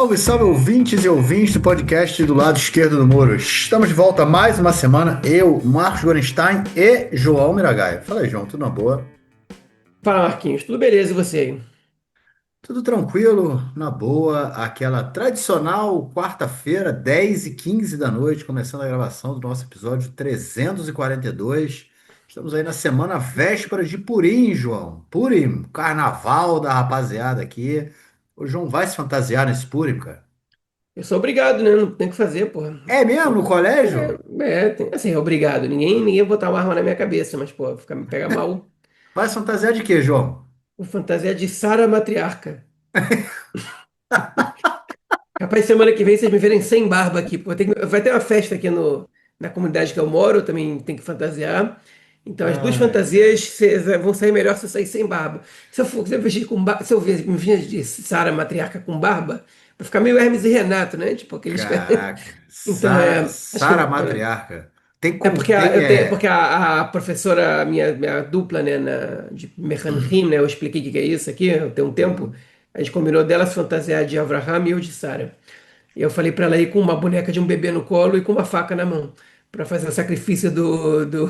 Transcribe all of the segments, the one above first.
Salve, salve ouvintes e ouvintes do podcast do lado esquerdo do muro. Estamos de volta mais uma semana. Eu, Marcos Gorenstein e João Miragaia. Fala aí, João, tudo na boa? Fala, Marquinhos, tudo beleza e você aí? Tudo tranquilo, na boa. Aquela tradicional quarta-feira, 10h15 da noite, começando a gravação do nosso episódio 342. Estamos aí na semana véspera de Purim, João. Purim, carnaval da rapaziada aqui. O João vai se fantasiar nesse Purim, cara? Eu sou obrigado, né? Não tem o que fazer, porra. É mesmo, no colégio? Assim, obrigado. Ninguém botar uma arma na minha cabeça, mas, pô, me pega mal. Vai se fantasiar de quê, João? O fantasia de Sara Matriarca. Rapaz, semana que vem vocês me verem sem barba aqui, pô. Vai ter uma festa aqui na comunidade que eu moro, eu também tenho que fantasiar. Então, as duas Ai, fantasias cara. vão sair melhor se eu sair sem barba. Se eu vestir se eu me vestir de Sara Matriarca com barba, vai ficar meio Hermes e Renato, né? Tipo, aqueles. Caraca. Então, acho que Sara Matriarca. Tem é como. porque Tem, porque é. a professora, minha dupla, né, de Mechanrim, né, eu expliquei o que que é isso aqui, tem um tempo, Uhum. a gente combinou dela se fantasiar de Avraham e eu de Sarah. E eu falei pra ela ir com uma boneca de um bebê no colo e com uma faca na mão, pra fazer o sacrifício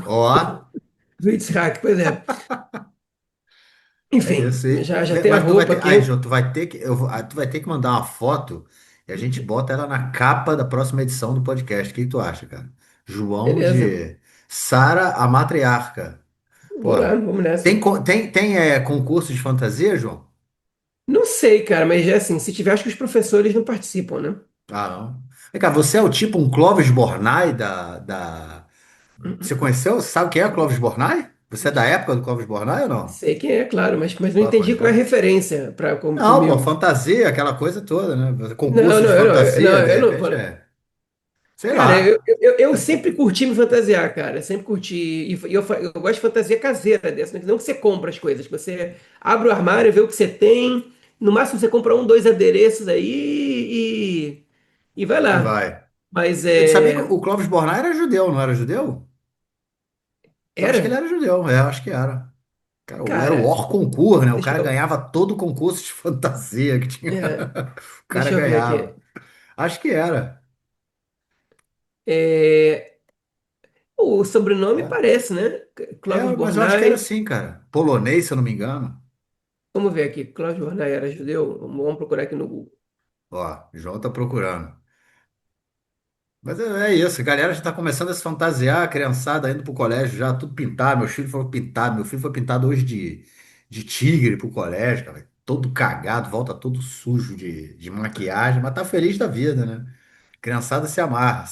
Ó, do Yitzhak, pois é. é Enfim, isso aí. já tem a Mas tu vai roupa ter. Ai, aqui. João, tu vai ter que. Tu vai ter que mandar uma foto e a gente bota ela na capa da próxima edição do podcast. O que tu acha, cara? João Beleza, de Sara a Matriarca. Pô, vamos nessa. tem concurso de fantasia, João? Não sei, cara, mas é assim, se tiver, acho que os professores não participam, né? Ah, não. Vem cá, você é o tipo um Clóvis Bornai da. Você conheceu? Sabe quem é o Clóvis Bornai? Você é da época do Clóvis Bornai ou não? Sei quem é, claro, mas não Pô, entendi pois qual é a é. referência Não, pô, comigo. fantasia, aquela coisa toda, né? Não, Concurso não, de fantasia, não, de eu não. repente é. Sei Cara, lá. eu sempre curti me fantasiar, cara. Sempre curti. Eu gosto de fantasia caseira dessa, né? Não que você compra as coisas, que você abre o armário, vê o que você tem. No máximo você compra um, dois adereços aí e vai E lá. vai. Mas Eu sabia que é. o Clóvis Bornai era judeu, não era judeu? Eu acho que ele Era? era judeu, é, acho que era. Cara, era o Cara, Or concurso, né? O deixa cara eu, ganhava todo o concurso de fantasia que tinha. é, O cara deixa eu ver aqui. ganhava. Acho que era. É, o sobrenome É, parece, né? Clóvis Mas eu acho que era Bornai. assim, cara. Polonês, se eu não me engano. Vamos ver aqui. Clóvis Bornai era judeu? Vamos procurar aqui no Google. Ó, o João tá procurando. Mas é isso, a galera já tá começando a se fantasiar, a criançada indo pro colégio já, tudo pintado. Meu filho foi pintado, meu filho foi pintado hoje de tigre pro colégio, cara. Todo cagado, volta todo sujo de maquiagem, mas tá feliz da vida, né? Criançada se amarra.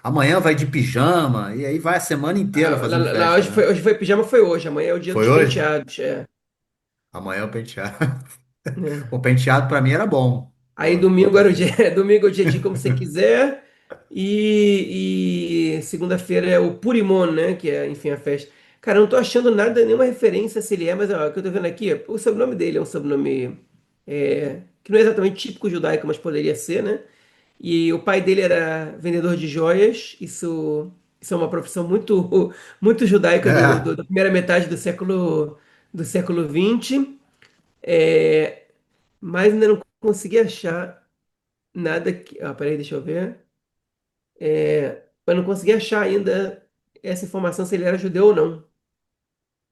Amanhã vai de pijama, e aí vai a semana inteira fazendo festa, né? Hoje foi pijama, foi hoje. Amanhã é o dia Foi dos hoje? penteados. Amanhã é o penteado. Né? O penteado pra mim era bom. Aí Pô, domingo era o dia, quarta-feira. domingo é o dia de ir como você quiser. E segunda-feira é o Purimon, né? Que é, enfim, a festa. Cara, eu não tô achando nada, nenhuma referência se ele é, mas ó, o que eu tô vendo aqui, o sobrenome dele é um sobrenome que não é exatamente típico judaico, mas poderia ser, né? E o pai dele era vendedor de joias. Isso é uma profissão muito, muito judaica É. da primeira metade do século XX. É, mas ainda não consegui achar nada que. Ah, peraí, deixa eu ver. Eu não consegui achar ainda essa informação se ele era judeu ou não.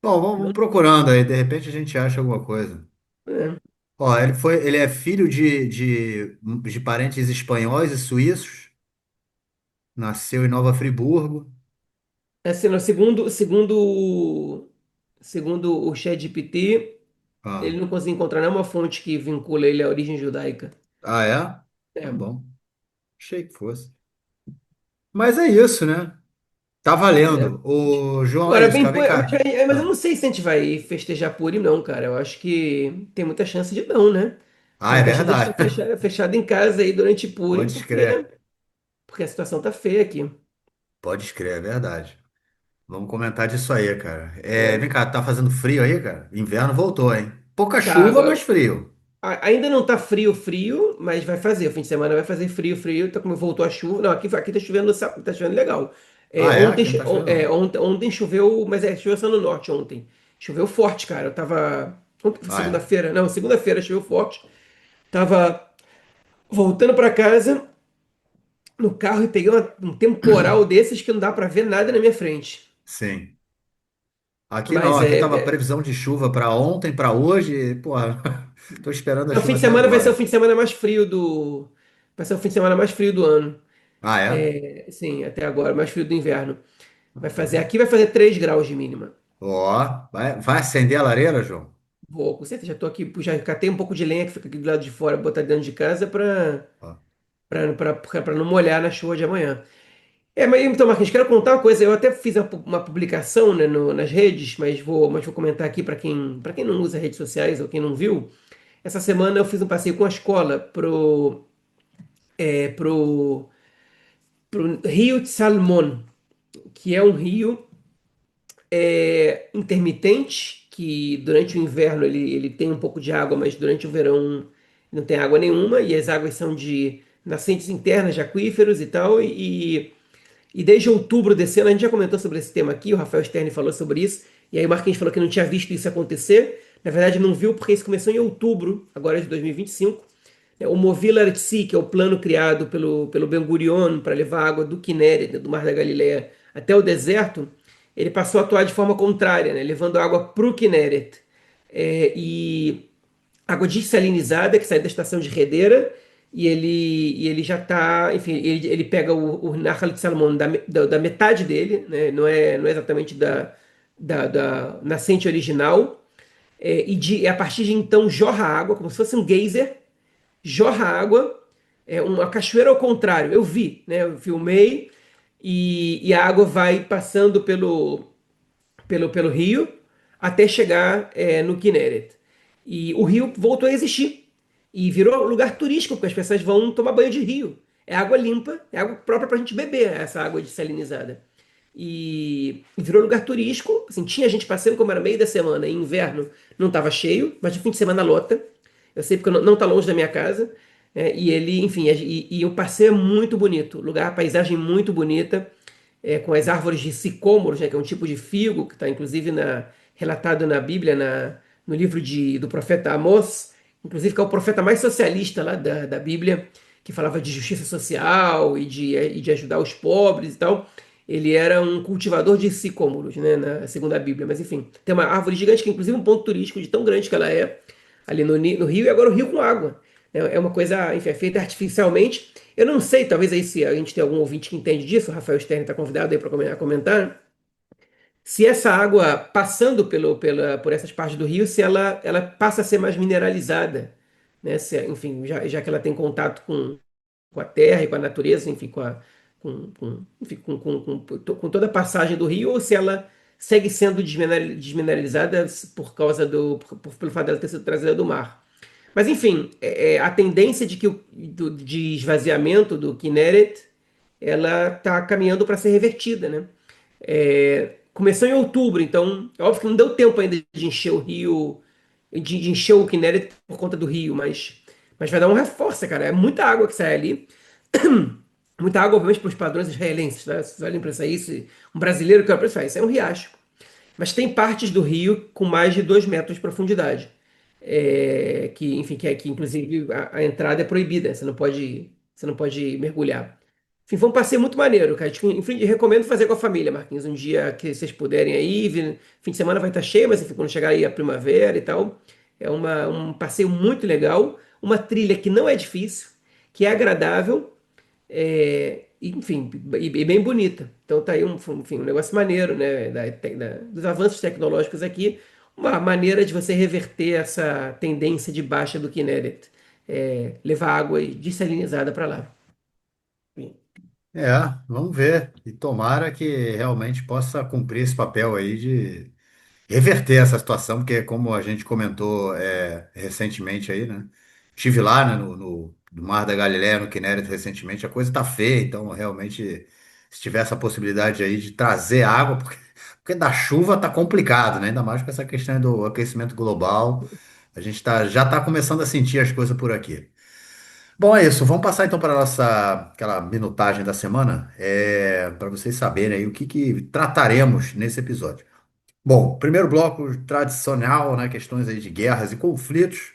Bom, vamos Não- procurando aí, de repente a gente acha alguma coisa. É, Ó, ele é filho de parentes espanhóis e suíços, nasceu em Nova Friburgo. assim, no segundo o ChatGPT, ele Ah, não conseguiu encontrar nenhuma fonte que vincula ele à origem judaica. é? Tá É, bom, achei que fosse. Mas é isso, né? Tá pois é. valendo. O João, é Agora, isso, cara, vem cá. mas eu não Ah, sei se a gente vai festejar Purim, não, cara. Eu acho que tem muita chance de não, né? é Muita chance de verdade. estar fechado em casa aí durante Purim, Pode escrever. porque a situação tá feia aqui. Pode escrever, é verdade. Vamos comentar disso aí, cara. É, Vem cá, tá fazendo frio aí, cara? Inverno voltou, hein? Pouca tá, chuva, mas frio. ainda não tá frio, frio, mas vai fazer. O fim de semana vai fazer frio, frio. Tá como voltou a chuva. Não, aqui tá chovendo, tá chovendo legal. Ah, é? Aqui não tá chovendo, não. Ontem choveu, mas choveu só no norte ontem. Choveu forte, cara. Eu tava. Ah, é? Segunda-feira, não, segunda-feira choveu forte. Tava. Voltando para casa, no carro, e peguei um temporal desses que não dá para ver nada na minha frente. Sim. Aqui não, Mas aqui é, tava é- previsão de chuva para ontem, para hoje, e, porra, tô esperando a o fim chuva de até semana vai ser o agora. fim de semana mais frio do. Vai ser o fim de semana mais frio do ano. Ah, é? É, sim, até agora, mais frio do inverno. Então, Aqui vai fazer 3 graus de mínima. ó, vai acender a lareira, João? Vou, com certeza, já tô aqui, já catei um pouco de lenha que fica aqui do lado de fora, botar dentro de casa Ó, para não molhar na chuva de amanhã. Mas então, Marquinhos, quero contar uma coisa. Eu até fiz uma publicação, né, nas redes, mas vou comentar aqui para quem não usa redes sociais ou quem não viu. Essa semana eu fiz um passeio com a escola pro Rio de Salmón, que é um rio intermitente, que durante o inverno ele tem um pouco de água, mas durante o verão não tem água nenhuma, e as águas são de nascentes internas de aquíferos e tal, e desde outubro desse ano, a gente já comentou sobre esse tema aqui, o Rafael Stern falou sobre isso, e aí o Marquinhos falou que não tinha visto isso acontecer. Na verdade, não viu porque isso começou em outubro, agora de 2025. O Movila Artsy, que é o plano criado pelo Ben Gurion para levar água do Kinneret, né, do Mar da Galileia, até o deserto, ele passou a atuar de forma contrária, né, levando água para o Kinneret. E água dessalinizada que sai da estação de Redeira e ele já está, enfim, ele pega o Nahal de Salmão da metade dele, né? Não é exatamente da nascente original, a partir de então jorra água, como se fosse um geyser, jorra água, uma cachoeira ao contrário. Eu vi, né? Eu filmei e a água vai passando pelo rio até chegar no Kinneret. E o rio voltou a existir e virou lugar turístico, porque as pessoas vão tomar banho de rio. É água limpa, é água própria para a gente beber, essa água desalinizada. E virou lugar turístico. Assim, tinha gente passando, como era meio da semana, em inverno não estava cheio, mas de fim de semana lota. Eu sei porque não está longe da minha casa. E ele, enfim, e o passeio é muito bonito. Lugar, paisagem muito bonita com as árvores de sicômoros, né, que é um tipo de figo que está inclusive relatado na Bíblia, no livro do profeta Amós, inclusive que é o profeta mais socialista lá da Bíblia, que falava de justiça social e de ajudar os pobres e tal. Ele era um cultivador de sicômoros, né, segundo a Bíblia. Mas enfim, tem uma árvore gigante que é inclusive um ponto turístico de tão grande que ela é ali no Rio, e agora o Rio com água. É uma coisa, enfim, é feita artificialmente. Eu não sei, talvez aí se a gente tem algum ouvinte que entende disso, o Rafael Stern está convidado aí para comentar, se essa água passando por essas partes do rio, se ela passa a ser mais mineralizada, né? Enfim, já que ela tem contato com a terra e com a natureza, enfim, enfim, com toda a passagem do rio, ou se ela segue sendo desmineralizada por causa pelo fato dela ter sido trazida do mar. Mas enfim, a tendência de esvaziamento do Kinneret, ela está caminhando para ser revertida, né? Começou em outubro, então é óbvio que não deu tempo ainda de encher o rio, de encher o Kinneret por conta do rio, mas vai dar um reforço, cara. É muita água que sai ali. Muita água, obviamente, para os padrões israelenses, né? Vocês olhem para isso aí, um brasileiro que olha para isso aí, isso é um riacho. Mas tem partes do rio com mais de 2 metros de profundidade. Que, enfim, que inclusive a entrada é proibida, você não pode mergulhar. Enfim, foi um passeio muito maneiro, cara. Enfim, recomendo fazer com a família, Marquinhos. Um dia que vocês puderem aí, fim de semana vai estar cheio, mas enfim, quando chegar aí a primavera e tal, é um passeio muito legal, uma trilha que não é difícil, que é agradável enfim, e bem bonita. Então tá aí enfim, um negócio maneiro, né? Dos avanços tecnológicos aqui, uma maneira de você reverter essa tendência de baixa do Kinneret, levar água dessalinizada para lá. é, vamos ver. E tomara que realmente possa cumprir esse papel aí de reverter essa situação, porque como a gente comentou recentemente aí, né? Estive lá, né, no Mar da Galileia, no Kinneret, recentemente, a coisa tá feia, então realmente, se tiver essa possibilidade aí de trazer água, porque da chuva tá complicado, né? Ainda mais com essa questão do aquecimento global, a gente já tá começando a sentir as coisas por aqui. Bom, é isso. Vamos passar então para a nossa aquela minutagem da semana, para vocês saberem aí o que trataremos nesse episódio. Bom, primeiro bloco tradicional, né? Questões aí de guerras e conflitos.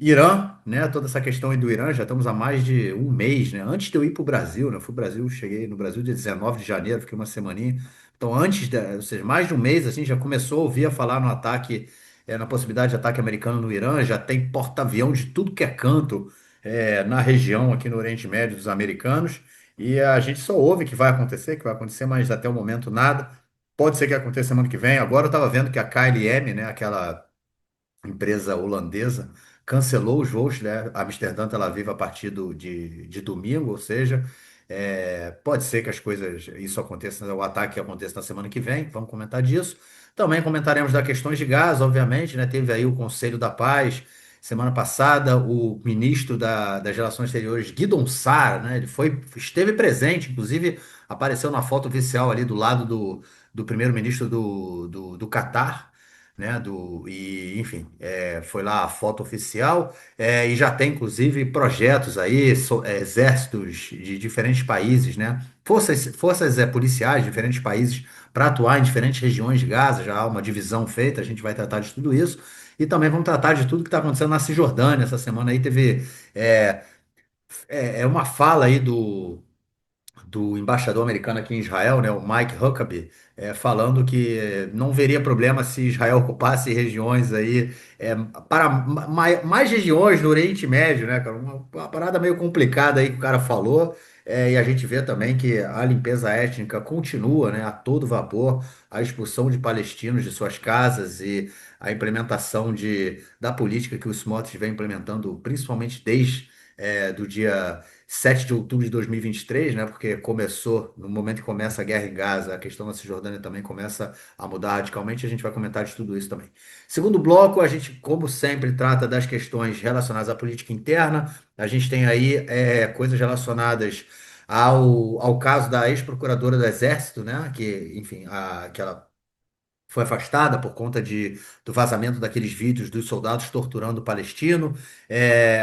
Irã, né? Toda essa questão aí do Irã, já estamos há mais de um mês, né? Antes de eu ir para o Brasil, né? Eu fui pro Brasil, cheguei no Brasil dia 19 de janeiro, fiquei uma semaninha. Então, ou seja, mais de um mês, assim, já começou a ouvir a falar no ataque, na possibilidade de ataque americano no Irã, já tem porta-avião de tudo que é canto, na região aqui no Oriente Médio dos americanos. E a gente só ouve que vai acontecer, mas até o momento nada. Pode ser que aconteça semana que vem. Agora eu estava vendo que a KLM, né? Aquela empresa holandesa, cancelou os voos, né? Amsterdã, Tel Aviv a partir de domingo, ou seja, pode ser que as coisas, isso aconteça, o ataque aconteça na semana que vem, vamos comentar disso. Também comentaremos das questões de gás, obviamente, né? Teve aí o Conselho da Paz. Semana passada, o ministro das Relações Exteriores, Guidon Sar, né? Ele esteve presente, inclusive apareceu na foto oficial ali do lado do primeiro-ministro do Catar, né? Enfim, foi lá a foto oficial, e já tem inclusive projetos aí, exércitos de diferentes países, né? Forças policiais de diferentes países para atuar em diferentes regiões de Gaza, já há uma divisão feita, a gente vai tratar de tudo isso. E também vamos tratar de tudo que está acontecendo na Cisjordânia. Essa semana aí teve é, uma fala aí do embaixador americano aqui em Israel, né, o Mike Huckabee, falando que não veria problema se Israel ocupasse regiões aí, para mais regiões no Oriente Médio, né, cara? Uma parada meio complicada aí que o cara falou. E a gente vê também que a limpeza étnica continua, né, a todo vapor, a expulsão de palestinos de suas casas e a implementação da política que o Smotrich vem implementando, principalmente desde do dia 7 de outubro de 2023, né? Porque começou, no momento que começa a guerra em Gaza, a questão da Cisjordânia também começa a mudar radicalmente, a gente vai comentar de tudo isso também. Segundo bloco, a gente, como sempre, trata das questões relacionadas à política interna. A gente tem aí coisas relacionadas ao caso da ex-procuradora do Exército, né? Que, enfim, que ela foi afastada por conta do vazamento daqueles vídeos dos soldados torturando o palestino.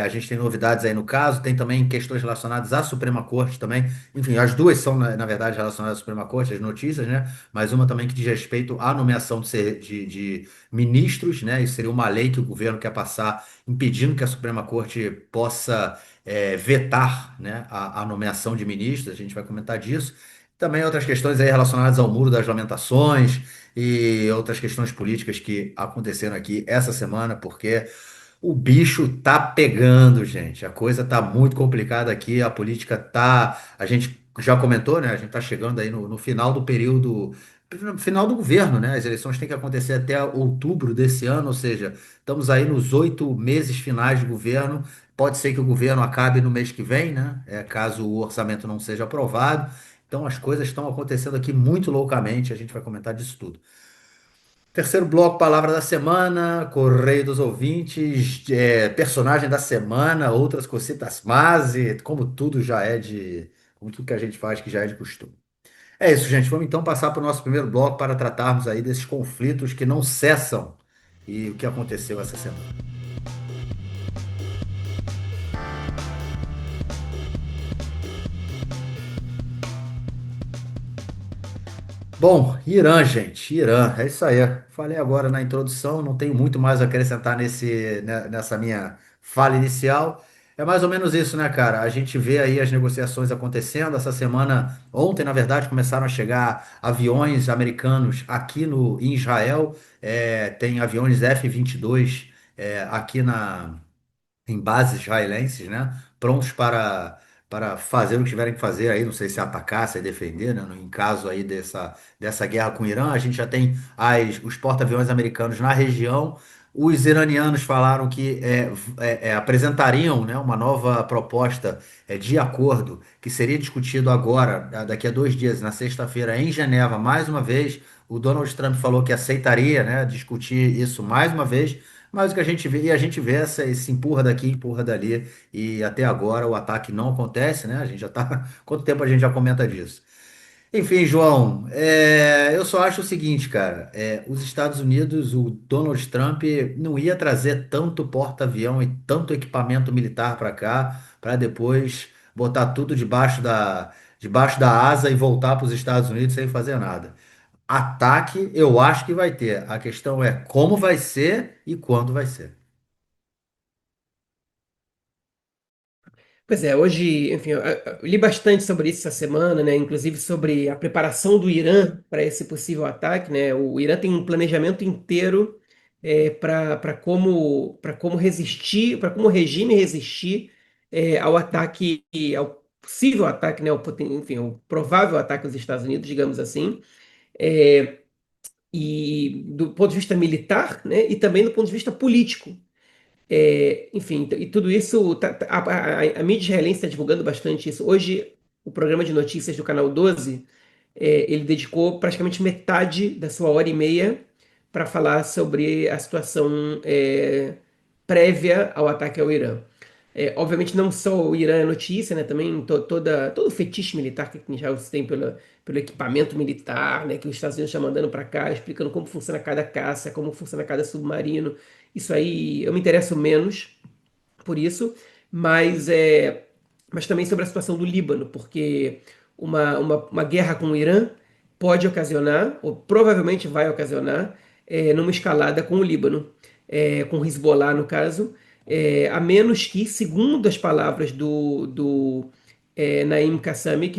A gente tem novidades aí no caso, tem também questões relacionadas à Suprema Corte também. Enfim, as duas são, na verdade, relacionadas à Suprema Corte, as notícias, né? Mas uma também que diz respeito à nomeação de ministros, né? Isso seria uma lei que o governo quer passar, impedindo que a Suprema Corte possa vetar, né, a nomeação de ministros. A gente vai comentar disso. Também outras questões aí relacionadas ao Muro das Lamentações e outras questões políticas que aconteceram aqui essa semana, porque o bicho tá pegando, gente. A coisa tá muito complicada aqui, a política tá. A gente já comentou, né? A gente tá chegando aí no final do período. No final do governo, né? As eleições têm que acontecer até outubro desse ano, ou seja, estamos aí nos 8 meses finais de governo. Pode ser que o governo acabe no mês que vem, né? Caso o orçamento não seja aprovado. Então as coisas estão acontecendo aqui muito loucamente. A gente vai comentar disso tudo. Terceiro bloco, palavra da semana, Correio dos Ouvintes, personagem da semana, outras cositas más, e como tudo que a gente faz que já é de costume. É isso, gente. Vamos então passar para o nosso primeiro bloco para tratarmos aí desses conflitos que não cessam e o que aconteceu essa semana. Bom, Irã, gente, Irã, é isso aí. Falei agora na introdução, não tenho muito mais a acrescentar nessa minha fala inicial. É mais ou menos isso, né, cara? A gente vê aí as negociações acontecendo. Essa semana, ontem, na verdade, começaram a chegar aviões americanos aqui em Israel. Tem aviões F-22 aqui em bases israelenses, né? Prontos para fazer o que tiverem que fazer aí, não sei se atacar, se defender, né? Em caso aí dessa guerra com o Irã, a gente já tem os porta-aviões americanos na região. Os iranianos falaram que apresentariam, né, uma nova proposta de acordo que seria discutido agora, daqui a 2 dias, na sexta-feira, em Geneva, mais uma vez. O Donald Trump falou que aceitaria, né, discutir isso mais uma vez. Mas o que a gente vê, e a gente vê esse empurra daqui, empurra dali, e até agora o ataque não acontece, né? A gente já tá. Quanto tempo a gente já comenta disso? Enfim, João, eu só acho o seguinte, cara: os Estados Unidos, o Donald Trump, não ia trazer tanto porta-avião e tanto equipamento militar para cá, para depois botar tudo debaixo da asa e voltar para os Estados Unidos sem fazer nada. Ataque, eu acho que vai ter. A questão é como vai ser e quando vai ser. Pois é, hoje, enfim, eu li bastante sobre isso essa semana, né? Inclusive sobre a preparação do Irã para esse possível ataque, né? O Irã tem um planejamento inteiro para como resistir, para como o regime resistir ao ataque, ao possível ataque, né? Enfim, o provável ataque aos Estados Unidos, digamos assim. É, e do ponto de vista militar, né? E também do ponto de vista político. Enfim, e tudo isso, a mídia israelense está divulgando bastante isso. Hoje, o programa de notícias do Canal 12, ele dedicou praticamente metade da sua hora e meia para falar sobre a situação prévia ao ataque ao Irã. Obviamente, não só o Irã é notícia, né? Também todo o fetiche militar que já se tem pelo equipamento militar, né? Que os Estados Unidos estão mandando para cá, explicando como funciona cada caça, como funciona cada submarino. Isso aí eu me interesso menos por isso, mas, mas também sobre a situação do Líbano, porque uma guerra com o Irã pode ocasionar, ou provavelmente vai ocasionar, numa escalada com o Líbano, com o Hezbollah, no caso, a menos que, segundo as palavras do Naim Qassami,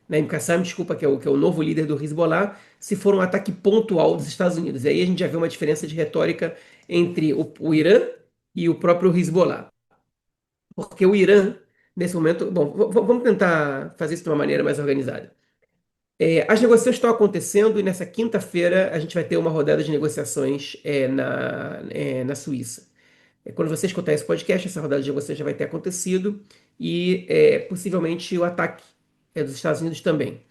Naim Qassam, desculpa, que é o novo líder do Hezbollah, se for um ataque pontual dos Estados Unidos. Aí a gente já vê uma diferença de retórica entre o Irã e o próprio Hezbollah. Porque o Irã, nesse momento. Bom, vamos tentar fazer isso de uma maneira mais organizada. As negociações estão acontecendo e nessa quinta-feira a gente vai ter uma rodada de negociações na Suíça. Quando você escutar esse podcast, essa rodada de negociações já vai ter acontecido e possivelmente o ataque dos Estados Unidos também.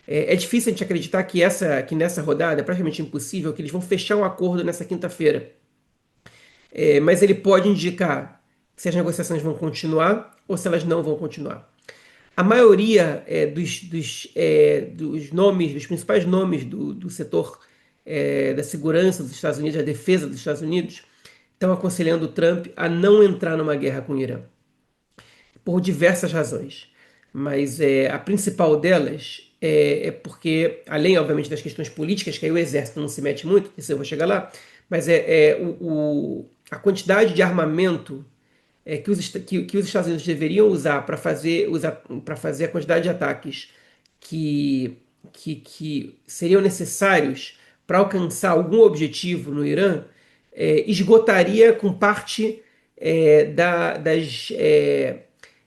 É difícil a gente acreditar que nessa rodada, é praticamente impossível, que eles vão fechar um acordo nessa quinta-feira. Mas ele pode indicar se as negociações vão continuar ou se elas não vão continuar. A maioria dos nomes, dos principais nomes do setor da segurança dos Estados Unidos, da defesa dos Estados Unidos, estão aconselhando o Trump a não entrar numa guerra com o Irã, por diversas razões. Mas a principal delas porque, além, obviamente, das questões políticas, que aí o exército não se mete muito, isso eu vou chegar lá, mas a quantidade de armamento que os Estados Unidos deveriam usar para fazer a quantidade de ataques que, que seriam necessários para alcançar algum objetivo no Irã, esgotaria com parte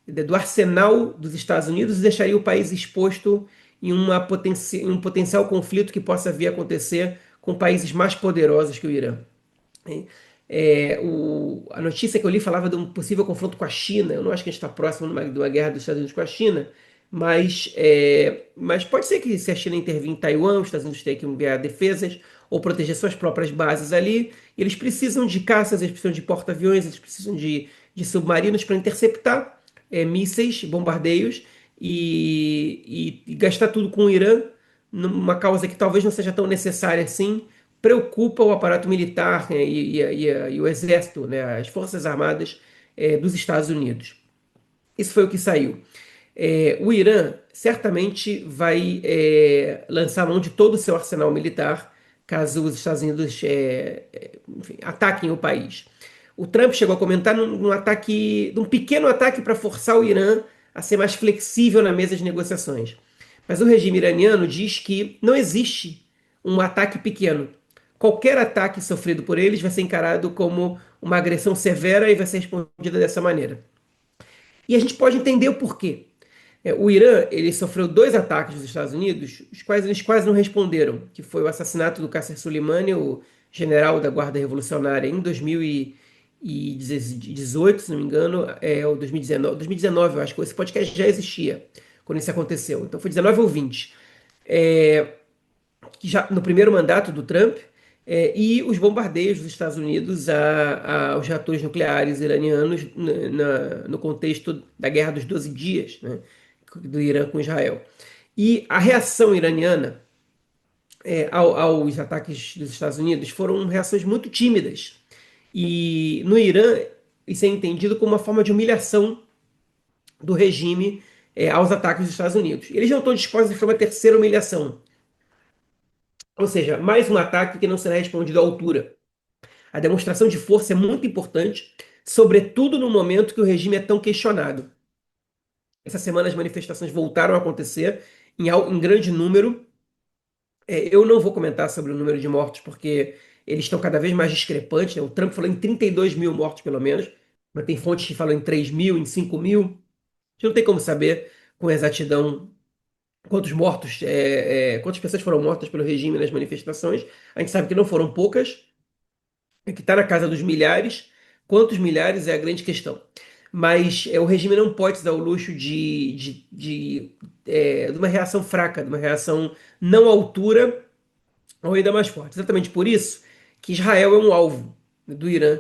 do arsenal dos Estados Unidos e deixaria o país exposto em um potencial conflito que possa vir a acontecer com países mais poderosos que o Irã. A notícia que eu li falava de um possível confronto com a China. Eu não acho que a gente está próximo de uma guerra dos Estados Unidos com a China, mas pode ser que se a China intervir em Taiwan, os Estados Unidos tenham que enviar defesas ou proteger suas próprias bases ali. Eles precisam de caças, eles precisam de porta-aviões, eles precisam de submarinos para interceptar mísseis, bombardeios e gastar tudo com o Irã numa causa que talvez não seja tão necessária assim, preocupa o aparato militar, né, e o exército, né, as forças armadas dos Estados Unidos. Isso foi o que saiu. O Irã certamente vai lançar mão de todo o seu arsenal militar caso os Estados Unidos enfim, ataquem o país. O Trump chegou a comentar num pequeno ataque para forçar o Irã a ser mais flexível na mesa de negociações. Mas o regime iraniano diz que não existe um ataque pequeno. Qualquer ataque sofrido por eles vai ser encarado como uma agressão severa e vai ser respondida dessa maneira. E a gente pode entender o porquê. O Irã ele sofreu dois ataques dos Estados Unidos, os quais eles quase não responderam, que foi o assassinato do Qasem Soleimani, o general da Guarda Revolucionária, em 2018, se não me engano, ou 2019. 2019, eu acho que esse podcast já existia quando isso aconteceu. Então foi 19 ou 20. Que já no primeiro mandato do Trump, e os dos Estados Unidos aos reatores nucleares iranianos no contexto da Guerra dos 12 Dias, né, do Irã com Israel. E a reação iraniana aos ataques dos Estados Unidos foram reações muito tímidas. E no Irã, isso é entendido como uma forma de humilhação do regime aos ataques dos Estados Unidos. Eles não estão dispostos a fazer uma terceira humilhação. Ou seja, mais um ataque que não será respondido à altura. A demonstração de força é muito importante, sobretudo no momento que o regime é tão questionado. Essa semana as manifestações voltaram a acontecer em grande número. Eu não vou comentar sobre o número de mortos, porque eles estão cada vez mais discrepantes, né? O Trump falou em 32 mil mortos, pelo menos, mas tem fontes que falam em 3 mil, em 5 mil. A gente não tem como saber com exatidão quantos mortos, quantas pessoas foram mortas pelo regime nas manifestações. A gente sabe que não foram poucas, que está na casa dos milhares. Quantos milhares é a grande questão. Mas o regime não pode se dar o luxo de uma reação fraca, de uma reação não à altura ou ainda mais forte. Exatamente por isso que Israel é um alvo do Irã,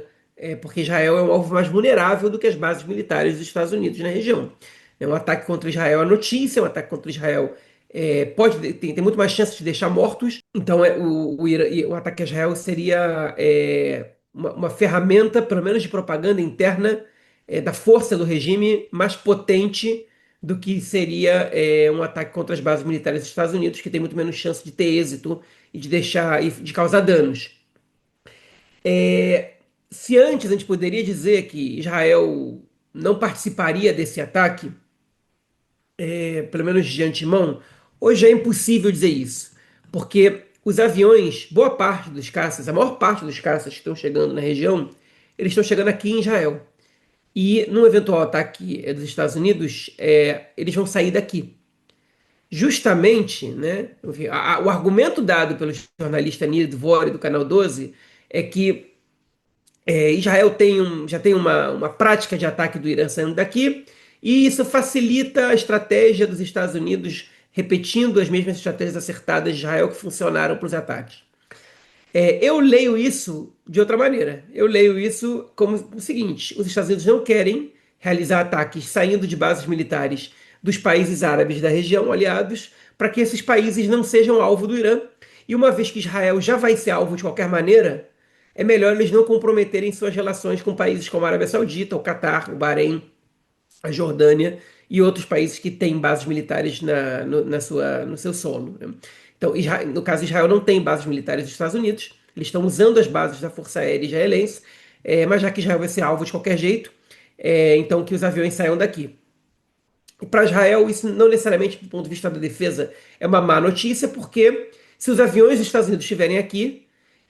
porque Israel é um alvo mais vulnerável do que as bases militares dos Estados Unidos na região. Um ataque contra Israel é notícia, um ataque contra Israel tem muito mais chance de deixar mortos. Então, o ataque a Israel seria uma ferramenta, pelo menos de propaganda interna, da força do regime mais potente do que seria um ataque contra as bases militares dos Estados Unidos, que tem muito menos chance de ter êxito e de causar danos. É, Se antes a gente poderia dizer que Israel não participaria desse ataque, pelo menos de antemão, hoje é impossível dizer isso, porque os aviões, boa parte dos caças, a maior parte dos caças que estão chegando na região, eles estão chegando aqui em Israel. E num eventual ataque dos Estados Unidos, eles vão sair daqui. Justamente, né, o argumento dado pelo jornalista Nir Dvori do Canal 12 é que Israel já tem uma prática de ataque do Irã saindo daqui, e isso facilita a estratégia dos Estados Unidos repetindo as mesmas estratégias acertadas de Israel que funcionaram para os ataques. Eu leio isso de outra maneira. Eu leio isso como o seguinte: os Estados Unidos não querem realizar ataques saindo de bases militares dos países árabes da região, aliados, para que esses países não sejam alvo do Irã. E uma vez que Israel já vai ser alvo de qualquer maneira, é melhor eles não comprometerem suas relações com países como a Arábia Saudita, o Catar, o Bahrein, a Jordânia e outros países que têm bases militares no seu solo, né? Então, no caso, Israel não tem bases militares dos Estados Unidos, eles estão usando as bases da Força Aérea Israelense, mas já que Israel vai ser alvo de qualquer jeito, então que os aviões saiam daqui. Para Israel, isso não necessariamente, do ponto de vista da defesa, é uma má notícia, porque se os aviões dos Estados Unidos estiverem aqui,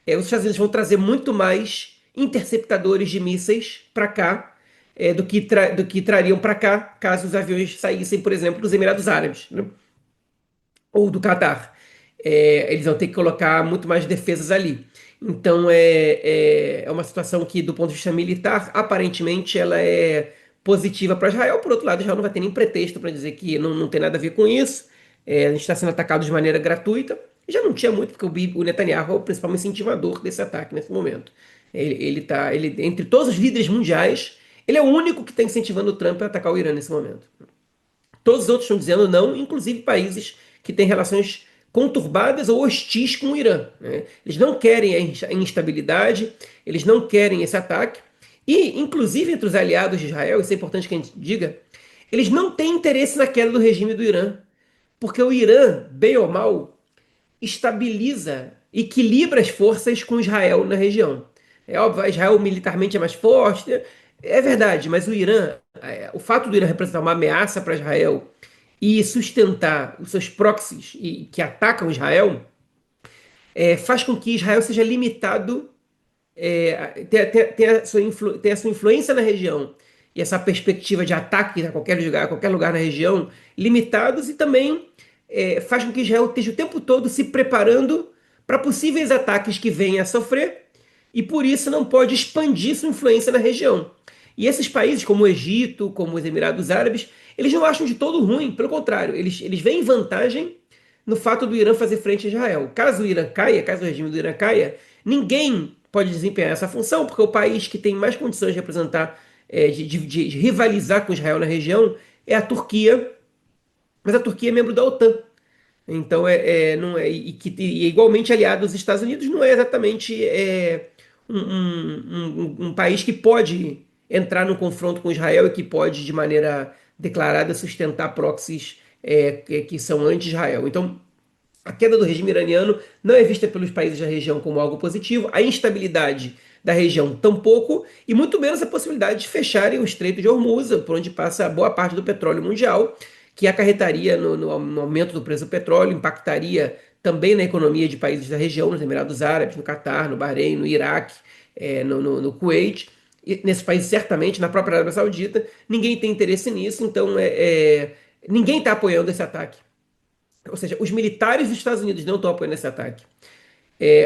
os Estados Unidos vão trazer muito mais interceptadores de mísseis para cá do que trariam para cá caso os aviões saíssem, por exemplo, dos Emirados Árabes, né? Ou do Catar. Eles vão ter que colocar muito mais defesas ali. Então é uma situação que, do ponto de vista militar, aparentemente ela é positiva para Israel. Por outro lado, Israel não vai ter nem pretexto para dizer que não tem nada a ver com isso. A gente está sendo atacado de maneira gratuita. Já não tinha muito, porque o Netanyahu é o principal incentivador desse ataque nesse momento. Entre todos os líderes mundiais, ele é o único que está incentivando o Trump a atacar o Irã nesse momento. Todos os outros estão dizendo não, inclusive países que têm relações conturbadas ou hostis com o Irã, né? Eles não querem a instabilidade, eles não querem esse ataque. E, inclusive, entre os aliados de Israel, isso é importante que a gente diga, eles não têm interesse na queda do regime do Irã. Porque o Irã, bem ou mal, estabiliza, equilibra as forças com Israel na região. É óbvio, Israel militarmente é mais forte, né? É verdade, mas o Irã, o fato do Irã representar uma ameaça para Israel e sustentar os seus proxies que atacam Israel, faz com que Israel seja limitado, tenha a sua influência na região e essa perspectiva de ataque a qualquer lugar na região limitados, e também faz com que Israel esteja o tempo todo se preparando para possíveis ataques que venha a sofrer, e por isso não pode expandir sua influência na região. E esses países, como o Egito, como os Emirados Árabes, eles não acham de todo ruim, pelo contrário, eles veem vantagem no fato do Irã fazer frente a Israel. Caso o Irã caia, caso o regime do Irã caia, ninguém pode desempenhar essa função, porque o país que tem mais condições de representar, de rivalizar com Israel na região, é a Turquia, mas a Turquia é membro da OTAN. Então, não é, e igualmente aliado aos Estados Unidos, não é exatamente um país que pode entrar no confronto com Israel e que pode, de maneira declarada, sustentar proxies que são anti-Israel. Então, a queda do regime iraniano não é vista pelos países da região como algo positivo. A instabilidade da região, tampouco, e muito menos a possibilidade de fecharem o Estreito de Hormuz, por onde passa boa parte do petróleo mundial, que acarretaria no aumento do preço do petróleo, impactaria também na economia de países da região, nos Emirados Árabes, no Catar, no Bahrein, no Iraque, no Kuwait. E nesse país, certamente, na própria Arábia Saudita, ninguém tem interesse nisso, então ninguém está apoiando esse ataque. Ou seja, os militares dos Estados Unidos não estão apoiando esse ataque.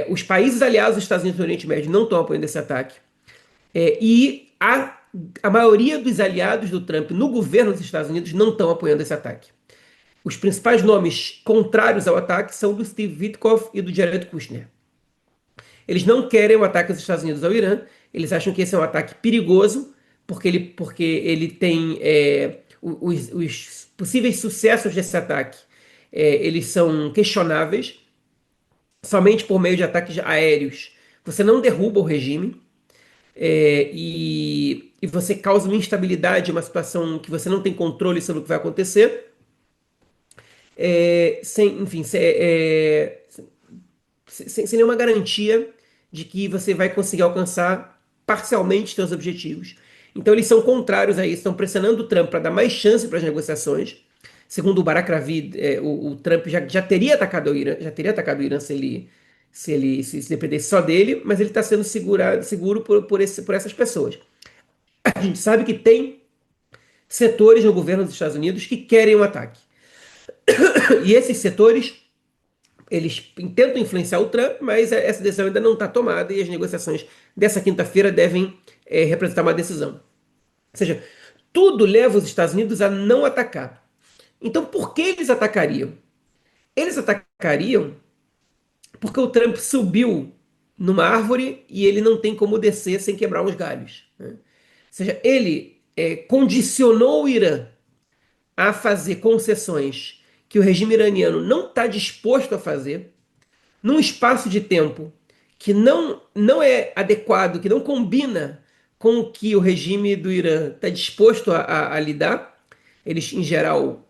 Os países aliados dos Estados Unidos no Oriente Médio não estão apoiando esse ataque. E a maioria dos aliados do Trump no governo dos Estados Unidos não estão apoiando esse ataque. Os principais nomes contrários ao ataque são do Steve Witkoff e do Jared Kushner. Eles não querem o ataque dos Estados Unidos ao Irã, eles acham que esse é um ataque perigoso, porque ele tem os possíveis sucessos desse ataque, eles são questionáveis, somente por meio de ataques aéreos. Você não derruba o regime, e você causa uma instabilidade, uma situação que você não tem controle sobre o que vai acontecer, sem, enfim, sem nenhuma garantia de que você vai conseguir alcançar parcialmente seus objetivos. Então eles são contrários a isso, estão pressionando o Trump para dar mais chance para as negociações. Segundo o Barack Ravid, o Trump já teria atacado o Irã, se dependesse só dele, mas ele está sendo seguro por essas pessoas. A gente sabe que tem setores no governo dos Estados Unidos que querem um ataque. E esses setores, eles tentam influenciar o Trump, mas essa decisão ainda não está tomada e as negociações dessa quinta-feira devem representar uma decisão. Ou seja, tudo leva os Estados Unidos a não atacar. Então, por que eles atacariam? Eles atacariam porque o Trump subiu numa árvore e ele não tem como descer sem quebrar os galhos, né? Ou seja, ele condicionou o Irã a fazer concessões que o regime iraniano não está disposto a fazer, num espaço de tempo que não é adequado, que não combina com o que o regime do Irã está disposto a lidar. Eles, em geral,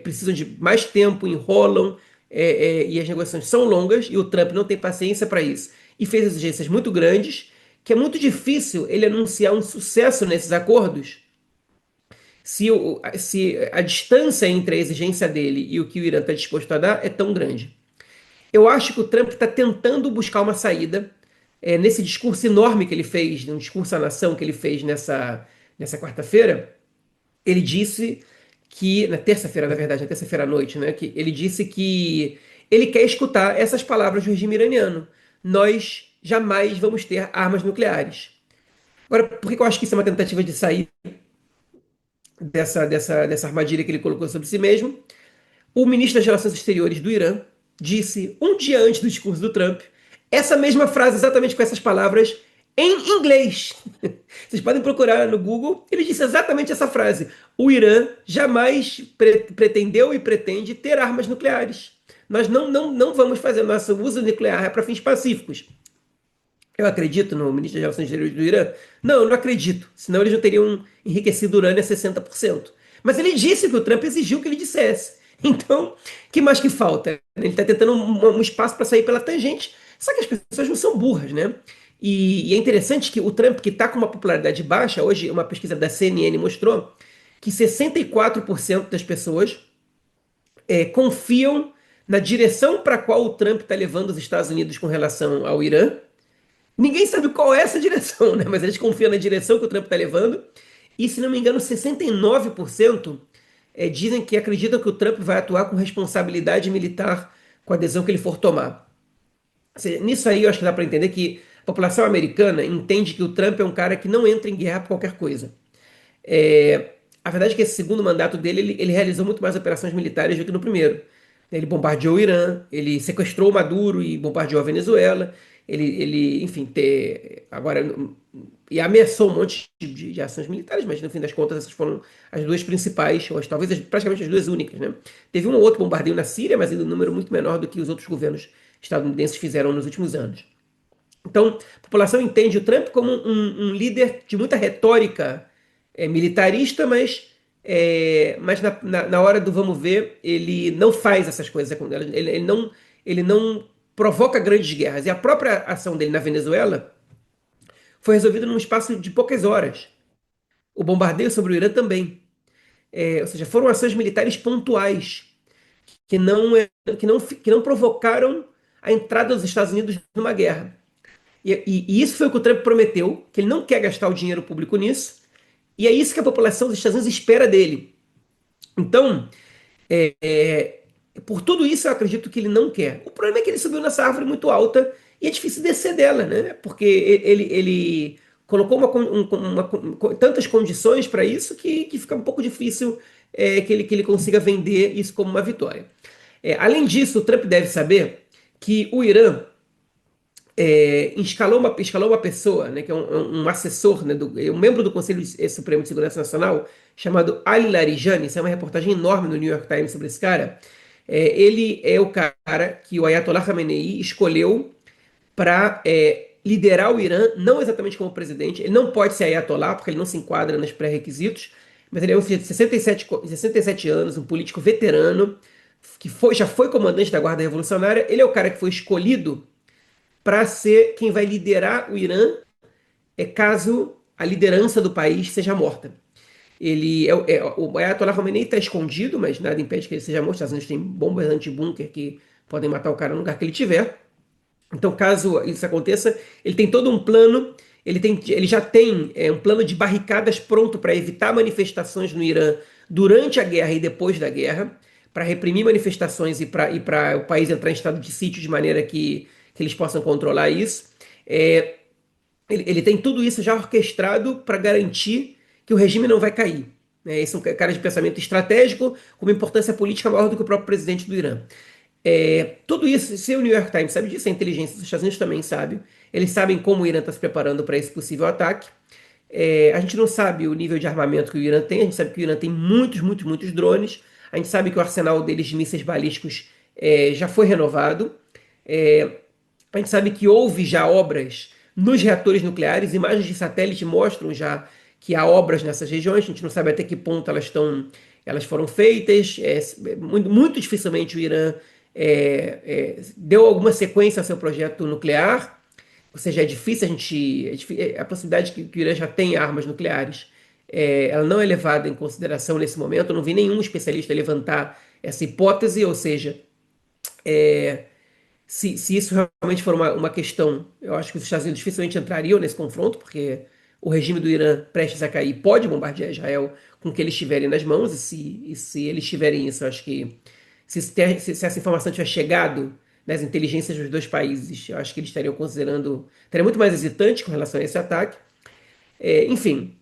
precisam de mais tempo, enrolam, e as negociações são longas, e o Trump não tem paciência para isso. E fez exigências muito grandes, que é muito difícil ele anunciar um sucesso nesses acordos se a distância entre a exigência dele e o que o Irã está disposto a dar é tão grande. Eu acho que o Trump está tentando buscar uma saída nesse discurso enorme que ele fez, um discurso à nação que ele fez nessa quarta-feira. Ele disse que, na terça-feira, na verdade, na terça-feira à noite, né, que ele disse que ele quer escutar essas palavras do regime iraniano. Nós jamais vamos ter armas nucleares. Agora, por que eu acho que isso é uma tentativa de sair dessa armadilha que ele colocou sobre si mesmo? O ministro das Relações Exteriores do Irã disse, um dia antes do discurso do Trump, essa mesma frase, exatamente com essas palavras, em inglês. Vocês podem procurar no Google, ele disse exatamente essa frase. O Irã jamais pretendeu e pretende ter armas nucleares. Nós não vamos fazer nosso uso nuclear para fins pacíficos. Eu acredito no ministro das Relações Exteriores do Irã? Não, eu não acredito. Senão eles não teriam enriquecido urânio a 60%. Mas ele disse que o Trump exigiu que ele dissesse. Então, o que mais que falta? Ele está tentando um espaço para sair pela tangente. Só que as pessoas não são burras, né? E é interessante que o Trump, que está com uma popularidade baixa, hoje uma pesquisa da CNN mostrou que 64% das pessoas confiam na direção para a qual o Trump está levando os Estados Unidos com relação ao Irã. Ninguém sabe qual é essa direção, né? Mas eles confiam na direção que o Trump está levando. E, se não me engano, 69% dizem que acreditam que o Trump vai atuar com responsabilidade militar com a adesão que ele for tomar. Ou seja, nisso aí eu acho que dá para entender que a população americana entende que o Trump é um cara que não entra em guerra por qualquer coisa. A verdade é que esse segundo mandato dele, ele realizou muito mais operações militares do que no primeiro. Ele bombardeou o Irã, ele sequestrou o Maduro e bombardeou a Venezuela. Enfim, agora e ameaçou um monte de ações militares, mas no fim das contas essas foram as duas principais, ou talvez praticamente as duas únicas, né? Teve um ou outro bombardeio na Síria, mas ainda um número muito menor do que os outros governos estadunidenses fizeram nos últimos anos. Então, a população entende o Trump como um líder de muita retórica militarista, mas na hora do vamos ver, ele não faz essas coisas. Ele não provoca grandes guerras. E a própria ação dele na Venezuela foi resolvido num espaço de poucas horas. O bombardeio sobre o Irã também. Ou seja, foram ações militares pontuais que não provocaram a entrada dos Estados Unidos numa guerra. E isso foi o que o Trump prometeu, que ele não quer gastar o dinheiro público nisso, e é isso que a população dos Estados Unidos espera dele. Então, é, é, por tudo isso, eu acredito que ele não quer. O problema é que ele subiu nessa árvore muito alta e é difícil descer dela, né? Porque ele colocou tantas condições para isso que fica um pouco difícil que ele consiga vender isso como uma vitória. Além disso, o Trump deve saber que o Irã escalou uma pessoa, né, que é um assessor, né, um membro do Conselho Supremo de Segurança Nacional, chamado Ali Larijani. Isso é uma reportagem enorme no New York Times sobre esse cara. Ele é o cara que o Ayatollah Khamenei escolheu para liderar o Irã, não exatamente como presidente. Ele não pode ser Ayatollah, porque ele não se enquadra nos pré-requisitos, mas ele é um sujeito de 67 anos, um político veterano, que já foi comandante da Guarda Revolucionária. Ele é o cara que foi escolhido para ser quem vai liderar o Irã caso a liderança do país seja morta. O Ayatollah Khamenei está escondido, mas nada impede que ele seja morto. Os Estados Unidos têm bombas anti-bunker que podem matar o cara no lugar que ele tiver. Então, caso isso aconteça, ele tem todo um plano. Ele já tem um plano de barricadas pronto para evitar manifestações no Irã durante a guerra e depois da guerra, para reprimir manifestações e para o país entrar em estado de sítio de maneira que eles possam controlar isso. É, ele tem tudo isso já orquestrado para garantir que o regime não vai cair. Esse é um cara de pensamento estratégico com uma importância política maior do que o próprio presidente do Irã. Tudo isso, se o New York Times sabe disso, a inteligência dos Estados Unidos também sabe. Eles sabem como o Irã está se preparando para esse possível ataque. A gente não sabe o nível de armamento que o Irã tem, a gente sabe que o Irã tem muitos, muitos, muitos drones. A gente sabe que o arsenal deles de mísseis balísticos já foi renovado. É, a gente sabe que houve já obras nos reatores nucleares, imagens de satélite mostram já que há obras nessas regiões, a gente não sabe até que ponto elas foram feitas. Muito, muito dificilmente o Irã deu alguma sequência ao seu projeto nuclear, ou seja, é difícil a possibilidade que o Irã já tenha armas nucleares, ela não é levada em consideração nesse momento. Eu não vi nenhum especialista levantar essa hipótese, ou seja, se isso realmente for uma questão, eu acho que os Estados Unidos dificilmente entrariam nesse confronto, porque o regime do Irã prestes a cair pode bombardear Israel com o que eles tiverem nas mãos, e se eles tiverem isso, eu acho que se essa informação tiver chegado nas inteligências dos dois países, eu acho que eles estariam muito mais hesitantes com relação a esse ataque. Enfim,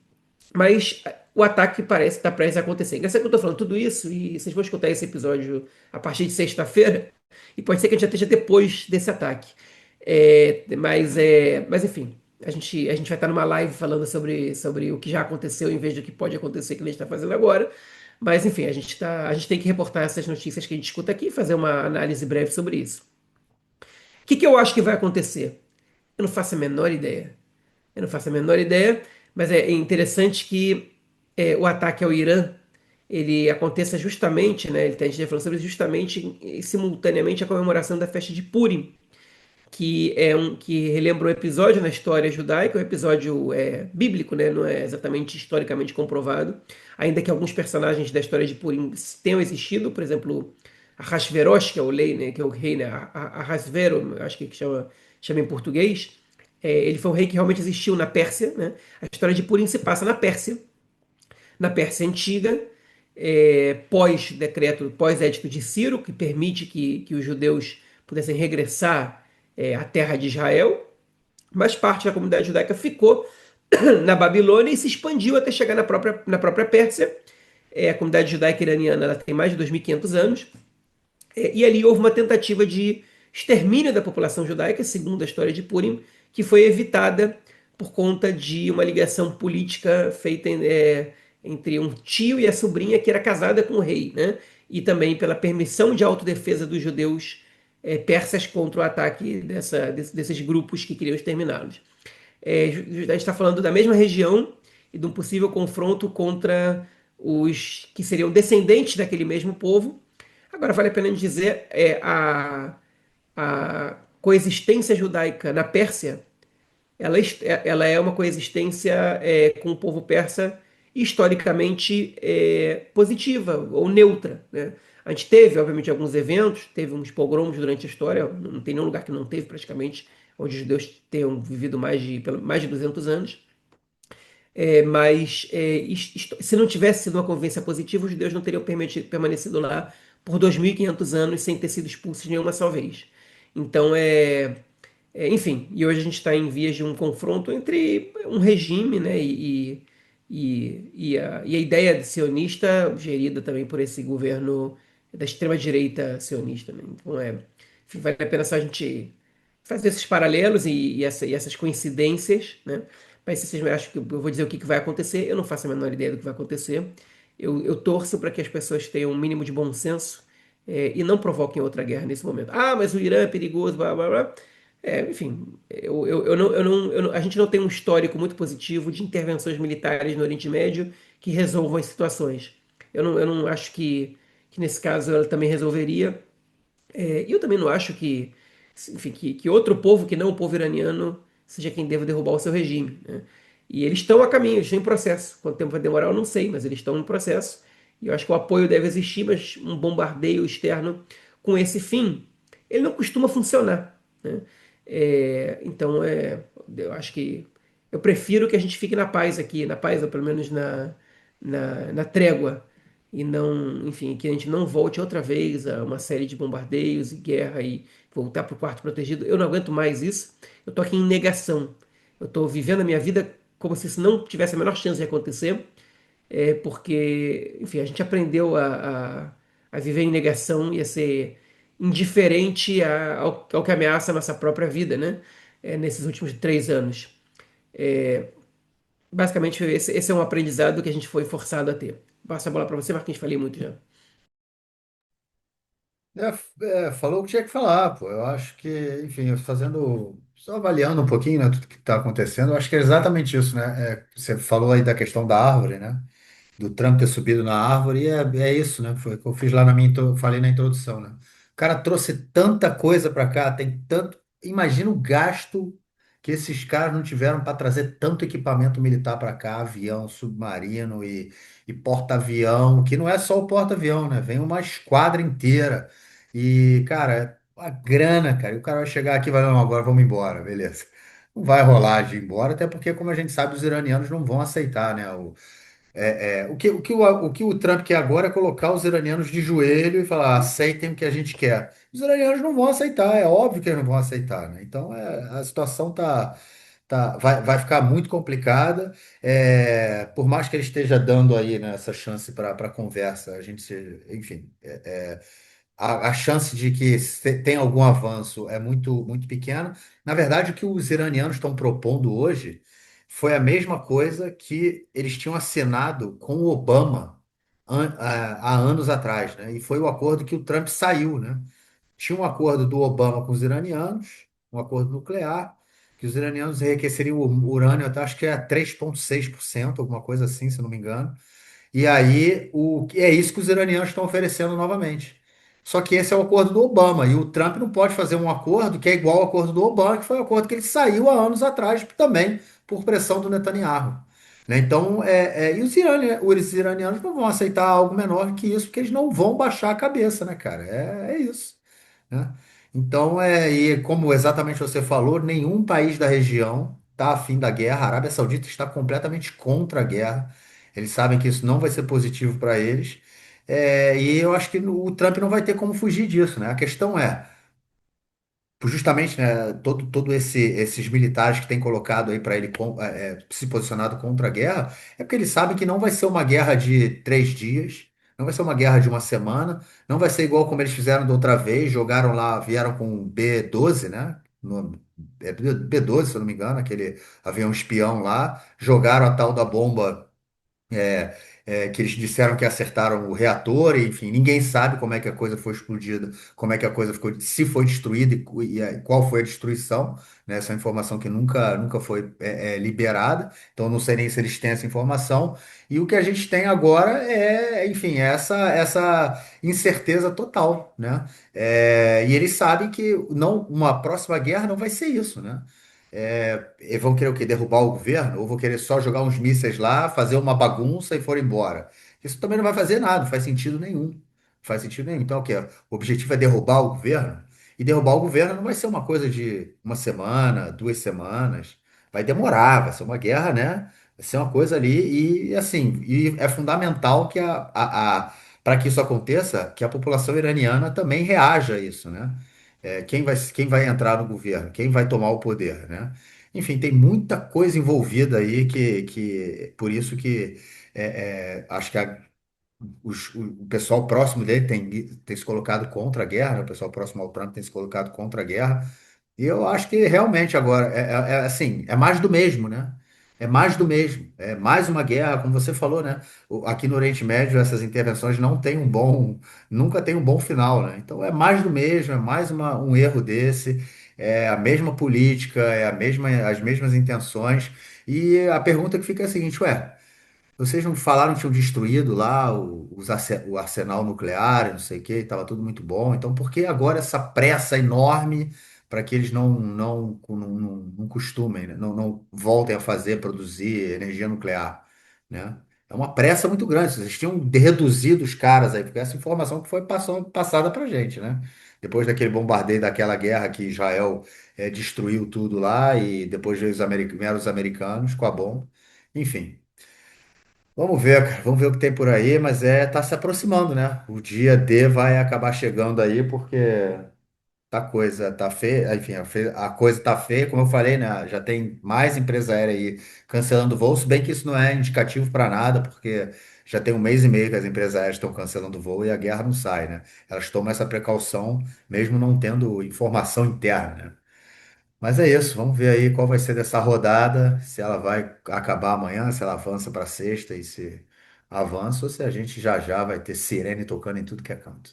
mas o ataque parece estar prestes a acontecer. Engraçado que eu estou falando tudo isso e vocês vão escutar esse episódio a partir de sexta-feira, e pode ser que a gente já esteja depois desse ataque. Mas enfim, a gente vai estar numa live falando sobre o que já aconteceu em vez do que pode acontecer que a gente está fazendo agora. Mas enfim, a gente tem que reportar essas notícias que a gente escuta aqui e fazer uma análise breve sobre isso. O que eu acho que vai acontecer? Eu não faço a menor ideia. Eu não faço a menor ideia, mas é interessante que o ataque ao Irã ele aconteça justamente, né? A gente está falando sobre isso justamente simultaneamente à comemoração da festa de Purim, que relembra um episódio na história judaica, um episódio bíblico, né? Não é exatamente historicamente comprovado, ainda que alguns personagens da história de Purim tenham existido, por exemplo, Ahasverosh, que é o rei, né? Que é o rei, né? Ahasvero, acho que chama em português. Ele foi um rei que realmente existiu na Pérsia, né? A história de Purim se passa na Pérsia Antiga, pós-decreto, pós-édito de Ciro, que permite que os judeus pudessem regressar à terra de Israel, mas parte da comunidade judaica ficou na Babilônia e se expandiu até chegar na própria Pérsia. A comunidade judaica iraniana ela tem mais de 2.500 anos, e ali houve uma tentativa de extermínio da população judaica, segundo a história de Purim, que foi evitada por conta de uma ligação política feita entre um tio e a sobrinha que era casada com o rei, né? E também pela permissão de autodefesa dos judeus persas contra o ataque desses grupos que queriam exterminá-los. A gente está falando da mesma região e de um possível confronto contra os que seriam descendentes daquele mesmo povo. Agora, vale a pena dizer, a coexistência judaica na Pérsia ela é uma coexistência com o povo persa historicamente positiva ou neutra, né? A gente teve, obviamente, alguns eventos, teve uns pogroms durante a história, não tem nenhum lugar que não teve praticamente, onde os judeus tenham vivido mais de 200 anos. Mas se não tivesse sido uma convivência positiva, os judeus não teriam permanecido lá por 2.500 anos sem ter sido expulsos nenhuma só vez. Então, enfim, e hoje a gente está em vias de um confronto entre um regime, né, e a ideia de sionista gerida também por esse governo da extrema-direita sionista, né? Então, enfim, vale a pena só a gente fazer esses paralelos e essas coincidências, né? Mas se vocês acham que eu vou dizer o que vai acontecer, eu não faço a menor ideia do que vai acontecer. Eu torço para que as pessoas tenham um mínimo de bom senso e não provoquem outra guerra nesse momento. Ah, mas o Irã é perigoso, blá blá blá. Enfim, a gente não tem um histórico muito positivo de intervenções militares no Oriente Médio que resolvam as situações. Eu não acho que nesse caso ela também resolveria. E eu também não acho enfim, que outro povo que não o povo iraniano seja quem deva derrubar o seu regime, né? E eles estão a caminho, eles estão em processo. Quanto tempo vai demorar, eu não sei, mas eles estão em processo. E eu acho que o apoio deve existir, mas um bombardeio externo com esse fim, ele não costuma funcionar, né? Então, eu acho que eu prefiro que a gente fique na paz aqui, na paz, ou pelo menos na trégua, e não, enfim, que a gente não volte outra vez a uma série de bombardeios e guerra e voltar para o quarto protegido. Eu não aguento mais isso. Eu tô aqui em negação. Eu tô vivendo a minha vida como se isso não tivesse a menor chance de acontecer, porque, enfim, a gente aprendeu a viver em negação e a ser indiferente ao que ameaça a nossa própria vida, né? Nesses últimos 3 anos. Basicamente, esse é um aprendizado que a gente foi forçado a ter. Passo a bola para você, Marquinhos, falei muito já. Falou o que tinha que falar, pô. Eu acho que, enfim, só avaliando um pouquinho, né, tudo que está acontecendo, eu acho que é exatamente isso, né? Você falou aí da questão da árvore, né? Do Trump ter subido na árvore, e é isso, né? Foi o que eu fiz lá falei na introdução, né? O cara trouxe tanta coisa para cá, tem tanto. Imagina o gasto que esses caras não tiveram para trazer tanto equipamento militar para cá, avião, submarino e porta-avião, que não é só o porta-avião, né? Vem uma esquadra inteira. E, cara, a grana, cara, e o cara vai chegar aqui e vai, não, agora vamos embora, beleza. Não vai rolar de ir embora, até porque, como a gente sabe, os iranianos não vão aceitar, né? O que o Trump quer agora é colocar os iranianos de joelho e falar: aceitem o que a gente quer. Os iranianos não vão aceitar, é óbvio que eles não vão aceitar, né? Então a situação vai ficar muito complicada. Por mais que ele esteja dando aí, né, essa chance para conversa, a gente, enfim, a chance de que tenha algum avanço é muito, muito pequena. Na verdade, o que os iranianos estão propondo hoje foi a mesma coisa que eles tinham assinado com o Obama há anos atrás, né? E foi o acordo que o Trump saiu, né? Tinha um acordo do Obama com os iranianos, um acordo nuclear, que os iranianos enriqueceriam o urânio até acho que é 3,6%, alguma coisa assim, se não me engano. E aí, é isso que os iranianos estão oferecendo novamente. Só que esse é o acordo do Obama, e o Trump não pode fazer um acordo que é igual ao acordo do Obama, que foi o acordo que ele saiu há anos atrás, também por pressão do Netanyahu. Né? Então, e os iranianos não vão aceitar algo menor que isso, porque eles não vão baixar a cabeça, né, cara? É isso, né? Então, e como exatamente você falou, nenhum país da região está afim da guerra. A Arábia Saudita está completamente contra a guerra. Eles sabem que isso não vai ser positivo para eles. E eu acho que o Trump não vai ter como fugir disso, né? A questão é, justamente, né, esses militares que têm colocado aí para ele se posicionado contra a guerra, é porque eles sabem que não vai ser uma guerra de 3 dias, não vai ser uma guerra de uma semana, não vai ser igual como eles fizeram da outra vez, jogaram lá, vieram com B-12, né? B-12, se eu não me engano, aquele avião espião lá, jogaram a tal da bomba é, que eles disseram que acertaram o reator, e, enfim, ninguém sabe como é que a coisa foi explodida, como é que a coisa ficou, se foi destruída e qual foi a destruição, né? Essa é uma informação que nunca foi liberada, então não sei nem se eles têm essa informação. E o que a gente tem agora enfim, essa incerteza total, né? E eles sabem que uma próxima guerra não vai ser isso, né? E vão querer o quê? Derrubar o governo? Ou vão querer só jogar uns mísseis lá, fazer uma bagunça e for embora? Isso também não vai fazer nada, não faz sentido nenhum. Não faz sentido nenhum. Então, o quê? O objetivo é derrubar o governo? E derrubar o governo não vai ser uma coisa de uma semana, 2 semanas. Vai demorar, vai ser uma guerra, né? Vai ser uma coisa ali e assim, e é fundamental que para que isso aconteça, que a população iraniana também reaja a isso, né? Quem vai entrar no governo, quem vai tomar o poder, né? Enfim, tem muita coisa envolvida aí por isso que acho que o pessoal próximo dele tem se colocado contra a guerra, né? O pessoal próximo ao Trump tem se colocado contra a guerra. E eu acho que realmente agora assim, é mais do mesmo, né? É mais do mesmo. É mais uma guerra, como você falou, né? Aqui no Oriente Médio, essas intervenções não têm nunca tem um bom final, né? Então é mais do mesmo, é mais um erro desse, é a mesma política, as mesmas intenções. E a pergunta que fica é a seguinte, ué. Vocês não falaram que tinham destruído lá o arsenal nuclear, não sei o quê, estava tudo muito bom. Então, por que agora essa pressa enorme para que eles não costumem, né? Não voltem a produzir energia nuclear, né? É uma pressa muito grande. Vocês tinham reduzido os caras aí, porque essa informação que foi passada para a gente, né? Depois daquele bombardeio daquela guerra que Israel destruiu tudo lá e depois vieram os americanos com a bomba. Enfim. Vamos ver, cara. Vamos ver o que tem por aí, mas tá se aproximando, né? O dia D vai acabar chegando aí, porque tá feia, enfim, a coisa tá feia, como eu falei, né? Já tem mais empresa aérea aí cancelando voo, se bem que isso não é indicativo para nada, porque já tem um mês e meio que as empresas aéreas estão cancelando voo e a guerra não sai, né? Elas tomam essa precaução mesmo não tendo informação interna, né? Mas é isso, vamos ver aí qual vai ser dessa rodada, se ela vai acabar amanhã, se ela avança para sexta e se avança, ou se a gente já já vai ter sirene tocando em tudo que é canto.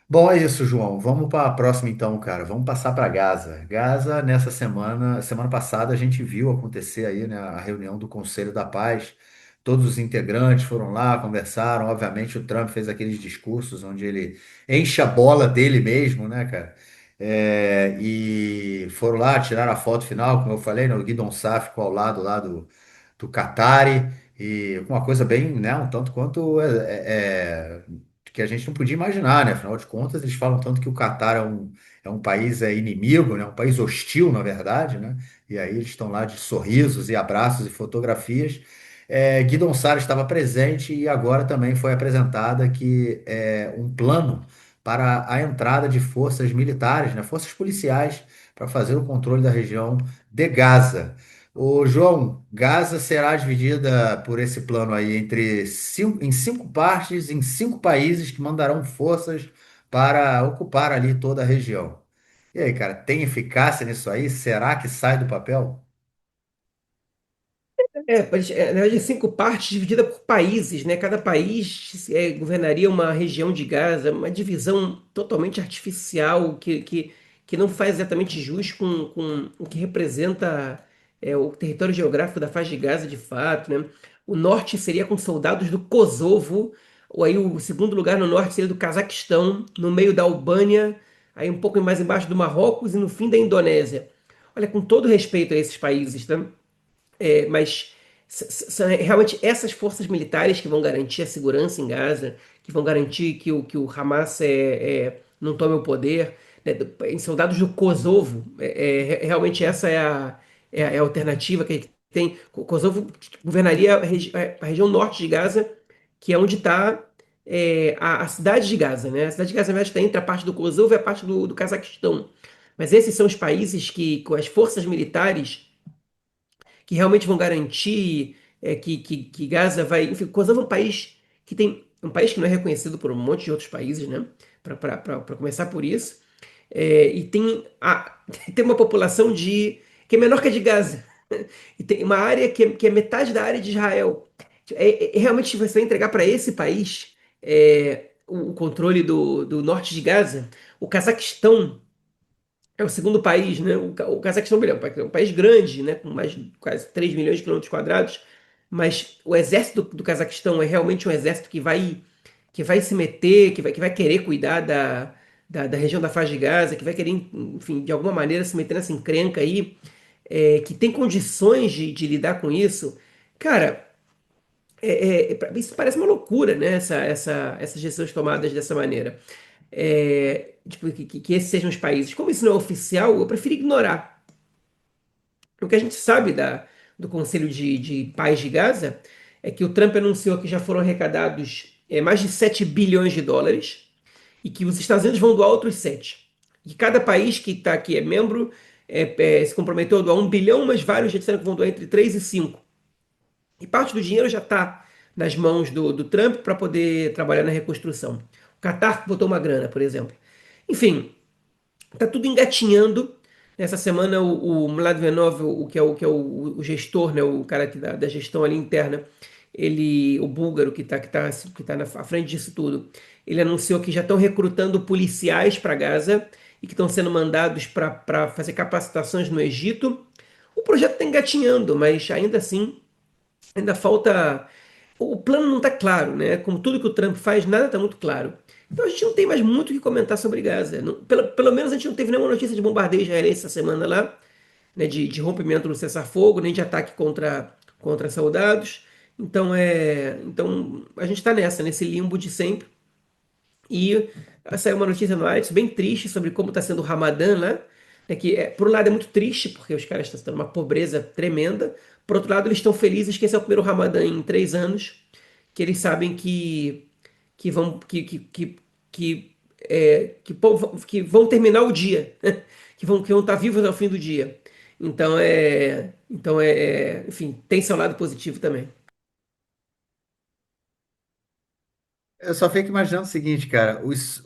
Bom, é isso, João. Vamos para a próxima então, cara. Vamos passar para Gaza. Gaza, nessa semana passada, a gente viu acontecer aí, né, a reunião do Conselho da Paz. Todos os integrantes foram lá, conversaram. Obviamente, o Trump fez aqueles discursos onde ele enche a bola dele mesmo, né, cara? E foram lá, tiraram a foto final, como eu falei, né, o Guidon Saf ficou ao lado lá do Qatari. E uma coisa bem, né, um tanto quanto que a gente não podia imaginar, né? Afinal de contas, eles falam tanto que o Catar é um país inimigo, né? Um país hostil, na verdade, né? E aí eles estão lá de sorrisos e abraços e fotografias. Guidon Sara estava presente e agora também foi apresentada que um plano para a entrada de forças militares, né? Forças policiais, para fazer o controle da região de Gaza. Ô, João, Gaza será dividida por esse plano aí em 5 partes, em 5 países que mandarão forças para ocupar ali toda a região. E aí, cara, tem eficácia nisso aí? Será que sai do papel? Na verdade, 5 partes divididas por países, né? Cada país governaria uma região de Gaza, uma divisão totalmente artificial que não faz exatamente jus com o que representa o território geográfico da faixa de Gaza de fato, né? O norte seria com soldados do Kosovo, ou aí o segundo lugar no norte seria do Cazaquistão, no meio da Albânia, aí um pouco mais embaixo do Marrocos e no fim da Indonésia. Olha, com todo respeito a esses países, tá? Mas são realmente essas forças militares que vão garantir a segurança em Gaza, que vão garantir que o Hamas não tome o poder, né? Em soldados do Kosovo, realmente essa é a alternativa que tem. O Kosovo governaria a região norte de Gaza, que é onde está a cidade de Gaza, né? A cidade de Gaza, na verdade, está entre a parte do Kosovo e a parte do Cazaquistão. Mas esses são os países que, com as forças militares que realmente vão garantir que Gaza vai. Enfim, Kosovo é um país que tem. Um país que não é reconhecido por um monte de outros países, né? Para começar por isso. E tem uma população que é menor que a de Gaza. E tem uma área que é metade da área de Israel. Realmente você vai entregar para esse país o controle do norte de Gaza. O Cazaquistão é o segundo país, né? O Cazaquistão é um país grande, né? Com mais de quase 3 milhões de quilômetros quadrados, mas o exército do Cazaquistão é realmente um exército que vai se meter, que vai querer cuidar da região da faixa de Gaza, que vai querer, enfim, de alguma maneira se meter nessa encrenca aí. que tem condições de lidar com isso, cara, isso parece uma loucura, né? Essas decisões tomadas dessa maneira. Tipo, que esses sejam os países. Como isso não é oficial, eu prefiro ignorar. O que a gente sabe do Conselho de Paz de Gaza é que o Trump anunciou que já foram arrecadados mais de 7 bilhões de dólares e que os Estados Unidos vão doar outros 7. E cada país que está aqui é membro se comprometeu a doar 1 bilhão, mas vários já disseram que vão doar entre 3 e 5. E parte do dinheiro já está nas mãos do Trump para poder trabalhar na reconstrução. O Qatar botou uma grana, por exemplo. Enfim, tá tudo engatinhando. Nessa semana, o Mladvenov, o gestor, né, o cara da gestão ali interna, o búlgaro que tá à frente disso tudo, ele anunciou que já estão recrutando policiais para Gaza e que estão sendo mandados para fazer capacitações no Egito. O projeto está engatinhando, mas ainda assim ainda falta. O plano não está claro, né? Como tudo que o Trump faz, nada está muito claro. Então a gente não tem mais muito o que comentar sobre Gaza. Pelo menos a gente não teve nenhuma notícia de bombardeio israelense essa semana lá, né? De rompimento do cessar-fogo, nem de ataque contra soldados. Então a gente está nesse limbo de sempre. E saiu uma notícia no Aretz bem triste sobre como está sendo o Ramadã lá. Que, por um lado, é muito triste, porque os caras estão numa pobreza tremenda. Por outro lado, eles estão felizes que esse é o primeiro Ramadã em 3 anos, que eles sabem que vão que vão terminar o dia, né? Que vão estar vivos ao fim do dia. Enfim, tem seu lado positivo também. Eu só fico imaginando o seguinte, cara, os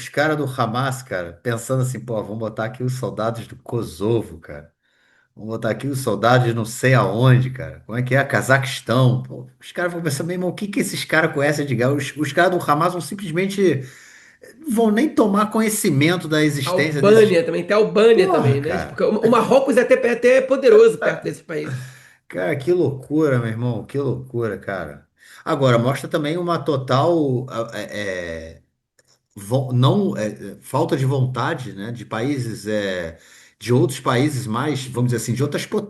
caras do Hamas, cara, pensando assim, pô, vamos botar aqui os soldados do Kosovo, cara. Vamos botar aqui os soldados de não sei aonde, cara. Como é que é? Cazaquistão. Pô, os caras vão pensar, meu irmão, o que que esses caras conhecem de guerra? Os caras do Hamas vão simplesmente não vão nem tomar conhecimento da existência desses. Albânia também, tem a Albânia Porra, também, né? Porque cara. o Marrocos é até poderoso perto desses países. Cara, que loucura, meu irmão. Que loucura, cara. Agora, mostra também uma total não falta de vontade, né, de países de outros países mais, vamos dizer assim,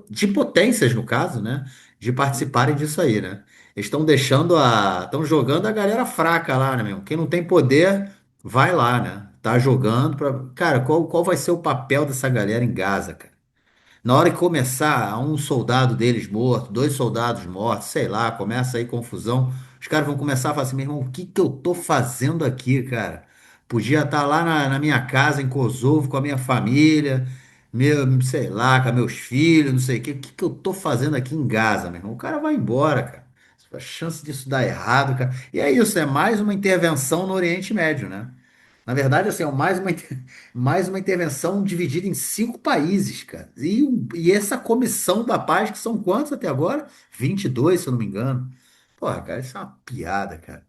de potências no caso, né, de participarem disso aí, né? Eles estão jogando a galera fraca lá, né, meu? Quem não tem poder vai lá, né? Tá jogando para, cara, qual vai ser o papel dessa galera em Gaza, cara? Na hora que começar, um soldado deles morto, dois soldados mortos, sei lá, começa aí confusão. Os caras vão começar a falar assim, meu irmão, o que que eu tô fazendo aqui, cara? Podia estar lá na minha casa em Kosovo com a minha família, sei lá, com meus filhos, não sei o quê. O que que eu tô fazendo aqui em Gaza, meu irmão? O cara vai embora, cara. A chance disso dar errado, cara. E é isso, é mais uma intervenção no Oriente Médio, né? Na verdade, assim, é mais uma intervenção dividida em 5 países, cara. E essa comissão da paz, que são quantos até agora? 22, se eu não me engano. Porra, cara, isso é uma piada, cara.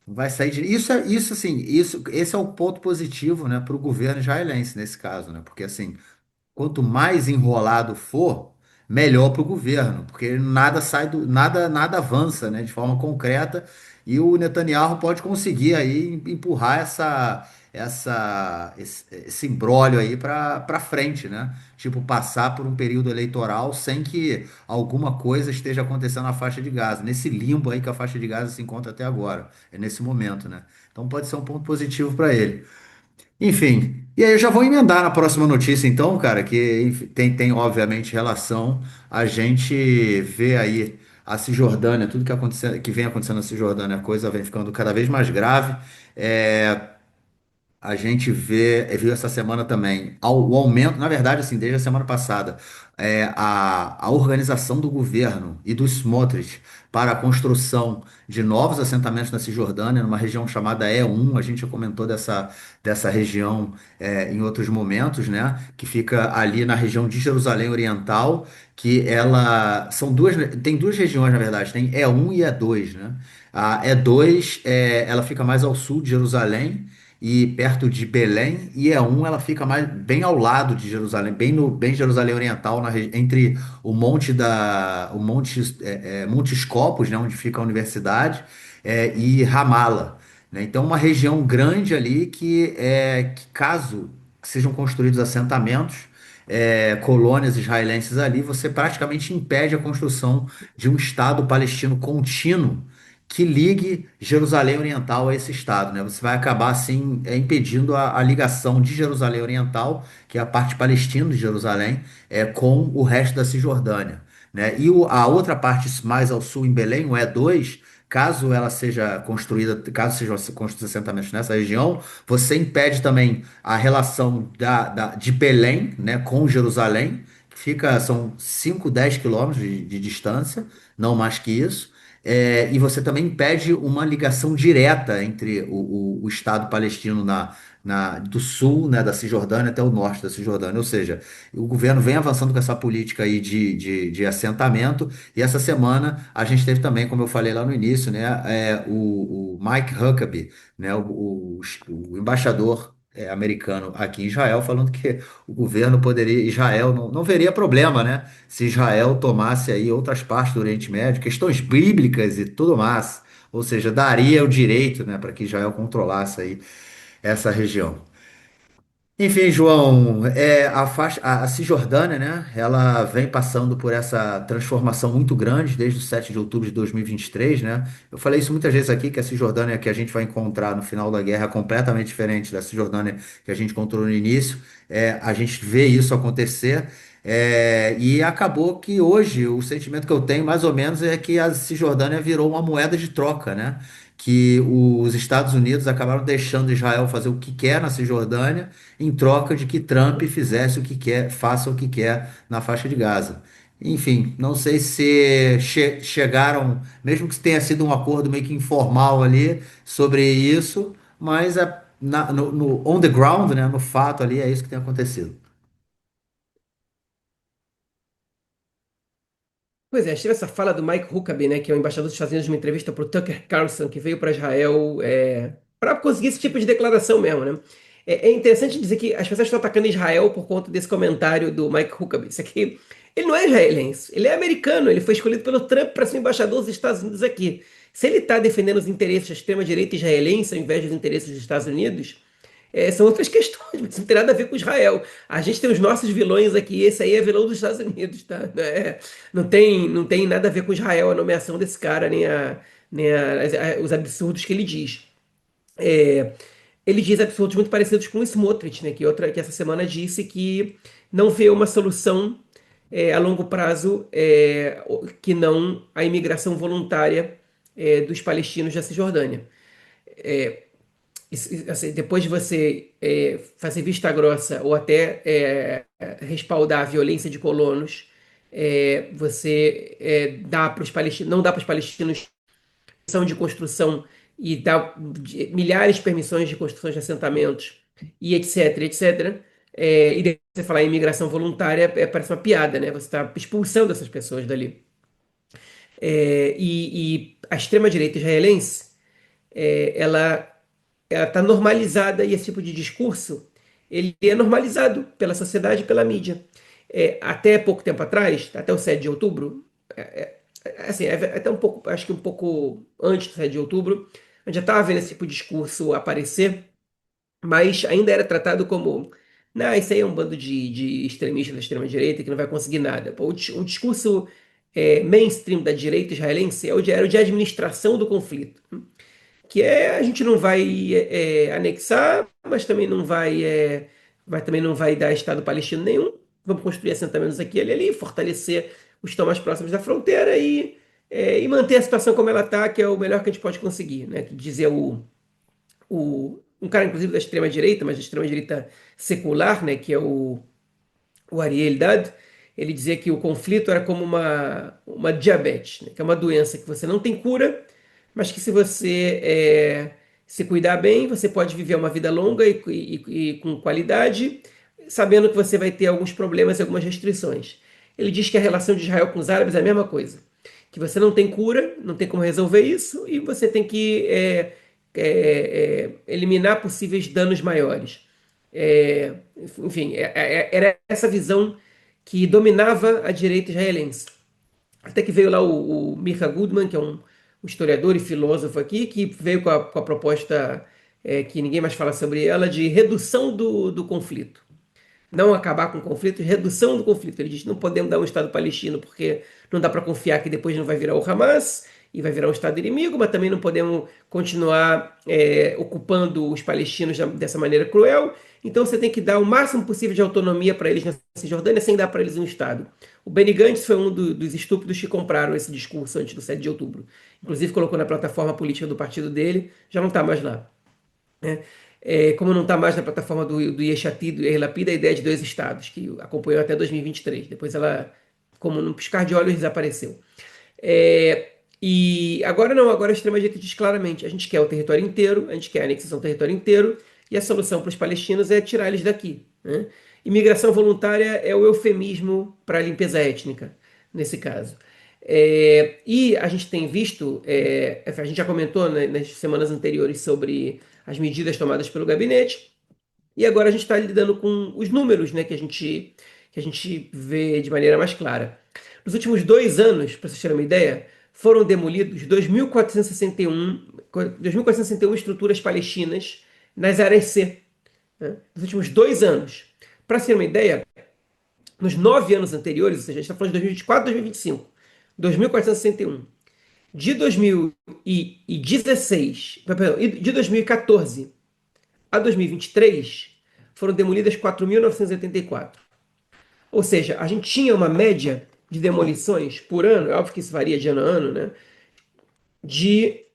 Não vai sair de. Isso assim, esse é o ponto positivo, né, para o governo israelense nesse caso, né? Porque assim, quanto mais enrolado for, melhor para o governo, porque nada avança, né, de forma concreta, e o Netanyahu pode conseguir aí empurrar esse imbróglio aí para frente, né? Tipo, passar por um período eleitoral sem que alguma coisa esteja acontecendo na faixa de Gaza, nesse limbo aí que a faixa de Gaza se encontra até agora, é nesse momento, né? Então pode ser um ponto positivo para ele. Enfim, e aí eu já vou emendar na próxima notícia, então, cara, que enfim, tem obviamente relação. A gente vê aí a Cisjordânia, tudo que vem acontecendo na Cisjordânia, a coisa vem ficando cada vez mais grave. É, a gente viu essa semana também o aumento, na verdade, assim, desde a semana passada, a organização do governo e dos Smotrich para a construção de novos assentamentos na Cisjordânia, numa região chamada E1. A gente já comentou dessa região em outros momentos, né? Que fica ali na região de Jerusalém Oriental, que ela são tem duas regiões, na verdade, tem E1 e E2, né? A E2 ela fica mais ao sul de Jerusalém e perto de Belém, e E1 ela fica mais bem ao lado de Jerusalém, bem Jerusalém Oriental, entre o Montes Copos, né, onde fica a universidade, e Ramala, né? Então uma região grande ali que caso sejam construídos assentamentos, colônias israelenses ali, você praticamente impede a construção de um Estado palestino contínuo que ligue Jerusalém Oriental a esse Estado, né? Você vai acabar, assim, impedindo a ligação de Jerusalém Oriental, que é a parte palestina de Jerusalém, com o resto da Cisjordânia, né? E a outra parte mais ao sul, em Belém, o E2, caso ela seja construída, caso sejam construídos assentamentos nessa região, você impede também a relação de Belém, né, com Jerusalém, que são 5, 10 quilômetros de distância, não mais que isso. E você também impede uma ligação direta entre o Estado palestino do sul, né, da Cisjordânia até o norte da Cisjordânia. Ou seja, o governo vem avançando com essa política aí de assentamento, e essa semana a gente teve também, como eu falei lá no início, né, o Mike Huckabee, né, o embaixador americano aqui em Israel, falando que o governo poderia, Israel não veria problema, né, se Israel tomasse aí outras partes do Oriente Médio, questões bíblicas e tudo mais, ou seja, daria o direito, né, para que Israel controlasse aí essa região. Enfim, João, a Cisjordânia, né? Ela vem passando por essa transformação muito grande desde o 7 de outubro de 2023, né? Eu falei isso muitas vezes aqui, que a Cisjordânia que a gente vai encontrar no final da guerra é completamente diferente da Cisjordânia que a gente encontrou no início. A gente vê isso acontecer. E acabou que hoje o sentimento que eu tenho, mais ou menos, é que a Cisjordânia virou uma moeda de troca, né? Que os Estados Unidos acabaram deixando Israel fazer o que quer na Cisjordânia, em troca de que Trump fizesse o que quer, faça o que quer na faixa de Gaza. Enfim, não sei se chegaram, mesmo que tenha sido um acordo meio que informal ali sobre isso, mas on the ground, né, no fato ali, é isso que tem acontecido. Pois é, teve essa fala do Mike Huckabee, né, que é o embaixador dos Estados Unidos, numa entrevista para o Tucker Carlson, que veio para Israel para conseguir esse tipo de declaração mesmo, né? É interessante dizer que as pessoas estão atacando Israel por conta desse comentário do Mike Huckabee. Isso aqui, ele não é israelense, ele é americano, ele foi escolhido pelo Trump para ser embaixador dos Estados Unidos aqui. Se ele está defendendo os interesses da extrema-direita israelense ao invés dos interesses dos Estados Unidos, são outras questões, mas não tem nada a ver com Israel. A gente tem os nossos vilões aqui, esse aí é vilão dos Estados Unidos, tá? Não tem nada a ver com Israel, a nomeação desse cara, nem os absurdos que ele diz. É, ele diz absurdos muito parecidos com o Smotrich, né? Que essa semana disse que não vê uma solução a longo prazo que não a imigração voluntária dos palestinos da Cisjordânia. Assim, depois de você fazer vista grossa ou até respaldar a violência de colonos, você dá para os palestinos, não dá para os palestinos permissão de construção e dá milhares de permissões de construção de assentamentos e etc, etc. E depois você falar em imigração voluntária, parece uma piada, né? Você está expulsando essas pessoas dali. E a extrema-direita israelense, ela está normalizada e esse tipo de discurso ele é normalizado pela sociedade e pela mídia. Até pouco tempo atrás, até o 7 de outubro, assim, até um pouco, acho que um pouco antes do 7 de outubro, a gente já estava vendo esse tipo de discurso aparecer, mas ainda era tratado como, não, isso aí é um bando de extremistas da extrema-direita que não vai conseguir nada. Pô, o discurso mainstream da direita israelense era o de administração do conflito, que a gente não vai anexar, mas também não vai, também não vai dar Estado palestino nenhum. Vamos construir assentamentos aqui e ali, fortalecer os que estão mais próximos da fronteira e manter a situação como ela está, que é o melhor que a gente pode conseguir, né? Que dizer um cara, inclusive, da extrema-direita, mas da extrema-direita secular, né? Que é o Ariel Eldad, ele dizia que o conflito era como uma diabetes, né? Que é uma doença que você não tem cura, mas que se você se cuidar bem, você pode viver uma vida longa e com qualidade, sabendo que você vai ter alguns problemas e algumas restrições. Ele diz que a relação de Israel com os árabes é a mesma coisa, que você não tem cura, não tem como resolver isso, e você tem que eliminar possíveis danos maiores. Enfim, era essa visão que dominava a direita israelense. Até que veio lá o Mirka Goodman, que é um historiador e filósofo aqui, que veio com a proposta que ninguém mais fala sobre ela, de redução do conflito. não acabar com o conflito, redução do conflito. Ele diz: não podemos dar um Estado palestino porque não dá para confiar que depois não vai virar o Hamas e vai virar um Estado inimigo, mas também não podemos continuar ocupando os palestinos dessa maneira cruel. Então você tem que dar o máximo possível de autonomia para eles na Cisjordânia sem dar para eles um Estado. O Benny Gantz foi um dos estúpidos que compraram esse discurso antes do 7 de outubro. Inclusive colocou na plataforma política do partido dele, já não está mais lá, né? Como não está mais na plataforma do Yesh Atid, do Yair Lapid, a ideia de dois estados, que acompanhou até 2023. Depois ela, como num piscar de olhos, desapareceu. E agora não, agora a extrema-direita diz claramente: a gente quer o território inteiro, a gente quer a anexação do território inteiro, e a solução para os palestinos é tirar eles daqui, né? Imigração voluntária é o eufemismo para a limpeza étnica, nesse caso. E a gente tem visto, a gente já comentou, né, nas semanas anteriores sobre as medidas tomadas pelo gabinete, e agora a gente está lidando com os números, né, que a gente vê de maneira mais clara. Nos últimos 2 anos, para vocês terem uma ideia, foram demolidos 2.461 estruturas palestinas nas áreas C, né, nos últimos 2 anos. Para ser uma ideia, nos 9 anos anteriores, ou seja, a gente está falando de 2024 a 2025, 2.461. De 2016, perdão, de 2014 a 2023, foram demolidas 4.984. Ou seja, a gente tinha uma média de demolições por ano, é óbvio que isso varia de ano a ano, né? De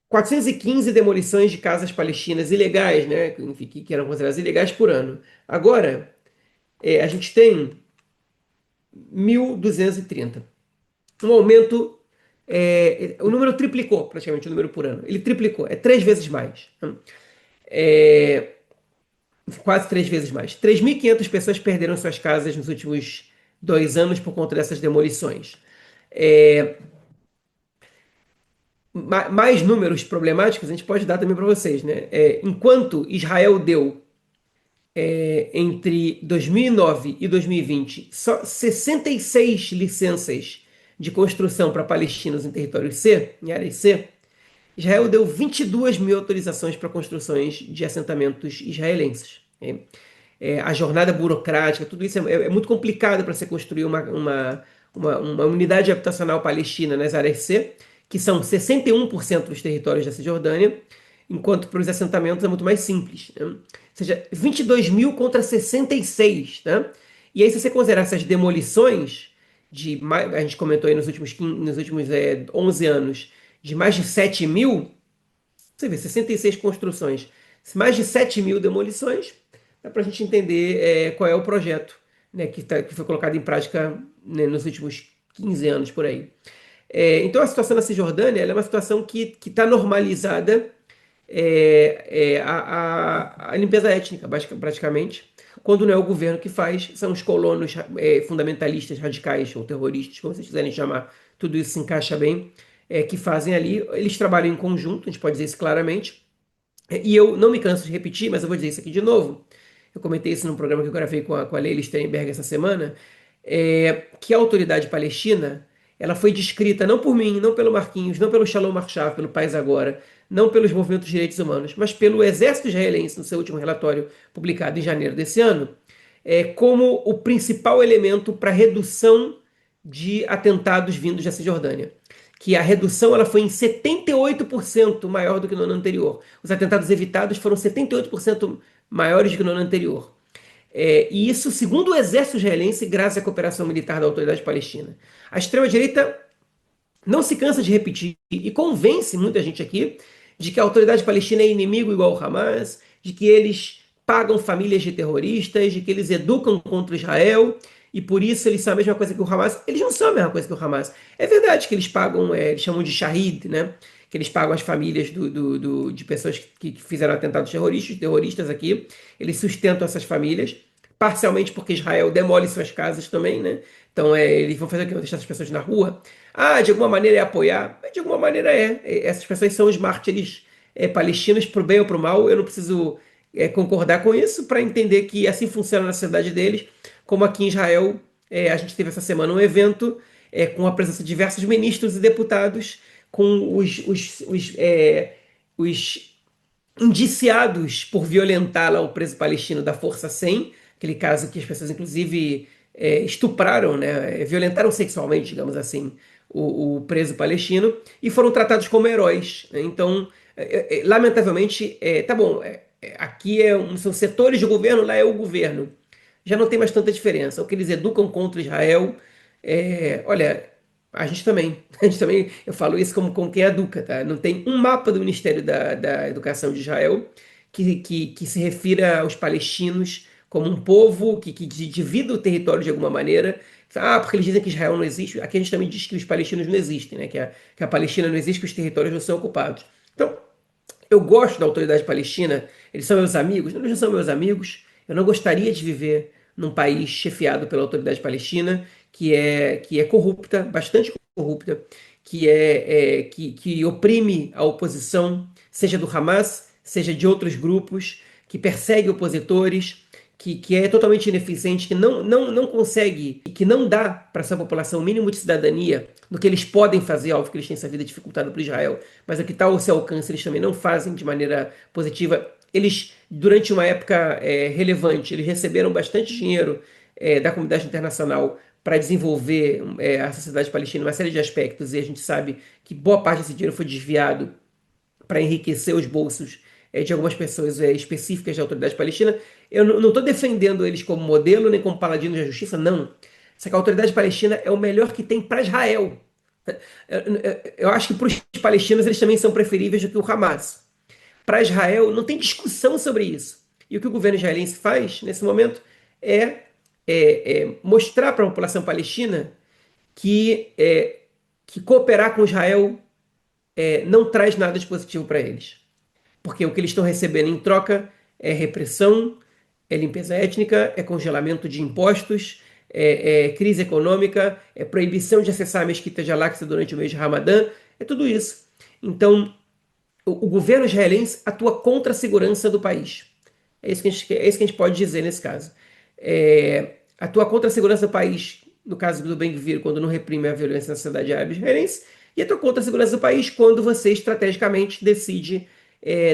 415 demolições de casas palestinas ilegais, né? Enfim, que eram consideradas ilegais por ano. Agora, a gente tem 1.230. Um aumento. O número triplicou, praticamente, o número por ano. Ele triplicou, é 3 vezes mais. É, quase 3 vezes mais. 3.500 pessoas perderam suas casas nos últimos 2 anos por conta dessas demolições. É, mais números problemáticos a gente pode dar também para vocês, né? Enquanto Israel deu entre 2009 e 2020 só 66 licenças de construção para palestinos em território C, em área C, Israel deu 22 mil autorizações para construções de assentamentos israelenses. A jornada burocrática, tudo isso é muito complicado para se construir uma unidade habitacional palestina nas áreas C, que são 61% dos territórios da Cisjordânia, enquanto para os assentamentos é muito mais simples, né? Ou seja, 22 mil contra 66, né? E aí, se você considerar essas demolições, a gente comentou aí nos últimos 11 anos, de mais de 7 mil, você vê, 66 construções, mais de 7 mil demolições, dá para a gente entender qual é o projeto, né, que foi colocado em prática, né, nos últimos 15 anos por aí. Então a situação na Cisjordânia ela é uma situação que está normalizada, a limpeza étnica, praticamente. Quando não é o governo que faz, são os colonos fundamentalistas, radicais ou terroristas, como vocês quiserem chamar, tudo isso se encaixa bem, que fazem ali. Eles trabalham em conjunto, a gente pode dizer isso claramente. E eu não me canso de repetir, mas eu vou dizer isso aqui de novo. Eu comentei isso num programa que eu gravei com a Leila Steinberg essa semana, que a autoridade palestina ela foi descrita não por mim, não pelo Marquinhos, não pelo Shalom Marshaf, pelo País Agora, não pelos movimentos de direitos humanos, mas pelo exército israelense no seu último relatório publicado em janeiro desse ano, como o principal elemento para redução de atentados vindos da Cisjordânia, que a redução ela foi em 78% maior do que no ano anterior. Os atentados evitados foram 78% maiores do que no ano anterior. E isso, segundo o exército israelense, graças à cooperação militar da autoridade palestina. A extrema-direita não se cansa de repetir e convence muita gente aqui de que a autoridade palestina é inimigo igual ao Hamas, de que eles pagam famílias de terroristas, de que eles educam contra Israel e por isso eles são a mesma coisa que o Hamas. Eles não são a mesma coisa que o Hamas. É verdade que eles pagam, eles chamam de Shahid, né? Que eles pagam as famílias de pessoas que fizeram atentados terroristas aqui. Eles sustentam essas famílias, parcialmente porque Israel demole suas casas também, né? Então eles vão fazer o quê? Vão deixar essas pessoas na rua? Ah, de alguma maneira é apoiar? De alguma maneira Essas pessoas são os mártires palestinos, pro bem ou pro mal. Eu não preciso concordar com isso para entender que assim funciona na sociedade deles. Como aqui em Israel, a gente teve essa semana um evento com a presença de diversos ministros e deputados, com os indiciados por violentar lá o preso palestino da Força 100, aquele caso que as pessoas, inclusive, estupraram, né, violentaram sexualmente, digamos assim, o preso palestino, e foram tratados como heróis. Né? Então, lamentavelmente, tá bom, aqui são setores de governo, lá é o governo. Já não tem mais tanta diferença. O que eles educam contra Israel, olha, a gente também. A gente também, eu falo isso como quem educa, tá? Não tem um mapa do Ministério da Educação de Israel que se refira aos palestinos como um povo que divida o território de alguma maneira. Ah, porque eles dizem que Israel não existe. Aqui a gente também diz que os palestinos não existem, né? Que a Palestina não existe, que os territórios não são ocupados. Então, eu gosto da autoridade palestina, eles são meus amigos, eles não são meus amigos. Eu não gostaria de viver num país chefiado pela autoridade palestina, que é corrupta, bastante corrupta, que oprime a oposição, seja do Hamas, seja de outros grupos, que persegue opositores, que é totalmente ineficiente, que não consegue, que não dá para essa população o mínimo de cidadania do que eles podem fazer, óbvio que eles têm essa vida dificultada por Israel, mas o que está ao seu alcance eles também não fazem de maneira positiva. Eles, durante uma época relevante, eles receberam bastante dinheiro da comunidade internacional para desenvolver a sociedade palestina em uma série de aspectos, e a gente sabe que boa parte desse dinheiro foi desviado para enriquecer os bolsos de algumas pessoas específicas da autoridade palestina. Eu não estou defendendo eles como modelo nem como paladinos da justiça, não. Só que a autoridade palestina é o melhor que tem para Israel. Eu acho que para os palestinos eles também são preferíveis do que o Hamas. Para Israel não tem discussão sobre isso. E o que o governo israelense faz nesse momento é, mostrar para a população palestina que cooperar com Israel não traz nada de positivo para eles. Porque o que eles estão recebendo em troca é repressão, é limpeza étnica, é congelamento de impostos, é crise econômica, é proibição de acessar a mesquita de Al-Aqsa durante o mês de Ramadã, é tudo isso. Então, o governo israelense atua contra a segurança do país. É isso que a gente pode dizer nesse caso. Atua contra a segurança do país, no caso do Ben-Gvir, quando não reprime a violência na sociedade árabe israelense, e atua contra a segurança do país quando você estrategicamente decide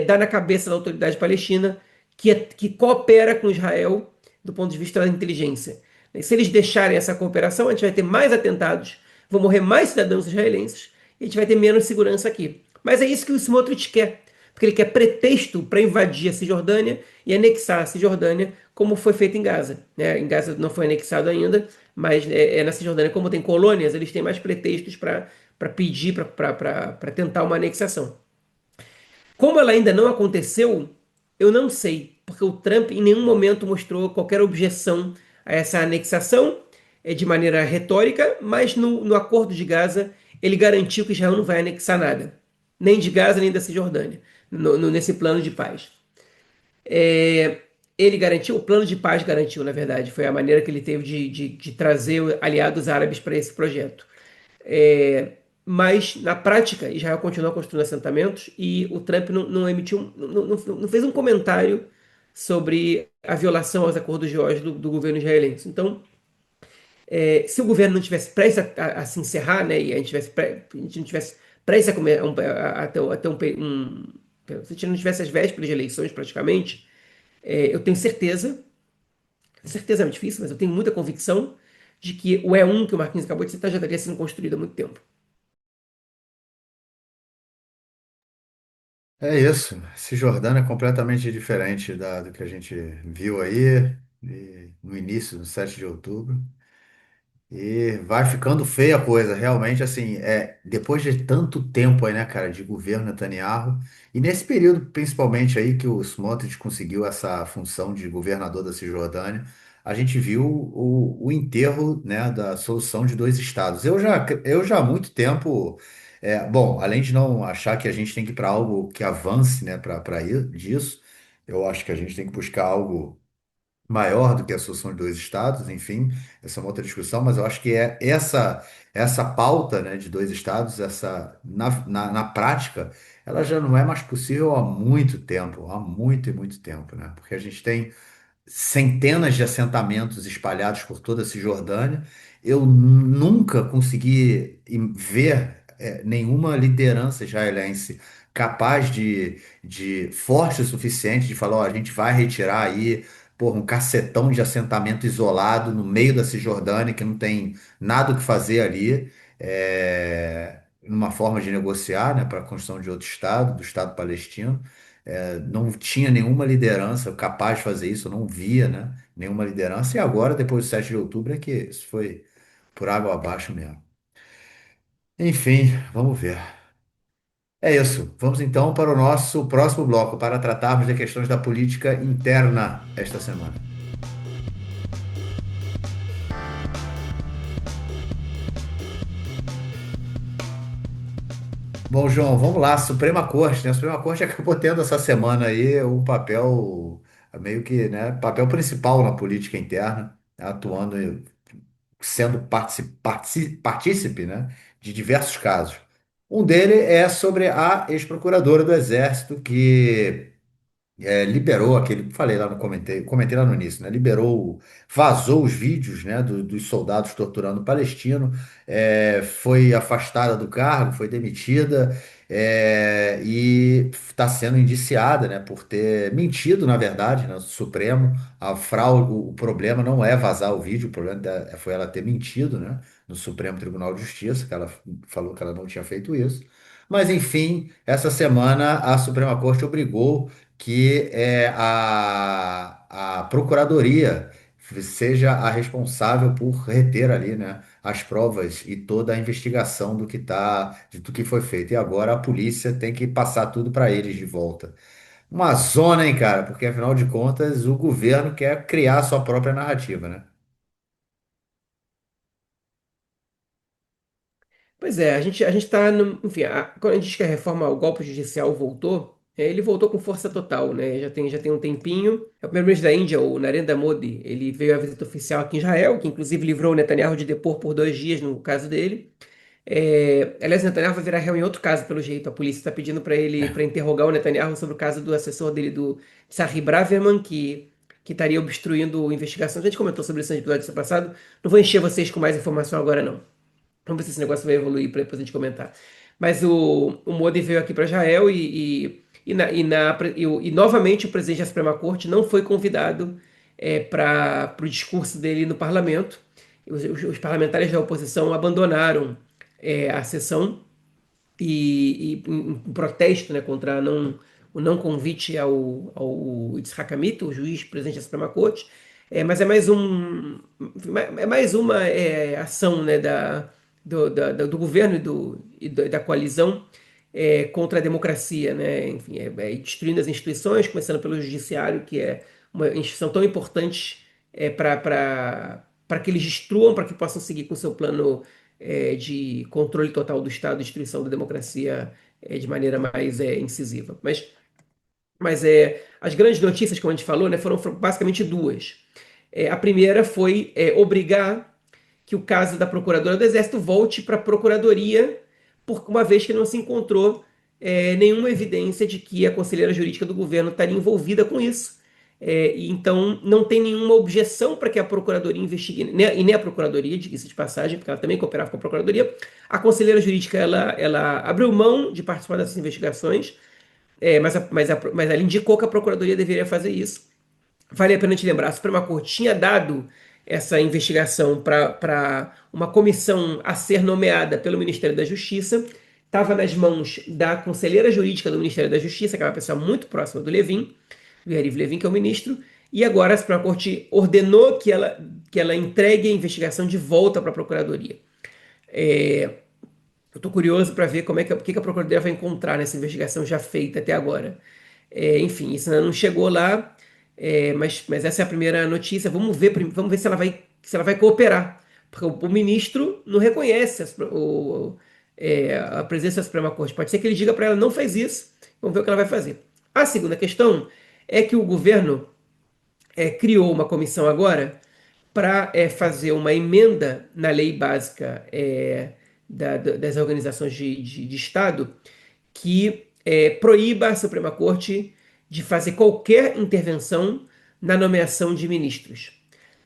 dar na cabeça da autoridade palestina que coopera com Israel do ponto de vista da inteligência. E se eles deixarem essa cooperação, a gente vai ter mais atentados, vão morrer mais cidadãos israelenses, e a gente vai ter menos segurança aqui. Mas é isso que o Smotrich quer, porque ele quer pretexto para invadir a Cisjordânia e anexar a Cisjordânia, como foi feito em Gaza. Né? Em Gaza não foi anexado ainda, mas na Cisjordânia, como tem colônias, eles têm mais pretextos para pedir, para tentar uma anexação. Como ela ainda não aconteceu, eu não sei, porque o Trump em nenhum momento mostrou qualquer objeção a essa anexação de maneira retórica, mas no acordo de Gaza ele garantiu que Israel não vai anexar nada, nem de Gaza nem da Cisjordânia, nesse plano de paz. É, ele garantiu, o plano de paz garantiu, na verdade, foi a maneira que ele teve de trazer aliados árabes para esse projeto. Mas, na prática, Israel continua construindo assentamentos e o Trump não emitiu, não fez um comentário sobre a violação aos acordos de Oslo do governo israelense. Então, se o governo não tivesse prestes a se encerrar, né, e a gente não tivesse prestes a ter se a gente não tivesse as vésperas de eleições praticamente, eu tenho certeza, certeza é muito difícil, mas eu tenho muita convicção de que o E1 que o Marquinhos acabou de citar já estaria sendo construído há muito tempo. É isso. Cisjordânia é completamente diferente do que a gente viu aí no início, no 7 de outubro. E vai ficando feia a coisa, realmente, assim, depois de tanto tempo aí, né, cara, de governo Netanyahu, e nesse período, principalmente aí, que o Smotrich conseguiu essa função de governador da Cisjordânia, a gente viu o enterro, né, da solução de dois estados. Eu já há muito tempo, bom, além de não achar que a gente tem que ir para algo que avance, né, para ir disso, eu acho que a gente tem que buscar algo maior do que a solução de dois estados, enfim, essa é uma outra discussão, mas eu acho que essa pauta, né, de dois estados, na prática, ela já não é mais possível há muito tempo, há muito e muito tempo, né? Porque a gente tem centenas de assentamentos espalhados por toda a Cisjordânia. Eu nunca consegui ver nenhuma liderança israelense capaz de forte o suficiente de falar, ó, a gente vai retirar aí, porra, um cacetão de assentamento isolado no meio da Cisjordânia, que não tem nada o que fazer ali, numa forma de negociar, né, para a construção de outro Estado, do Estado palestino. Não tinha nenhuma liderança capaz de fazer isso, eu não via, né, nenhuma liderança, e agora, depois do 7 de outubro, é que isso foi por água abaixo mesmo. Enfim, vamos ver. É isso. Vamos então para o nosso próximo bloco, para tratarmos de questões da política interna esta semana. Bom, João, vamos lá. Suprema Corte, né? A Suprema Corte acabou tendo essa semana aí um papel meio que, né, papel principal na política interna, né, atuando, sendo partícipe, né, de diversos casos. Um dele é sobre a ex-procuradora do Exército que liberou aquele, falei lá no comentei lá no início, né? Liberou, vazou os vídeos, né, dos soldados torturando o palestino, foi afastada do cargo, foi demitida, e está sendo indiciada, né, por ter mentido, na verdade, né, no Supremo. A fraude, o problema não é vazar o vídeo, o problema foi ela ter mentido, né, no Supremo Tribunal de Justiça, que ela falou que ela não tinha feito isso. Mas, enfim, essa semana a Suprema Corte obrigou que a Procuradoria seja a responsável por reter ali, né, as provas e toda a investigação de tudo que foi feito. E agora a polícia tem que passar tudo para eles de volta. Uma zona, hein, cara? Porque afinal de contas o governo quer criar a sua própria narrativa, né? Pois é, a gente está, enfim, quando a gente diz que a reforma, o golpe judicial voltou, ele voltou com força total, né? Já tem um tempinho. É o primeiro-ministro da Índia, o Narendra Modi, ele veio à visita oficial aqui em Israel, que inclusive livrou o Netanyahu de depor por 2 dias no caso dele. Aliás, o Netanyahu vai virar réu em outro caso, pelo jeito. A polícia está pedindo para ele para interrogar o Netanyahu sobre o caso do assessor dele, do Sarri Braverman, que estaria obstruindo investigações. A gente comentou sobre isso no episódio passado. Não vou encher vocês com mais informação agora, não. Vamos ver se esse negócio vai evoluir para depois a gente comentar. Mas o Modi veio aqui para Israel e novamente o presidente da Suprema Corte não foi convidado para o discurso dele no parlamento. Os parlamentares da oposição abandonaram a sessão em protesto, né, contra o não convite ao Itzhak Amit, o juiz presidente da Suprema Corte. Mas é mais uma ação, né, do governo da coalizão contra a democracia, né? Enfim, destruindo as instituições, começando pelo judiciário, que é uma instituição tão importante para que eles destruam, para que possam seguir com o seu plano de controle total do Estado, destruição da democracia de maneira mais incisiva. Mas as grandes notícias, como a gente falou, né, foram basicamente duas. A primeira foi obrigar que o caso da Procuradora do Exército volte para a Procuradoria, por uma vez que não se encontrou nenhuma evidência de que a conselheira jurídica do governo estaria envolvida com isso. E então não tem nenhuma objeção para que a Procuradoria investigue, e nem a Procuradoria, diga-se de passagem, porque ela também cooperava com a Procuradoria. A conselheira jurídica ela abriu mão de participar dessas investigações, mas ela indicou que a Procuradoria deveria fazer isso. Vale a pena te lembrar, a Suprema Corte tinha dado essa investigação para uma comissão a ser nomeada pelo Ministério da Justiça, estava nas mãos da conselheira jurídica do Ministério da Justiça, que é uma pessoa muito próxima do Levin, do Yariv Levin, que é o ministro, e agora a Suprema Corte ordenou que ela entregue a investigação de volta para a Procuradoria. Eu estou curioso para ver o que a Procuradoria vai encontrar nessa investigação já feita até agora. Enfim, isso ainda não chegou lá, mas essa é a primeira notícia. Vamos ver se ela vai cooperar. Porque o ministro não reconhece a presença da Suprema Corte. Pode ser que ele diga para ela, não faz isso. Vamos ver o que ela vai fazer. A segunda questão é que o governo criou uma comissão agora para fazer uma emenda na lei básica das organizações de Estado que proíba a Suprema Corte de fazer qualquer intervenção na nomeação de ministros.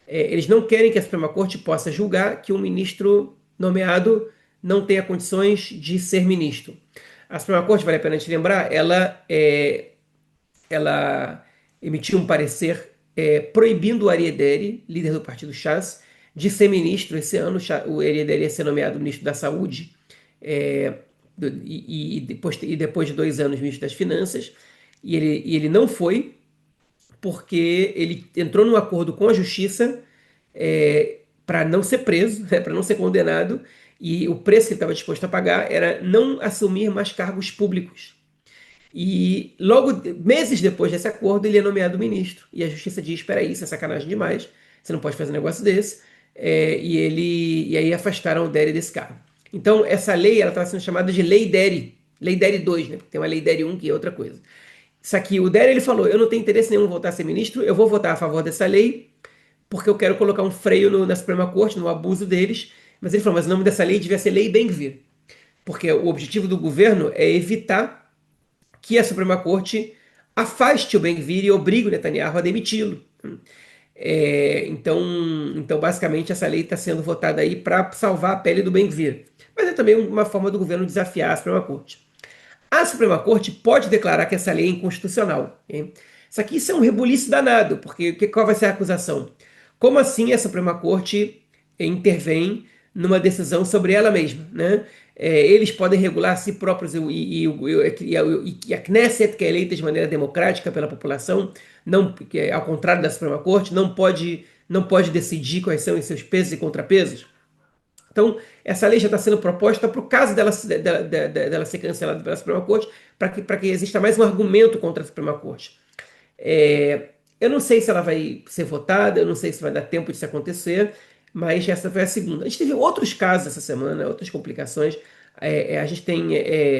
Eles não querem que a Suprema Corte possa julgar que um ministro nomeado não tenha condições de ser ministro. A Suprema Corte, vale a pena te lembrar, ela emitiu um parecer proibindo o Ariederi, líder do partido Chas, de ser ministro esse ano. O Ariederi ia ser nomeado ministro da Saúde, é, e depois de 2 anos ministro das Finanças, e ele não foi, porque ele entrou num acordo com a Justiça para não ser preso, né, para não ser condenado, e o preço que ele estava disposto a pagar era não assumir mais cargos públicos. E logo, meses depois desse acordo, ele é nomeado ministro. E a justiça diz: espera aí, isso é sacanagem demais, você não pode fazer um negócio desse. E aí afastaram o Deri desse cargo. Então, essa lei ela está sendo chamada de Lei Deri 2, né? Tem uma Lei Deri 1 que é outra coisa. Isso aqui, o Deri ele falou: eu não tenho interesse nenhum em voltar a ser ministro, eu vou votar a favor dessa lei, porque eu quero colocar um freio na Suprema Corte, no abuso deles. Mas ele falou: mas o nome dessa lei devia ser Lei Ben-Gvir, porque o objetivo do governo é evitar que a Suprema Corte afaste o Ben-Gvir e obrigue o Netanyahu a demiti-lo. Então, basicamente, essa lei está sendo votada aí para salvar a pele do Ben-Gvir. Mas é também uma forma do governo desafiar a Suprema Corte. A Suprema Corte pode declarar que essa lei é inconstitucional. Ok? Isso é um rebuliço danado, porque qual vai ser a acusação? Como assim a Suprema Corte intervém numa decisão sobre ela mesma, né? Eles podem regular a si próprios e a Knesset, que é eleita de maneira democrática pela população, não, ao contrário da Suprema Corte, não pode decidir quais são os seus pesos e contrapesos. Então, essa lei já está sendo proposta para o caso dela ser cancelada pela Suprema Corte, para que exista mais um argumento contra a Suprema Corte. Eu não sei se ela vai ser votada, eu não sei se vai dar tempo disso acontecer, mas essa foi a segunda. A gente teve outros casos essa semana, outras complicações. A gente tem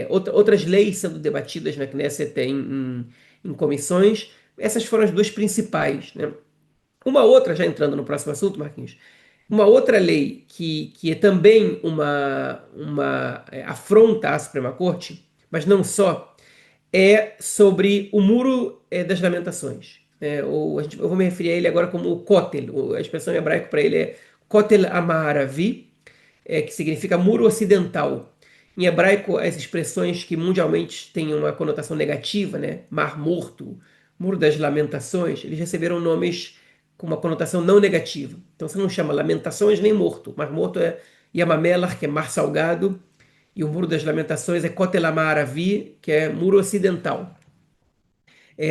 outras leis sendo debatidas na Knesset em comissões. Essas foram as duas principais, né? Uma outra, já entrando no próximo assunto, Marquinhos, uma outra lei que é também uma afronta à Suprema Corte, mas não só, é sobre o Muro das Lamentações. Eu vou me referir a ele agora como o Kotel. A expressão em hebraico para ele é Kotel Amaravi, que significa muro ocidental. Em hebraico, as expressões que mundialmente têm uma conotação negativa, né? Mar Morto, Muro das Lamentações, eles receberam nomes com uma conotação não negativa. Então você não chama Lamentações nem Morto. Mar Morto é Yamamelar, que é Mar Salgado, e o Muro das Lamentações é Kotel Amaravi, que é Muro Ocidental.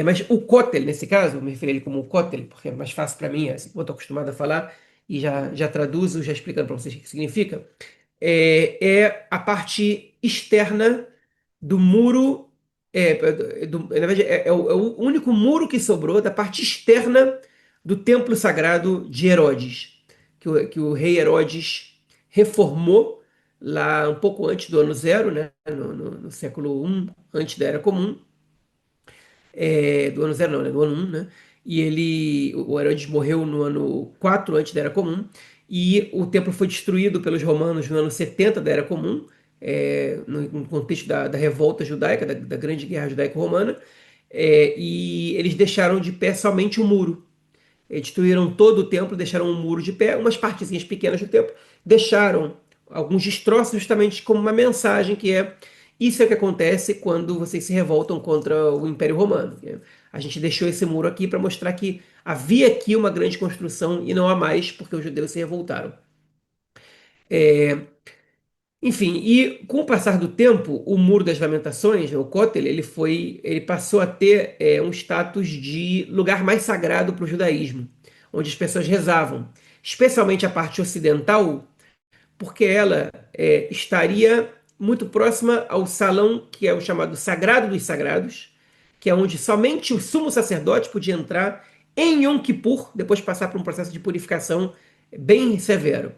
Mas o Kotel, nesse caso, eu me referi a ele como o Kotel, porque é mais fácil para mim, é assim, eu estou acostumado a falar, e já traduzo, já explicando para vocês o que significa. É a parte externa do muro. Na verdade, é o único muro que sobrou da parte externa do templo sagrado de Herodes, que o rei Herodes reformou lá um pouco antes do ano zero, né, no século I, antes da Era Comum. Do ano zero não, né, do ano 1, né? O Herodes morreu no ano 4 antes da Era Comum, e o templo foi destruído pelos romanos no ano 70 da Era Comum, no contexto da revolta judaica, da grande guerra judaico-romana, e eles deixaram de pé somente o muro. Destruíram todo o templo, deixaram um muro de pé, umas partezinhas pequenas do templo, deixaram alguns destroços justamente como uma mensagem que é: isso é o que acontece quando vocês se revoltam contra o Império Romano. A gente deixou esse muro aqui para mostrar que havia aqui uma grande construção e não há mais porque os judeus se revoltaram. Enfim, e com o passar do tempo, o Muro das Lamentações, né, o Kotel, ele passou a ter um status de lugar mais sagrado para o judaísmo, onde as pessoas rezavam, especialmente a parte ocidental, porque ela estaria muito próxima ao salão que é o chamado Sagrado dos Sagrados, que é onde somente o sumo sacerdote podia entrar em Yom Kippur, depois de passar por um processo de purificação bem severo.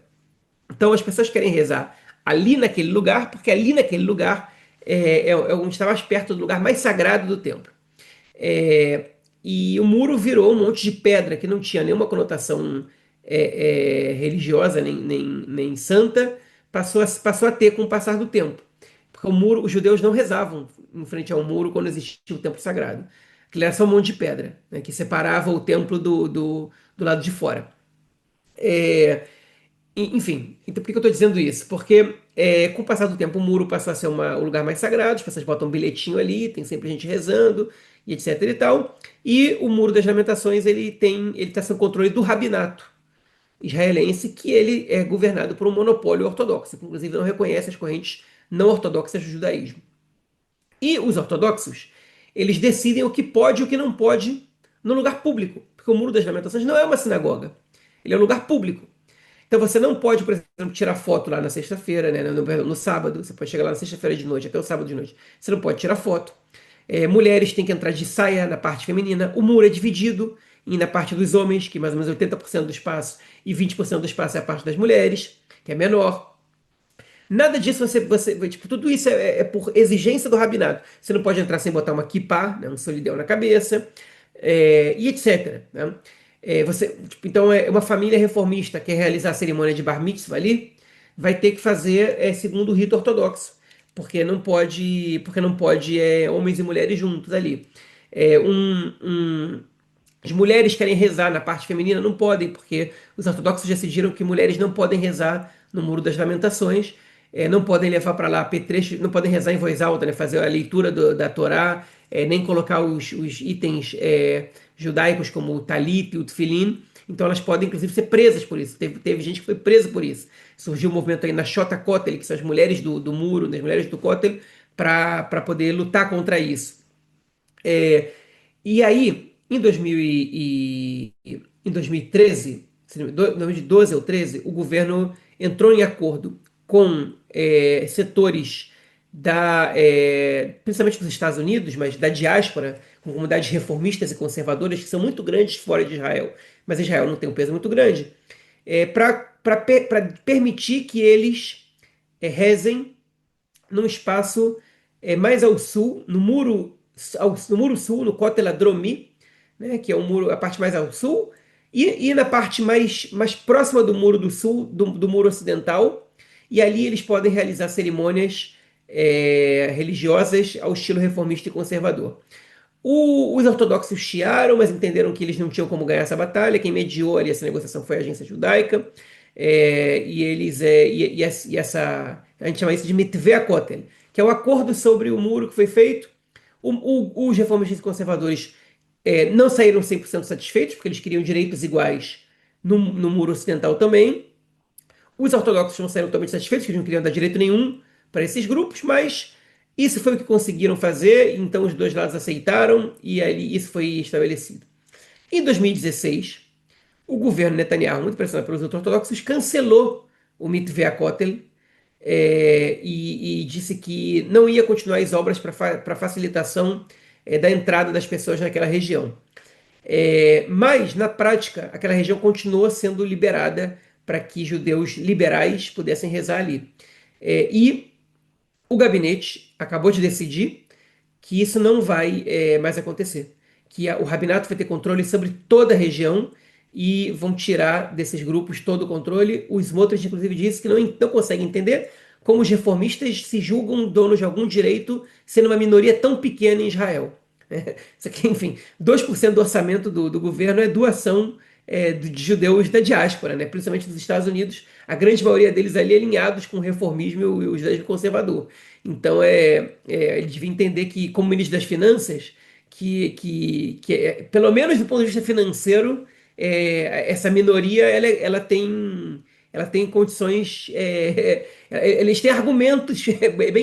Então as pessoas querem rezar ali naquele lugar, porque ali naquele lugar é onde está mais perto do lugar mais sagrado do templo. E o muro virou um monte de pedra que não tinha nenhuma conotação religiosa nem santa, passou a ter com o passar do tempo. Porque o muro, os judeus não rezavam em frente ao muro quando existia o templo sagrado. Aquilo era só um monte de pedra, né, que separava o templo do lado de fora. Enfim, então por que eu estou dizendo isso? Porque com o passar do tempo, o muro passou a ser o lugar mais sagrado, as pessoas botam um bilhetinho ali, tem sempre gente rezando, e etc e tal. E o Muro das Lamentações, ele está sob controle do rabinato israelense, que ele é governado por um monopólio ortodoxo, que inclusive não reconhece as correntes não ortodoxas do judaísmo. E os ortodoxos, eles decidem o que pode e o que não pode no lugar público, porque o Muro das Lamentações não é uma sinagoga, ele é um lugar público. Então você não pode, por exemplo, tirar foto lá na sexta-feira, né, no sábado. Você pode chegar lá na sexta-feira de noite, até o sábado de noite. Você não pode tirar foto. Mulheres têm que entrar de saia na parte feminina. O muro é dividido e na parte dos homens, que mais ou menos 80% do espaço, e 20% do espaço é a parte das mulheres, que é menor. Nada disso tipo, tudo isso é por exigência do rabinato. Você não pode entrar sem botar uma kippah, né, um solideu na cabeça, e etc. Né? Então, uma família reformista que quer realizar a cerimônia de bar mitzvah ali, vai ter que fazer segundo o rito ortodoxo, porque não pode homens e mulheres juntos ali. É, um, um- as mulheres querem rezar na parte feminina, não podem, porque os ortodoxos decidiram que mulheres não podem rezar no Muro das Lamentações, não podem levar para lá apetrechos, não podem rezar em voz alta, né, fazer a leitura da Torá, nem colocar os itens judaicos como o talit e o tefilim. Então elas podem, inclusive, ser presas por isso. Teve gente que foi presa por isso. Surgiu um movimento aí na Shota Kotel, que são as mulheres do muro, né, as mulheres do Kotel, para poder lutar contra isso. E aí, em 2013, se não me engano, 2012 ou 13, o governo entrou em acordo com setores principalmente dos Estados Unidos, mas da diáspora, com comunidades reformistas e conservadoras que são muito grandes fora de Israel, mas Israel não tem um peso muito grande, para permitir que eles rezem num espaço mais ao sul, no muro sul, no Kotel Adromi, né, que é o muro, a parte mais ao sul, e na parte mais próxima do muro do sul, do muro ocidental, e ali eles podem realizar cerimônias religiosas ao estilo reformista e conservador. Os ortodoxos chiaram, mas entenderam que eles não tinham como ganhar essa batalha. Quem mediou ali essa negociação foi a agência judaica. E eles e essa a gente chama isso de Mitveh HaKotel, que é o acordo sobre o muro que foi feito. Os reformistas e conservadores não saíram 100% satisfeitos, porque eles queriam direitos iguais no muro ocidental também. Os ortodoxos não saíram totalmente satisfeitos, que eles não queriam dar direito nenhum para esses grupos, mas isso foi o que conseguiram fazer, então os dois lados aceitaram e ali isso foi estabelecido. Em 2016, o governo Netanyahu, muito pressionado pelos ortodoxos, cancelou o Mitveh HaKotel e disse que não ia continuar as obras para facilitação da entrada das pessoas naquela região. Mas, na prática, aquela região continuou sendo liberada para que judeus liberais pudessem rezar ali. E o gabinete acabou de decidir que isso não vai mais acontecer, que o rabinato vai ter controle sobre toda a região e vão tirar desses grupos todo o controle. O Smotrich, inclusive, disse que não consegue entender como os reformistas se julgam donos de algum direito sendo uma minoria tão pequena em Israel. Isso aqui, enfim, 2% do orçamento do governo é doação de judeus da diáspora, né? Principalmente dos Estados Unidos. A grande maioria deles ali alinhados com o reformismo e o judaísmo conservador. Então, ele devia entender que, como ministro das Finanças, pelo menos do ponto de vista financeiro, essa minoria ela tem condições, eles têm argumentos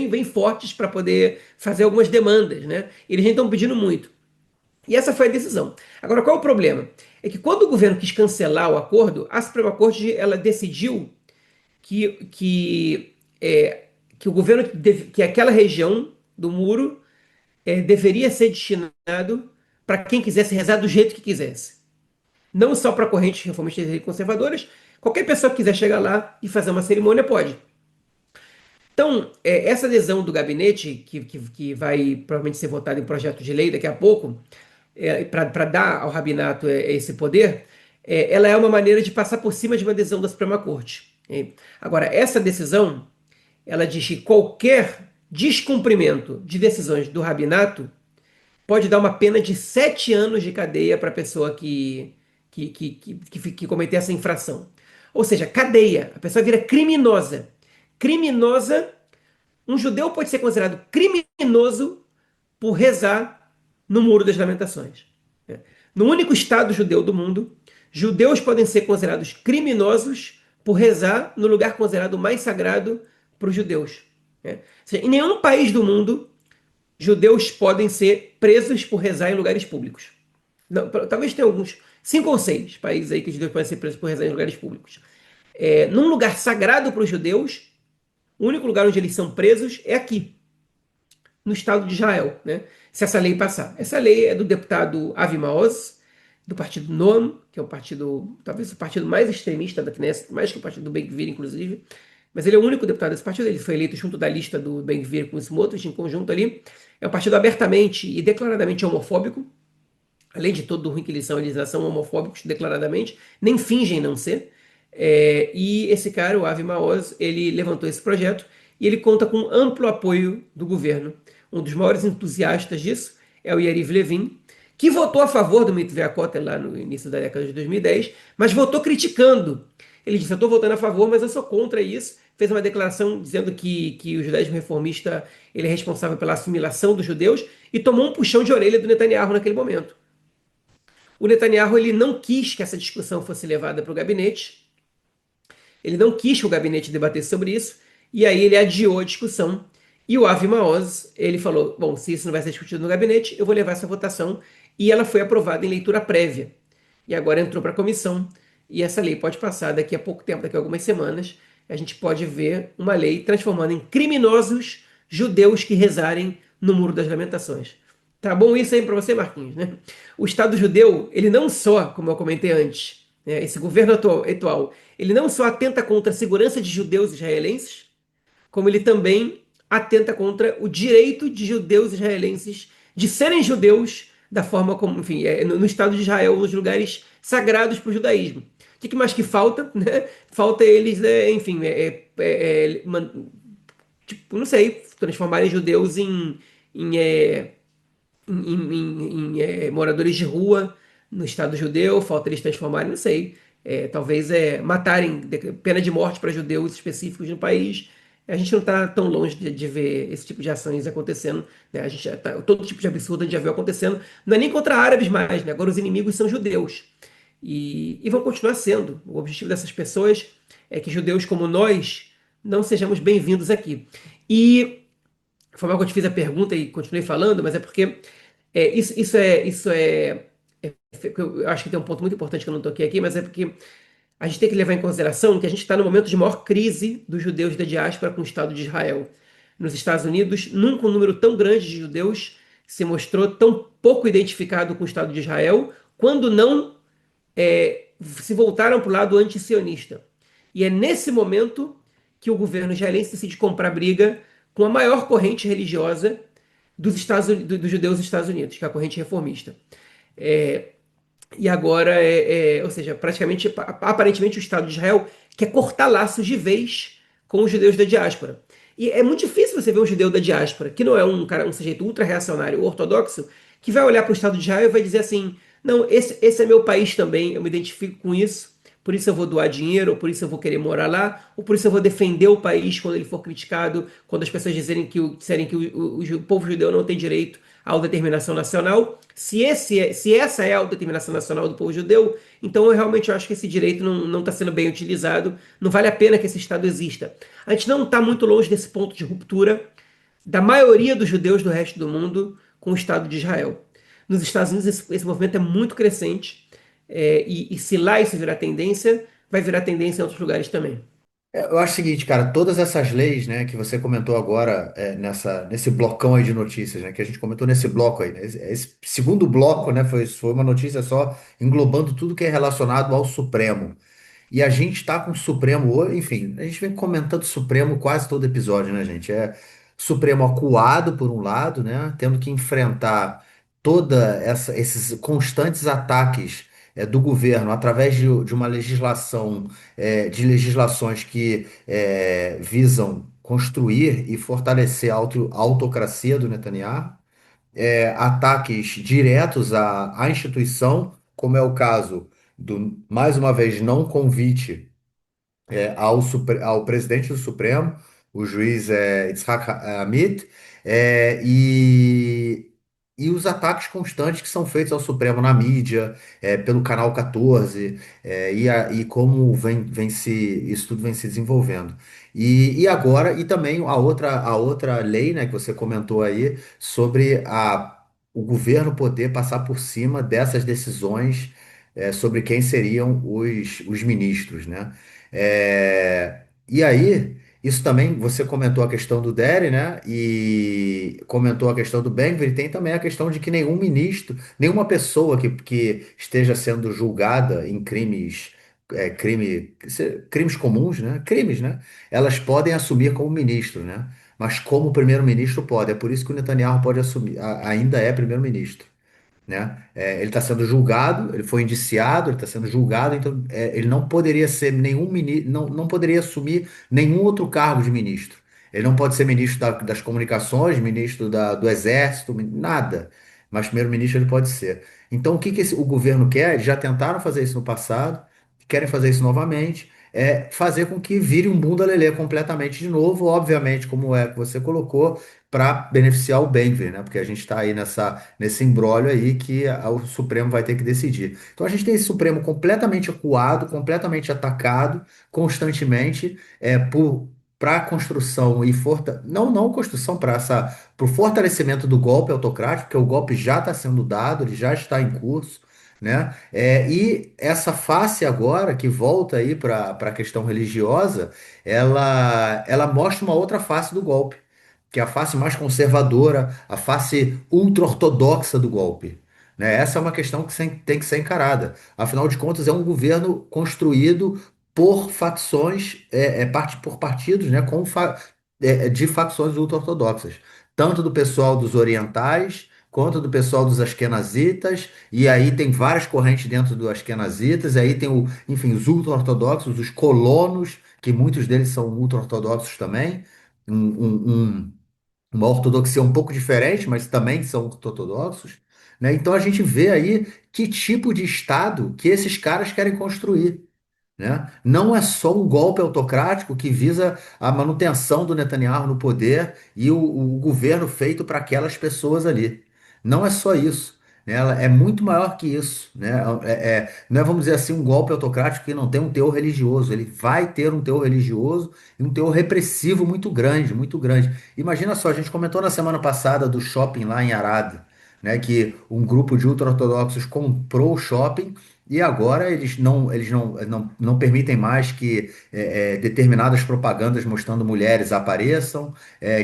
bem fortes para poder fazer algumas demandas, né? Eles nem estão pedindo muito. E essa foi a decisão. Agora, qual é o problema? É que quando o governo quis cancelar o acordo, a Suprema Corte ela decidiu que, que, é, que o governo, que aquela região do muro deveria ser destinado para quem quisesse rezar do jeito que quisesse. Não só para correntes reformistas e conservadoras, qualquer pessoa que quiser chegar lá e fazer uma cerimônia pode. Então, essa adesão do gabinete, que vai provavelmente ser votada em projeto de lei daqui a pouco, para dar ao rabinato esse poder, ela é uma maneira de passar por cima de uma decisão da Suprema Corte. Agora, essa decisão, ela diz que qualquer descumprimento de decisões do rabinato pode dar uma pena de 7 anos de cadeia para a pessoa que cometer essa infração. Ou seja, cadeia. A pessoa vira criminosa. criminosa. Um judeu pode ser considerado criminoso por rezar no Muro das Lamentações. É. No único Estado judeu do mundo, judeus podem ser considerados criminosos por rezar no lugar considerado mais sagrado para os judeus. É. Ou seja, em nenhum país do mundo, judeus podem ser presos por rezar em lugares públicos. Não, talvez tenha alguns, 5 ou 6 países aí que os judeus podem ser presos por rezar em lugares públicos. Num lugar sagrado para os judeus, o único lugar onde eles são presos é aqui, no Estado de Israel, né? Se essa lei passar. Essa lei é do deputado Avi Maoz, do partido Noam, que é o partido, talvez o partido mais extremista da Knesset, mais que o partido do Ben-Gvir, inclusive. Mas ele é o único deputado desse partido, ele foi eleito junto da lista do Ben-Gvir com o Smotrich, em conjunto ali. É um partido abertamente e declaradamente homofóbico, além de todo o ruim que eles são homofóbicos declaradamente, nem fingem não ser. E esse cara, o Avi Maoz, ele levantou esse projeto e ele conta com amplo apoio do governo. Um dos maiores entusiastas disso é o Yariv Levin, que votou a favor do Mitzvah Kotel lá no início da década de 2010, mas votou criticando. Ele disse: eu estou votando a favor, mas eu sou contra isso. Fez uma declaração dizendo que o judaísmo reformista ele é responsável pela assimilação dos judeus e tomou um puxão de orelha do Netanyahu naquele momento. O Netanyahu ele não quis que essa discussão fosse levada para o gabinete, ele não quis que o gabinete debatesse sobre isso, e aí ele adiou a discussão. E o Avi Maoz, ele falou: bom, se isso não vai ser discutido no gabinete, eu vou levar essa votação. E ela foi aprovada em leitura prévia. E agora entrou para a comissão. E essa lei pode passar daqui a pouco tempo, daqui a algumas semanas. A gente pode ver uma lei transformando em criminosos judeus que rezarem no Muro das Lamentações. Tá bom isso aí para você, Marquinhos, né? O Estado judeu, ele não só, como eu comentei antes, né, esse governo atual, ele não só atenta contra a segurança de judeus israelenses, como ele também atenta contra o direito de judeus israelenses de serem judeus da forma como, enfim, no Estado de Israel, nos lugares sagrados para o judaísmo. O que mais que falta, né? Falta eles, enfim, tipo, não sei, transformarem judeus em, é, moradores de rua no Estado judeu, falta eles transformarem, não sei, talvez matarem, pena de morte para judeus específicos no país. A gente não está tão longe de ver esse tipo de ações acontecendo, né? A gente todo tipo de absurdo a gente já viu acontecendo. Não é nem contra árabes mais, né? Agora os inimigos são judeus. E vão continuar sendo. O objetivo dessas pessoas é que judeus como nós não sejamos bem-vindos aqui. E foi mal que eu te fiz a pergunta e continuei falando, mas é porque eu acho que tem um ponto muito importante que eu não toquei aqui, mas é porque a gente tem que levar em consideração que a gente está no momento de maior crise dos judeus da diáspora com o Estado de Israel. Nos Estados Unidos, nunca um número tão grande de judeus se mostrou tão pouco identificado com o Estado de Israel, quando não se voltaram para o lado anti-sionista. E é nesse momento que o governo israelense decide comprar briga com a maior corrente religiosa dos judeus dos Estados Unidos, que é a corrente reformista. É, e agora, ou seja, praticamente, aparentemente o Estado de Israel quer cortar laços de vez com os judeus da diáspora. E é muito difícil você ver um judeu da diáspora, que não é um sujeito ultra-reacionário ortodoxo, que vai olhar para o Estado de Israel e vai dizer assim: não, esse é meu país também, eu me identifico com isso, por isso eu vou doar dinheiro, ou por isso eu vou querer morar lá, ou por isso eu vou defender o país quando ele for criticado, quando as pessoas disserem que o povo judeu não tem direito à autodeterminação nacional. Se essa é a autodeterminação nacional do povo judeu, então eu realmente acho que esse direito não está sendo bem utilizado, não vale a pena que esse Estado exista. A gente não está muito longe desse ponto de ruptura da maioria dos judeus do resto do mundo com o Estado de Israel. Nos Estados Unidos, esse movimento é muito crescente, e se lá isso virar tendência, vai virar tendência em outros lugares também. Eu acho o seguinte, cara, todas essas leis, né, que você comentou agora, nesse blocão aí de notícias, né, que a gente comentou nesse bloco aí, né, esse segundo bloco, né, foi uma notícia só englobando tudo que é relacionado ao Supremo. E a gente está com o Supremo hoje, enfim, a gente vem comentando o Supremo quase todo episódio, né, gente? É Supremo acuado por um lado, né, tendo que enfrentar esses constantes ataques do governo através de uma legislação, de legislações que visam construir e fortalecer a autocracia do Netanyahu, ataques diretos à instituição, como é o caso do, mais uma vez, não convite ao presidente do Supremo, o juiz Itzhak Amit, e os ataques constantes que são feitos ao Supremo na mídia, pelo Canal 14, e como isso tudo vem se desenvolvendo. E agora, e também a outra lei, né, que você comentou aí, sobre o governo poder passar por cima dessas decisões, sobre quem seriam os ministros, né? E aí, isso também, você comentou a questão do Deri, né? E comentou a questão do Ben-Gvir, e tem também a questão de que nenhum ministro, nenhuma pessoa que esteja sendo julgada em crimes comuns, né? Crimes, né? Elas podem assumir como ministro, né? Mas como primeiro-ministro pode. É por isso que o Netanyahu pode assumir, ainda é primeiro-ministro, né? Ele está sendo julgado, ele foi indiciado, ele está sendo julgado, então ele não poderia ser nenhum ministro, não poderia assumir nenhum outro cargo de ministro. Ele não pode ser ministro das comunicações, ministro do exército, nada. Mas primeiro-ministro ele pode ser. Então o que que o governo quer? Eles já tentaram fazer isso no passado, querem fazer isso novamente. Fazer com que vire um bunda lelê completamente de novo, obviamente, como é que você colocou, para beneficiar o Ben-Gvir, né? Porque a gente está aí nesse imbróglio aí que o Supremo vai ter que decidir. Então a gente tem esse Supremo completamente acuado, completamente atacado constantemente, para a construção não construção, para o fortalecimento do golpe autocrático, porque o golpe já está sendo dado, ele já está em curso, né? E essa face agora que volta aí para a questão religiosa, ela mostra uma outra face do golpe, que é a face mais conservadora, a face ultra-ortodoxa do golpe. Né? Essa é uma questão que tem que ser encarada. Afinal de contas, é um governo construído por facções, por partidos, né, de facções ultra-ortodoxas. Tanto do pessoal dos orientais, quanto do pessoal dos asquenazitas, e aí tem várias correntes dentro dos asquenazitas, e aí tem, enfim, os ultra-ortodoxos, os colonos, que muitos deles são ultra-ortodoxos também. Um, uma ortodoxia um pouco diferente, mas também são ortodoxos, né? Então a gente vê aí que tipo de Estado que esses caras querem construir, né? Não é só um golpe autocrático que visa a manutenção do Netanyahu no poder e o governo feito para aquelas pessoas ali. Não é só isso, né? Ela é muito maior que isso, né? Não é, vamos dizer assim, um golpe autocrático que não tem um teor religioso. Ele vai ter um teor religioso e um teor repressivo muito grande, muito grande. Imagina só, a gente comentou na semana passada do shopping lá em Arad, né? Que um grupo de ultra-ortodoxos comprou o shopping e agora eles não permitem mais que determinadas propagandas mostrando mulheres apareçam,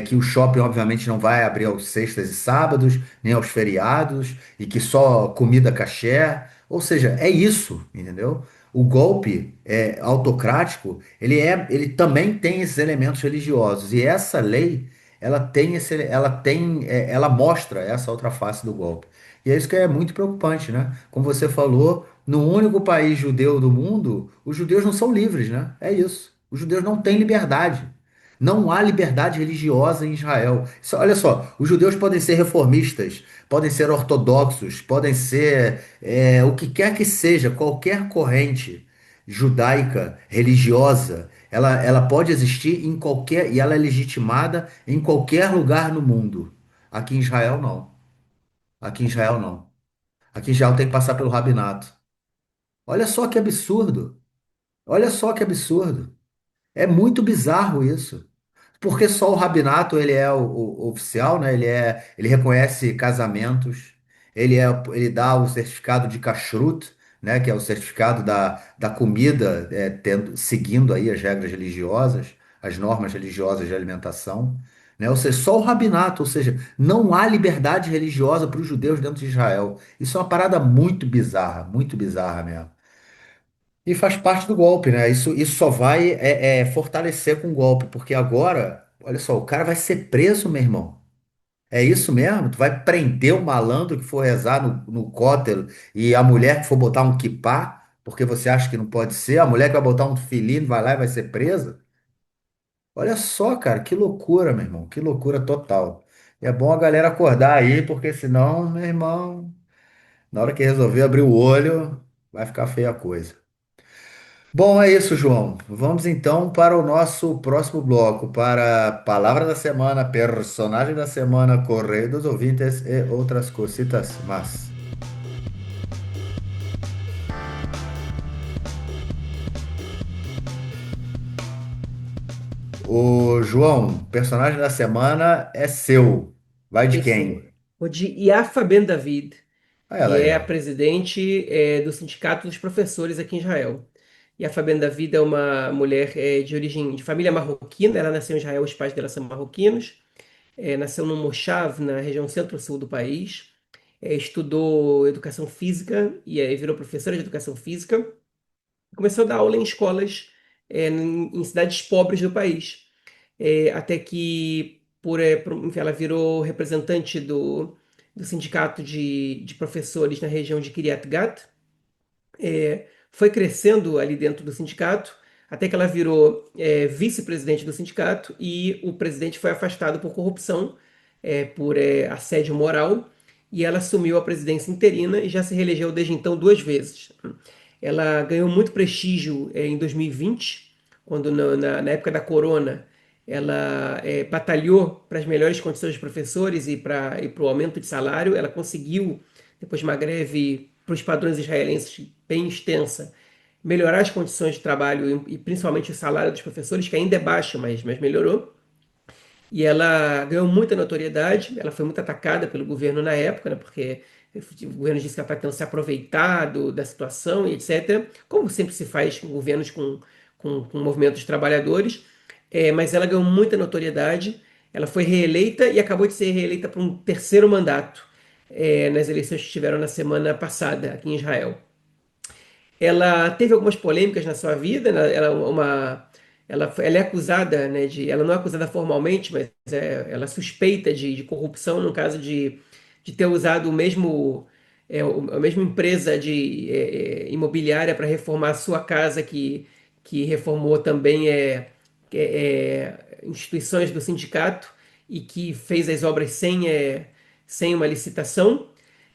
que o shopping, obviamente, não vai abrir aos sextas e sábados, nem aos feriados, e que só comida kasher. Ou seja, é isso, entendeu? O golpe autocrático, ele também tem esses elementos religiosos, e essa lei, ela mostra essa outra face do golpe. E é isso que é muito preocupante, né? Como você falou, no único país judeu do mundo, os judeus não são livres, né? É isso. Os judeus não têm liberdade. Não há liberdade religiosa em Israel. Olha só, os judeus podem ser reformistas, podem ser ortodoxos, podem ser o que quer que seja, qualquer corrente judaica, religiosa, ela pode existir em qualquer, e ela é legitimada em qualquer lugar no mundo. Aqui em Israel, não. Aqui em Israel, não. Aqui em Israel tem que passar pelo rabinato. Olha só que absurdo. Olha só que absurdo. É muito bizarro isso. Porque só o rabinato ele é o oficial, né? Ele reconhece casamentos, ele dá o certificado de kashrut, né? Que é o certificado da comida, seguindo aí as regras religiosas, as normas religiosas de alimentação, né? Ou seja, só o rabinato, ou seja, não há liberdade religiosa para os judeus dentro de Israel. Isso é uma parada muito bizarra mesmo. E faz parte do golpe, né? Isso só vai fortalecer com o golpe, porque agora, olha só, o cara vai ser preso, meu irmão. É isso mesmo? Tu vai prender o malandro que for rezar no cótel e a mulher que for botar um quipá, porque você acha que não pode ser, a mulher que vai botar um filhinho vai lá e vai ser presa? Olha só, cara, que loucura, meu irmão, que loucura total. E é bom a galera acordar aí, porque senão, meu irmão, na hora que resolver abrir o olho, vai ficar feia a coisa. Bom, é isso, João. Vamos então para o nosso próximo bloco, para Palavra da Semana, Personagem da Semana, Correio dos Ouvintes e outras cositas más. O João, personagem da semana é seu. Vai de Isso, quem? o de Yafa Ben David, Ah, que ela é a é. presidente do Sindicato dos Professores aqui em Israel. Yafa Ben David é uma mulher de origem de família marroquina. Ela nasceu em Israel, os pais dela são marroquinos. Nasceu no Moshav, na região centro-sul do país. Estudou educação física e virou professora de educação física. Começou a dar aula em escolas em cidades pobres do país. Até que, enfim, ela virou representante do sindicato de professores na região de Kiryat Gat. Foi crescendo ali dentro do sindicato, até que ela virou vice-presidente do sindicato e o presidente foi afastado por corrupção, por assédio moral, e ela assumiu a presidência interina e já se reelegeu desde então duas vezes. Ela ganhou muito prestígio em 2020, quando na época da corona ela batalhou para as melhores condições dos professores e para o aumento de salário. Ela conseguiu, depois de uma greve para os padrões israelenses bem extensa, melhorar as condições de trabalho e principalmente o salário dos professores, que ainda é baixo, mas melhorou. E ela ganhou muita notoriedade, ela foi muito atacada pelo governo na época, né, porque o governo disse que ela está tentando se aproveitar da situação e etc., como sempre se faz com governos com movimentos de trabalhadores. Mas ela ganhou muita notoriedade, ela foi reeleita e acabou de ser reeleita para um terceiro mandato, nas eleições que tiveram na semana passada aqui em Israel. Ela teve algumas polêmicas na sua vida, né? Ela é acusada, né, ela não é acusada formalmente, mas ela é suspeita de corrupção no caso de ter usado a mesma empresa imobiliária para reformar a sua casa, que reformou também instituições do sindicato e que fez as obras sem uma licitação.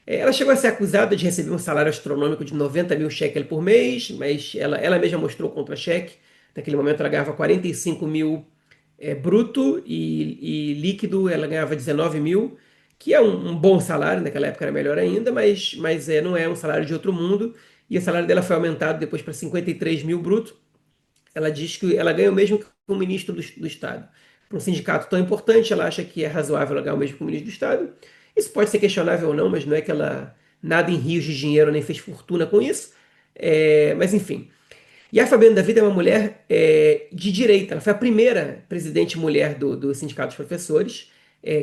Ela chegou a ser acusada de receber um salário astronômico de 90 mil shekel por mês, mas ela mesma mostrou contra-cheque. Naquele momento ela ganhava 45 mil bruto e líquido ela ganhava 19 mil, que é um bom salário, naquela época era melhor ainda, mas não é um salário de outro mundo. E o salário dela foi aumentado depois para 53 mil bruto. Ela diz que ela ganha o mesmo que o ministro do Estado. Para um sindicato tão importante, ela acha que é razoável ela ganhar o mesmo que o ministro do Estado. Isso pode ser questionável ou não, mas não é que ela nada em rios de dinheiro nem fez fortuna com isso. Mas enfim. E a Fabiana David é uma mulher de direita. Ela foi a primeira presidente mulher do Sindicato dos Professores,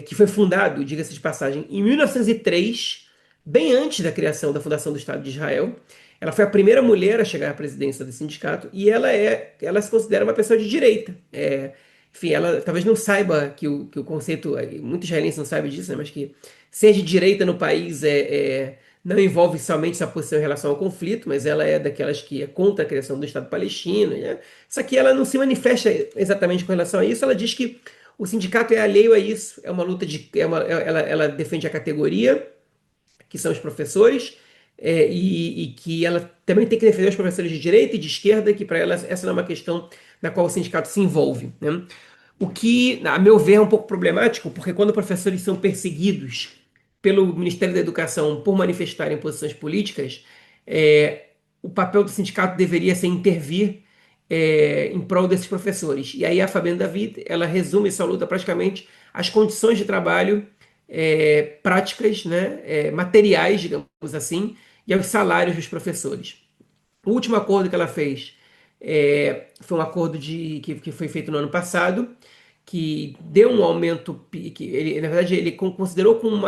que foi fundado, diga-se de passagem, em 1903, bem antes da criação da fundação do Estado de Israel. Ela foi a primeira mulher a chegar à presidência do sindicato e ela se considera uma pessoa de direita. Enfim, ela talvez não saiba que o conceito, muitos israelenses não sabem disso, né, mas que ser de direita no país não envolve somente sua posição em relação ao conflito, mas ela é daquelas que é contra a criação do Estado palestino, né? Só que ela não se manifesta exatamente com relação a isso. Ela diz que o sindicato é alheio a isso, é uma luta ela defende a categoria, que são os professores, e que ela também tem que defender os professores de direita e de esquerda, que para ela essa não é uma questão na qual o sindicato se envolve, né? O que, a meu ver, é um pouco problemático, porque quando professores são perseguidos pelo Ministério da Educação por manifestarem posições políticas, o papel do sindicato deveria ser intervir em prol desses professores. E aí a Fabiana David, ela resume essa luta praticamente às condições de trabalho práticas, né, materiais, digamos assim, e aos salários dos professores. O último acordo que ela fez foi um acordo que foi feito no ano passado, que deu um aumento, que ele, na verdade, ele considerou como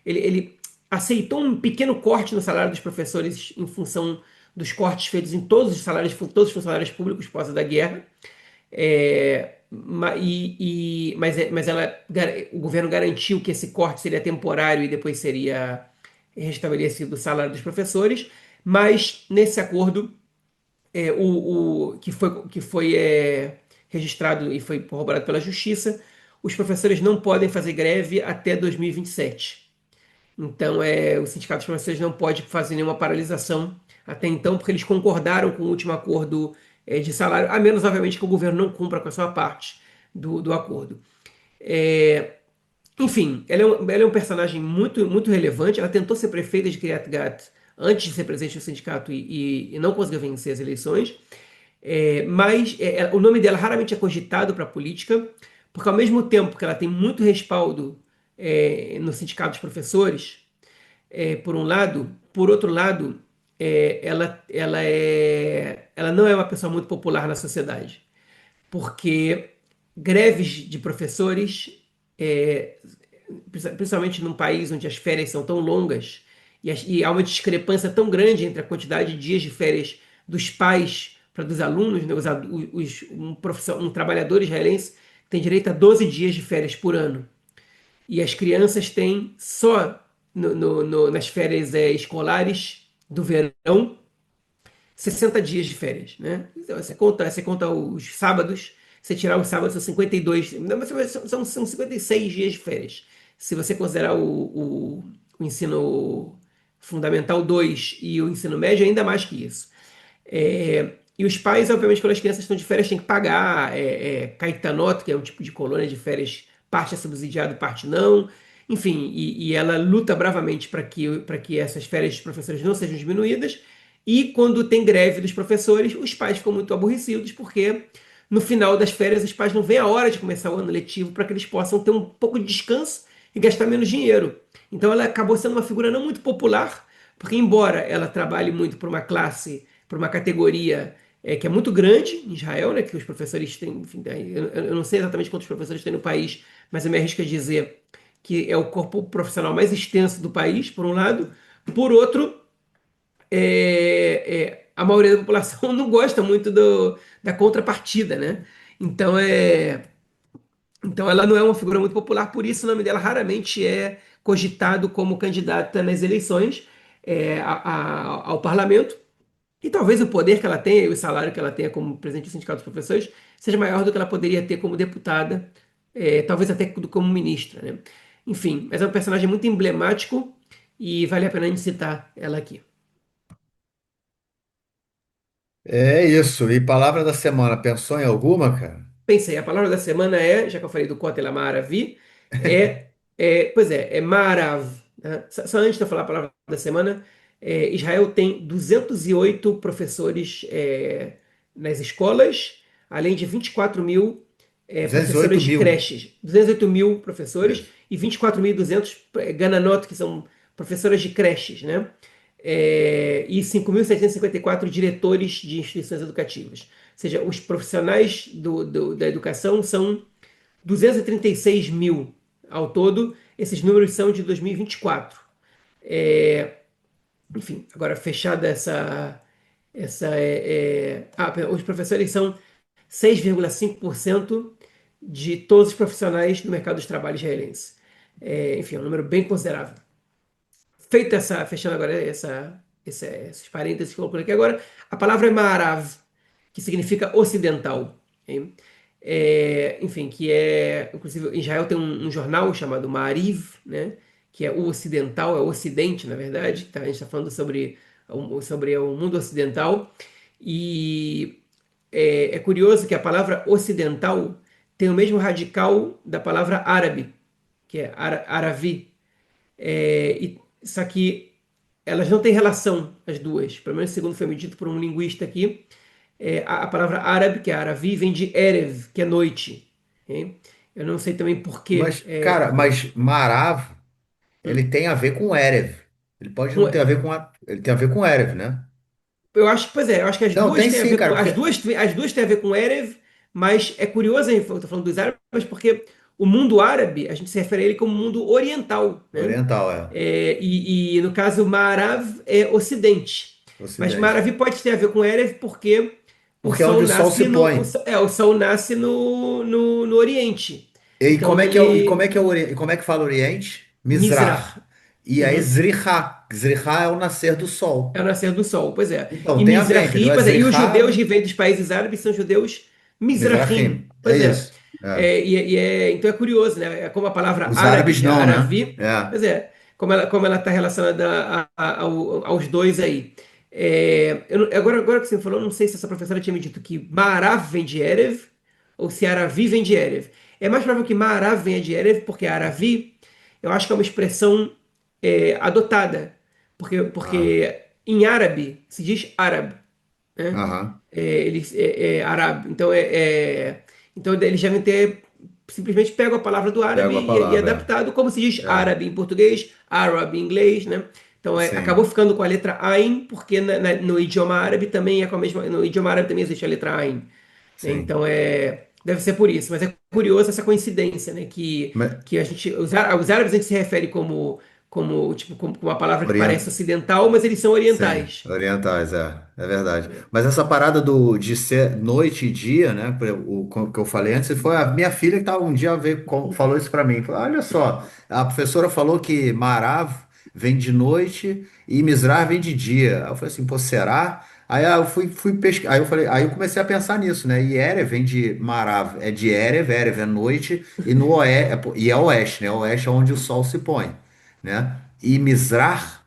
ele aceitou um pequeno corte no salário dos professores em função dos cortes feitos em todos os salários, todos os funcionários públicos por causa da guerra. O governo garantiu que esse corte seria temporário e depois seria restabelecido o salário dos professores, mas nesse acordo que foi registrado e foi corroborado pela Justiça, os professores não podem fazer greve até 2027. Então, o Sindicato dos Professores não pode fazer nenhuma paralisação até então, porque eles concordaram com o último acordo de salário, a menos, obviamente, que o governo não cumpra com a sua parte do acordo. É, enfim, ela é um personagem muito, muito relevante. Ela tentou ser prefeita de Kiryat Gat antes de ser presidente do sindicato e não conseguiu vencer as eleições. Mas o nome dela raramente é cogitado para a política, porque ao mesmo tempo que ela tem muito respaldo no sindicato dos professores, por um lado, por outro lado, ela não é uma pessoa muito popular na sociedade, porque greves de professores, é, principalmente num país onde as férias são tão longas e há uma discrepância tão grande entre a quantidade de dias de férias dos pais para dos alunos, né, um trabalhador israelense tem direito a 12 dias de férias por ano. E as crianças têm só nas férias escolares do verão 60 dias de férias, né? Então, você conta os sábados, você tirar os sábados são 52, não, mas são 56 dias de férias. Se você considerar o ensino fundamental 2 e o ensino médio, ainda mais que isso. E os pais, obviamente, quando as crianças estão de férias, têm que pagar caetanoto, que é um tipo de colônia de férias, parte é subsidiado, parte não. Enfim, e ela luta bravamente para que essas férias dos professores não sejam diminuídas. E quando tem greve dos professores, os pais ficam muito aborrecidos, porque no final das férias os pais não veem a hora de começar o ano letivo para que eles possam ter um pouco de descanso e gastar menos dinheiro. Então ela acabou sendo uma figura não muito popular, porque embora ela trabalhe muito para uma classe, para uma categoria que é muito grande em Israel, né, que os professores têm, enfim, eu não sei exatamente quantos professores tem no país, mas eu me arrisco a dizer que é o corpo profissional mais extenso do país, por um lado. Por outro, a maioria da população não gosta muito da contrapartida, né? Então, então ela não é uma figura muito popular, por isso o nome dela raramente é cogitado como candidata nas eleições ao parlamento. E talvez o poder que ela tenha e o salário que ela tenha como presidente do Sindicato dos Professores seja maior do que ela poderia ter como deputada, talvez até como ministra, né? Enfim, mas é um personagem muito emblemático e vale a pena a gente citar ela aqui. É isso. E palavra da semana, pensou em alguma, cara? Pensei, a palavra da semana já que eu falei do Kotel Amaravi, pois é Marav. Né? Só antes de eu falar a palavra da semana, Israel tem 208 professores nas escolas, além de 24 mil 208 professores de mil. creches. 208 mil professores Isso. e 24.200 gananot, que são professoras de creches, né? E 5.754 diretores de instituições educativas. Ou seja, os profissionais da educação são 236 mil ao todo. Esses números são de 2024. É, enfim, agora fechada os professores são 6,5% de todos os profissionais do mercado de trabalho israelense. Enfim, é um número bem considerável. Feita fechando agora esses parênteses que eu coloquei aqui agora, a palavra é Ma'arav, que significa ocidental. Hein? Enfim, que inclusive, em Israel tem um jornal chamado Ma'ariv, né? Que é o ocidental, é o ocidente, na verdade. Tá? A gente está falando sobre o mundo ocidental. E é curioso que a palavra ocidental tem o mesmo radical da palavra árabe, que é aravi. Só que elas não têm relação, as duas. Pelo menos segundo foi me dito por um linguista aqui. A palavra árabe, que é aravi, vem de erev, que é noite. Hein? Eu não sei também por quê. Mas, cara, mas Marav, ele tem a ver com Erev. Ele pode não ter a ver com ele tem a ver com Erev, né? Eu acho que, pois é, eu acho que as Não, duas tem têm a sim, ver com. cara, porque As duas têm a ver com erev, mas é curioso, hein, eu tô falando dos árabes, porque o mundo árabe, a gente se refere a ele como mundo oriental, né? oriental é E no caso, Ma'arav é ocidente. Mas ocidente. Ma'aravi pode ter a ver com erev, porque o Porque é onde sol o sol se nasce põe. o sol nasce no Oriente. E Então como é que é, e como ele. é que é e como é que fala Oriente? Mizrach. Mizrah. E aí Uhum. Zricha. Zricha é o nascer do É o sol. nascer do sol, pois é. Então, E tem a ver, Mizrahi, entendeu? É pois é. E os judeus Zricha, que vêm dos países árabes são judeus Mizrahim, Mizrahim. É pois é. isso. É. Então é curioso, né? É como a palavra Os árabe, árabes que é não, né? Aravi, É. pois é. Como ela está relacionada aos dois aí. Agora que você falou, eu não sei se essa professora tinha me dito que Marav vem de Erev ou se Aravi vem de Erev. É mais provável que Marav venha de Erev, porque Aravi eu acho que é uma expressão adotada. Ah, Porque em árabe se diz árabe, né? aham. É árabe. Então eles devem ter simplesmente pego a palavra do árabe Pego a e palavra. adaptado, como se diz É, árabe em português, árabe em inglês, né? Então acabou sim, ficando com a letra Ain, porque no idioma árabe também é com a mesma. No idioma árabe também existe a letra Ain, né? sim. Então deve ser por isso. Mas é curioso essa coincidência, né? Mas, Que a gente, os árabes a gente se refere como uma palavra que parece orient... ocidental, mas eles são Sim, orientais. orientais, é verdade. Mas essa parada de ser noite e dia, né? O que eu falei antes, foi a minha filha que tava um dia falou isso pra mim. Falou, olha só, a professora falou que Marav vem de noite e Mizrar vem de dia. Aí eu falei assim, pô, será? Eu fui pesquisar, aí eu falei, aí eu comecei a pensar nisso, né? E Erev vem de Marav, é de Erev é noite, e no e é oeste, né? Oeste é onde o sol se põe, né? E Mizrar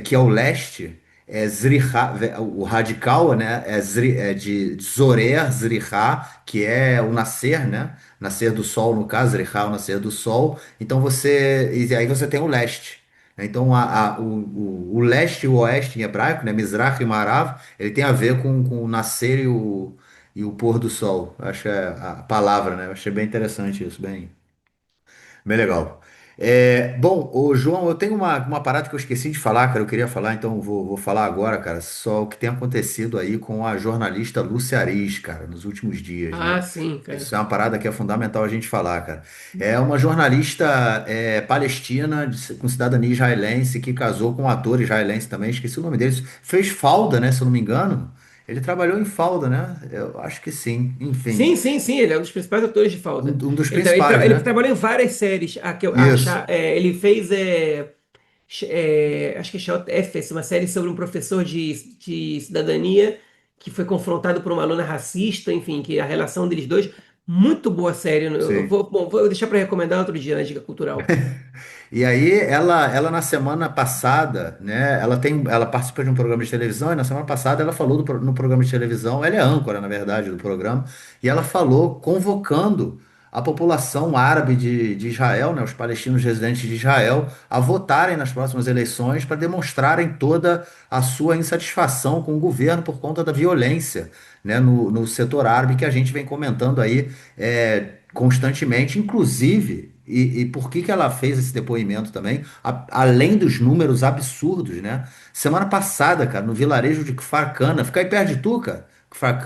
que é o leste, é Zriha, o radical, né, é de Zorer, Zriha, que é o nascer, né, nascer do sol, no caso, Zriha, o nascer do sol. Então e aí você tem o leste. Né? Então o leste e o oeste em hebraico, né, Mizrach e Marav, ele tem a ver com o nascer e o pôr do sol. Acho é a palavra, né? Eu achei bem interessante isso, bem legal. Bom, ô João, eu tenho uma parada que eu esqueci de falar, cara. Eu queria falar, então vou falar agora, cara. Só o que tem acontecido aí com a jornalista Lúcia Aris, cara, nos últimos dias, né? Ah, sim, Isso cara. é uma parada que é fundamental a gente falar, cara. É uma jornalista palestina com cidadania israelense que casou com um ator israelense também, esqueci o nome dele. Fez Falda, né? Se eu não me engano. Ele trabalhou em Falda, né? Eu acho que sim. Enfim, Sim, sim, sim, ele é um dos principais atores de um, Falda. um dos Ele, tra- ele, tra- principais, ele né? trabalhou em várias séries. Isso. Ele fez, acho que é Shot F, uma série sobre um professor de cidadania que foi confrontado por uma aluna racista, enfim, que a relação deles dois, muito boa série. Sim. Vou deixar para recomendar outro dia na Dica Cultural. E aí ela na semana passada, né, ela participa de um programa de televisão e na semana passada ela falou no programa de televisão, ela é âncora, na verdade, do programa, e ela falou convocando a população árabe de Israel, né, os palestinos residentes de Israel, a votarem nas próximas eleições para demonstrarem toda a sua insatisfação com o governo por conta da violência, né, no setor árabe que a gente vem comentando aí constantemente, inclusive. E por que que ela fez esse depoimento também? Além dos números absurdos, né? Semana passada, cara, no vilarejo de Kfar fica aí perto de tu, cara, Kfar,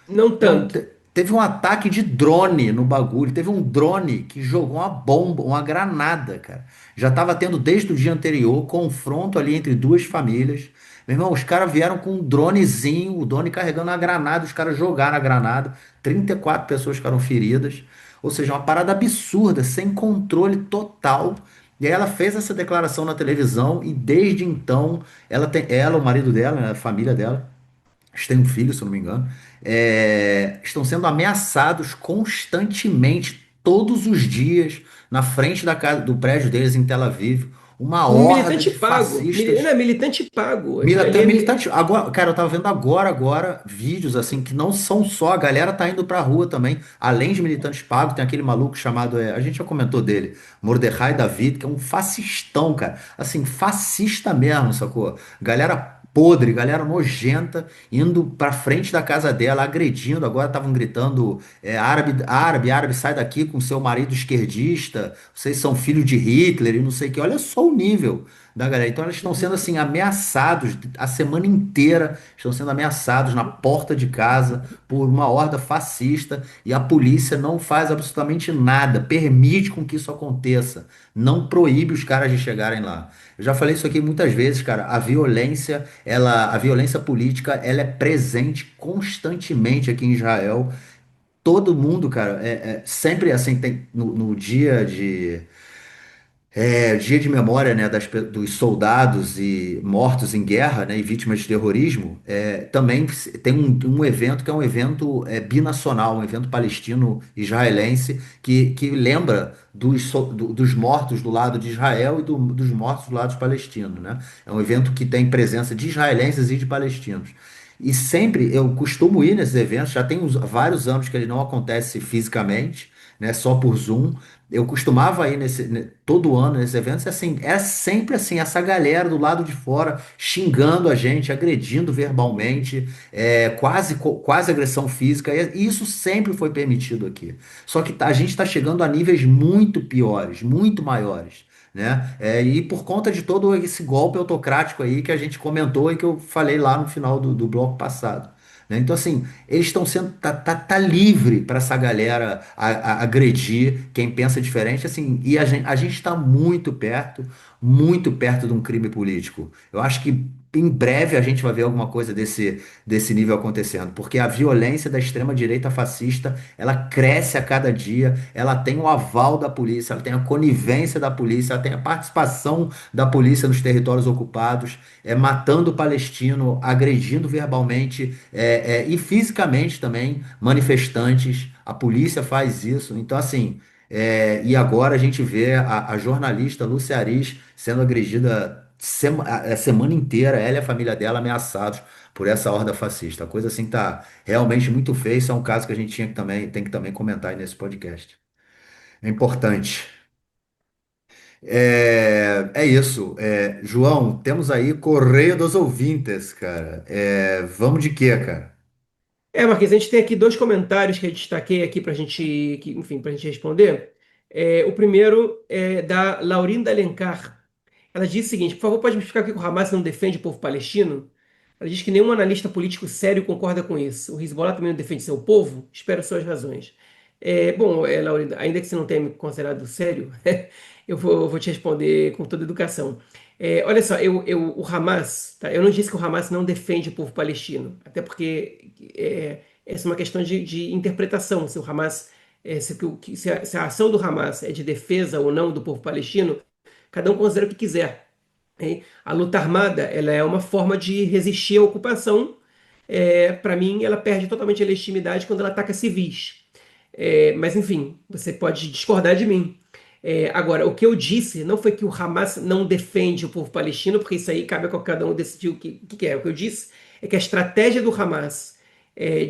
Não tanto. teve um ataque de drone no bagulho. Teve um drone que jogou uma bomba, uma granada, cara. Já tava tendo desde o dia anterior confronto ali entre duas famílias. Meu irmão, os caras vieram com um dronezinho, o drone carregando a granada, os caras jogaram a granada. 34 pessoas ficaram feridas. Ou seja, uma parada absurda, sem controle total. E aí ela fez essa declaração na televisão e desde então ela, o marido dela, né, a família dela, eles têm um filho, se eu não me engano, estão sendo ameaçados constantemente, todos os dias, na frente da casa, do prédio deles em Tel Aviv, uma Um horda militante de pago. Não, fascistas. é militante pago. Aquilo ali Militante, agora, cara, eu tava vendo agora vídeos assim que não são só, a galera tá indo pra rua também, além de militantes pagos, tem aquele maluco chamado, a gente já comentou dele, Mordecai David, que é um fascistão, cara, assim, fascista mesmo, sacou? Galera podre, galera nojenta, indo pra frente da casa dela, agredindo, agora estavam gritando, árabe, árabe, árabe, sai daqui com seu marido esquerdista, vocês são filho de Hitler e não sei o que, olha só o nível da galera. Então eles estão sendo assim ameaçados a semana inteira, estão sendo ameaçados na porta de casa por uma horda fascista e a polícia não faz absolutamente nada, permite com que isso aconteça, não proíbe os caras de chegarem lá. Eu já falei isso aqui muitas vezes, cara. A violência política, ela é presente constantemente aqui em Israel. Todo mundo, cara, sempre assim, no dia Dia de memória, né, dos soldados e mortos em guerra, né, e vítimas de terrorismo, também tem um evento que é um evento binacional, um evento palestino-israelense, que lembra dos mortos do lado de Israel e dos mortos do lado palestino, né? É um evento que tem presença de israelenses e de palestinos. E sempre eu costumo ir nesses eventos, já tem vários anos que ele não acontece fisicamente, né, só por Zoom. Eu costumava ir todo ano nesses eventos, e assim, é sempre assim, essa galera do lado de fora xingando a gente, agredindo verbalmente, quase agressão física, e isso sempre foi permitido aqui. Só que a gente está chegando a níveis muito piores, muito maiores, né? E por conta de todo esse golpe autocrático aí que a gente comentou e que eu falei lá no final do bloco passado. Né? Então, assim, eles estão sendo. Tá livre para essa galera agredir quem pensa diferente, assim, e a gente está muito perto de um crime político. Eu acho que em breve a gente vai ver alguma coisa desse nível acontecendo, porque a violência da extrema-direita fascista, ela cresce a cada dia, ela tem o aval da polícia, ela tem a conivência da polícia, ela tem a participação da polícia nos territórios ocupados, matando o palestino, agredindo verbalmente e fisicamente também manifestantes. A polícia faz isso. Então, assim, e agora a gente vê a jornalista Lúcia Aris sendo agredida a semana inteira, ela e a família dela ameaçados por essa horda fascista. A coisa assim tá realmente muito feia. Isso é um caso que a gente tem que também comentar aí nesse podcast. É importante. É isso. João, temos aí Correio dos Ouvintes, cara. Vamos de quê, cara? Marquinhos, a gente tem aqui dois comentários que eu destaquei aqui para a gente, enfim, para gente responder. O primeiro é da Laurinda Alencar. Ela diz o seguinte: por favor, pode me explicar por que o Hamas não defende o povo palestino? Ela diz que nenhum analista político sério concorda com isso. O Hezbollah também não defende seu povo? Espero suas razões. Bom, Laurinda, ainda que você não tenha me considerado sério, eu vou te responder com toda educação. Olha só, o Hamas, tá? Eu não disse que o Hamas não defende o povo palestino, até porque essa é uma questão de interpretação. Se o Hamas, se a ação do Hamas é de defesa ou não do povo palestino, cada um considera o que quiser. Hein? A luta armada, ela é uma forma de resistir à ocupação. Para mim, ela perde totalmente a legitimidade quando ela ataca civis. Mas enfim, você pode discordar de mim. Agora, o que eu disse não foi que o Hamas não defende o povo palestino, porque isso aí cabe a cada um decidir o que é. O que eu disse é que a estratégia do Hamas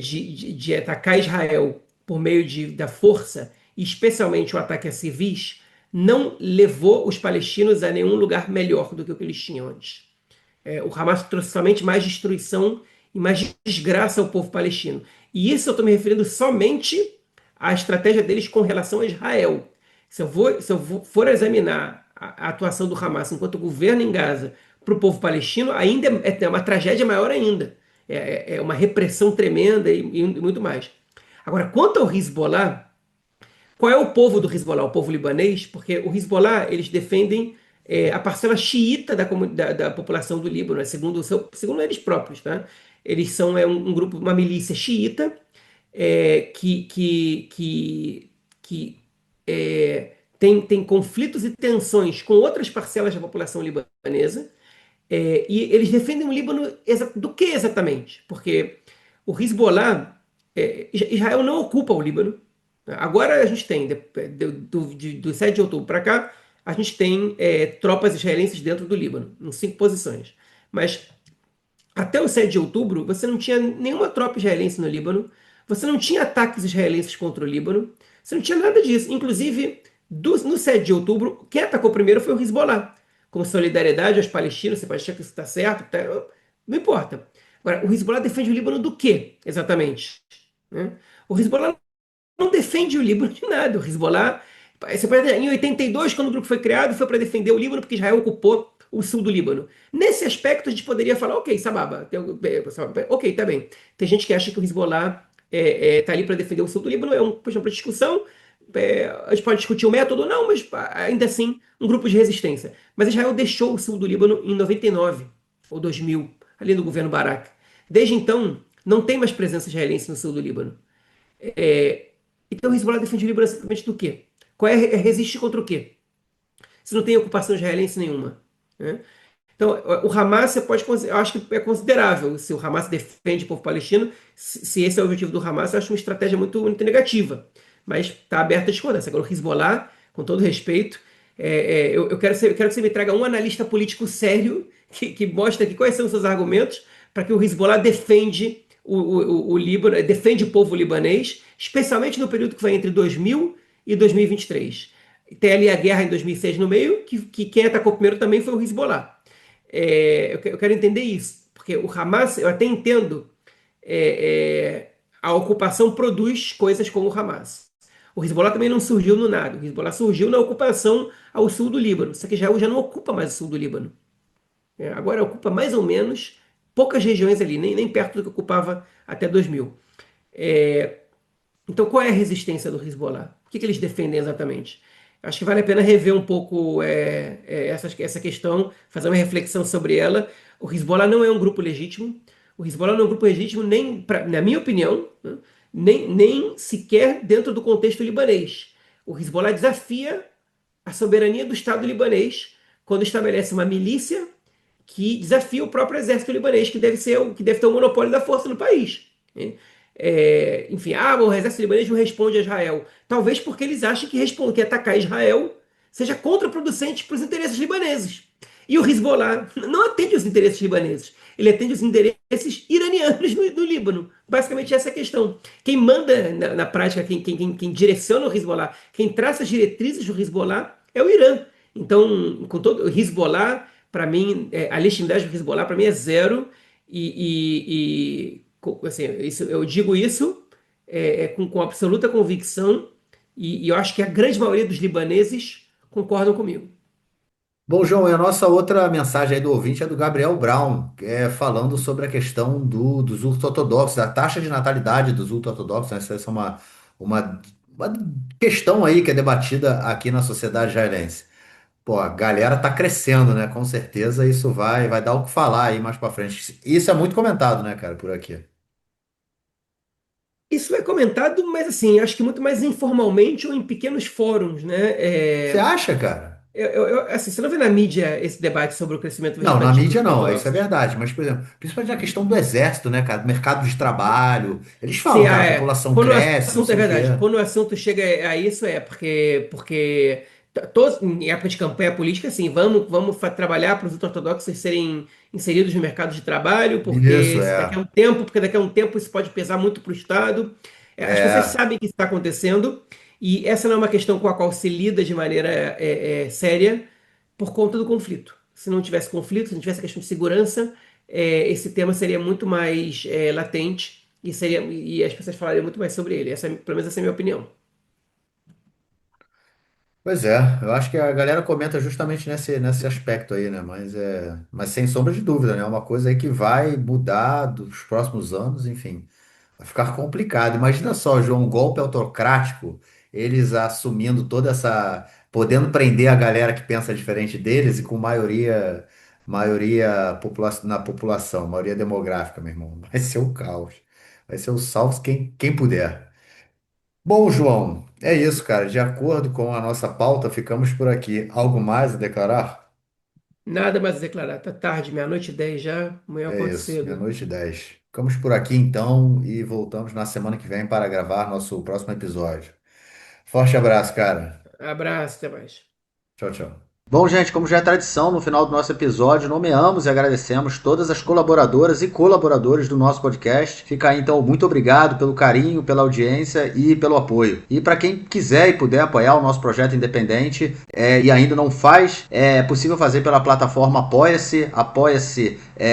de atacar Israel por meio da força, e especialmente o ataque a civis, não levou os palestinos a nenhum lugar melhor do que o que eles tinham antes. O Hamas trouxe somente mais destruição e mais desgraça ao povo palestino. E isso eu estou me referindo somente à estratégia deles com relação a Israel. Se eu for examinar a atuação do Hamas enquanto governo em Gaza para o povo palestino, ainda é uma tragédia maior ainda. É uma repressão tremenda e muito mais. Agora, quanto ao Hezbollah, qual é o povo do Hezbollah? O povo libanês? Porque o Hezbollah, eles defendem a parcela xiita da população do Líbano, né? Segundo eles próprios, tá? Eles são um grupo, uma milícia xiita que tem conflitos e tensões com outras parcelas da população libanesa. E eles defendem o Líbano do que exatamente? Porque o Hezbollah, Israel não ocupa o Líbano. Agora a gente tem, do 7 de outubro para cá, a gente tem tropas israelenses dentro do Líbano, em 5 posições. Mas até o 7 de outubro, você não tinha nenhuma tropa israelense no Líbano, você não tinha ataques israelenses contra o Líbano, você não tinha nada disso. Inclusive, no 7 de outubro, quem atacou primeiro foi o Hezbollah. Com solidariedade aos palestinos, você pode achar que isso está certo, não importa. Agora, o Hezbollah defende o Líbano do quê, exatamente? Né? O Hezbollah não defende o Líbano de nada. O Hezbollah, em 82, quando o grupo foi criado, foi para defender o Líbano, porque Israel ocupou o sul do Líbano. Nesse aspecto, a gente poderia falar, ok, Sababa, ok, tá bem. Tem gente que acha que o Hezbollah tá ali para defender o sul do Líbano, é uma questão para discussão. A gente pode discutir o método ou não, mas ainda assim, um grupo de resistência. Mas Israel deixou o sul do Líbano em 99 ou 2000, ali no governo Barak. Desde então, não tem mais presença israelense no sul do Líbano. Então o Hezbollah defende o Líbano simplesmente do quê? Resiste contra o quê? se não tem ocupação israelense nenhuma, né? Então, o Hamas, você pode, eu acho que é considerável. Se o Hamas defende o povo palestino, se esse é o objetivo do Hamas, eu acho uma estratégia muito negativa. Mas está aberta a discordância. Agora, o Hezbollah, com todo respeito, eu quero que você me traga um analista político sério que mostre aqui quais são os seus argumentos para que o Hezbollah defende o Líbano, defende o povo libanês, especialmente no período que vai entre 2000 e 2023. Tem ali a guerra em 2006 no meio, que quem atacou primeiro também foi o Hezbollah. Eu quero entender isso, porque o Hamas, eu até entendo, a ocupação produz coisas como o Hamas. O Hezbollah também não surgiu no nada. O Hezbollah surgiu na ocupação ao sul do Líbano. Só que Israel já não ocupa mais o sul do Líbano. Agora ocupa mais ou menos poucas regiões ali, nem perto do que ocupava até 2000. Então, qual é a resistência do Hezbollah? O que eles defendem exatamente? Acho que vale a pena rever um pouco essa questão, fazer uma reflexão sobre ela. O Hezbollah não é um grupo legítimo. O Hezbollah não é um grupo legítimo, nem, na minha opinião, né, nem sequer dentro do contexto libanês. O Hezbollah desafia a soberania do Estado libanês quando estabelece uma milícia que desafia o próprio exército libanês, que deve ter o monopólio da força no país, né? Enfim, o exército libanês não responde a Israel. Talvez porque eles acham que atacar Israel seja contraproducente para os interesses libaneses. E o Hezbollah não atende os interesses libaneses, ele atende os interesses iranianos no Líbano. Basicamente essa é a questão. Quem manda na prática, quem direciona o Hezbollah, quem traça as diretrizes do Hezbollah é o Irã. Então, com todo o Hezbollah, para mim, a legitimidade do Hezbollah para mim é zero. Assim, eu digo isso com absoluta convicção e eu acho que a grande maioria dos libaneses concordam comigo. Bom, João, e a nossa outra mensagem aí do ouvinte é do Gabriel Brown, falando sobre a questão dos ultra-ortodoxos, da taxa de natalidade dos ultra-ortodoxos, né? Essa é uma questão aí que é debatida aqui na sociedade israelense. Pô, a galera tá crescendo, né? Com certeza isso vai dar o que falar aí mais pra frente. Isso é muito comentado, né, cara, por aqui. Isso é comentado, mas assim, acho que muito mais informalmente ou em pequenos fóruns, né? Você acha, cara? Assim, você não vê na mídia esse debate sobre o crescimento Não, na vegetativo dos mídia não, isso é ortodoxos. verdade. Mas, por exemplo, principalmente na questão do exército, né, cara? Mercado de trabalho. Eles Sim, falam, cara, a população quando o cresce, não assunto é sei o quê. verdade, quando o assunto chega a isso porque todos, em época de campanha política, assim, vamos trabalhar para os ortodoxos serem inseridos no mercado de trabalho, Isso, porque daqui a um tempo isso pode pesar muito para o Estado. As pessoas é. sabem que isso está acontecendo e essa não é uma questão com a qual se lida de maneira séria por conta do conflito. Se não tivesse conflito, se não tivesse a questão de segurança, esse tema seria muito mais latente e as pessoas falariam muito mais sobre ele. Pelo menos essa é a minha opinião. Pois é, eu acho que a galera comenta justamente nesse aspecto aí, né? Mas sem sombra de dúvida, né? É uma coisa aí que vai mudar dos próximos anos, enfim, vai ficar complicado. Imagina só, João, um golpe autocrático, eles assumindo toda essa, podendo prender a galera que pensa diferente deles e com na população, maioria demográfica, meu irmão. Vai ser o caos. Vai ser o salve quem puder. Bom, João, é isso, cara. De acordo com a nossa pauta, ficamos por aqui. Algo mais a declarar? Nada mais a declarar. Tá tarde, meia-noite e 10 já. Amanhã eu É acordo isso, cedo. meia-noite e 10. Ficamos por aqui então e voltamos na semana que vem para gravar nosso próximo episódio. Forte abraço, cara. Abraço, até mais. Tchau, tchau. Bom, gente, como já é tradição, no final do nosso episódio, nomeamos e agradecemos todas as colaboradoras e colaboradores do nosso podcast. Fica aí, então, muito obrigado pelo carinho, pela audiência e pelo apoio. E para quem quiser e puder apoiar o nosso projeto independente e ainda não faz, é possível fazer pela plataforma Apoia-se,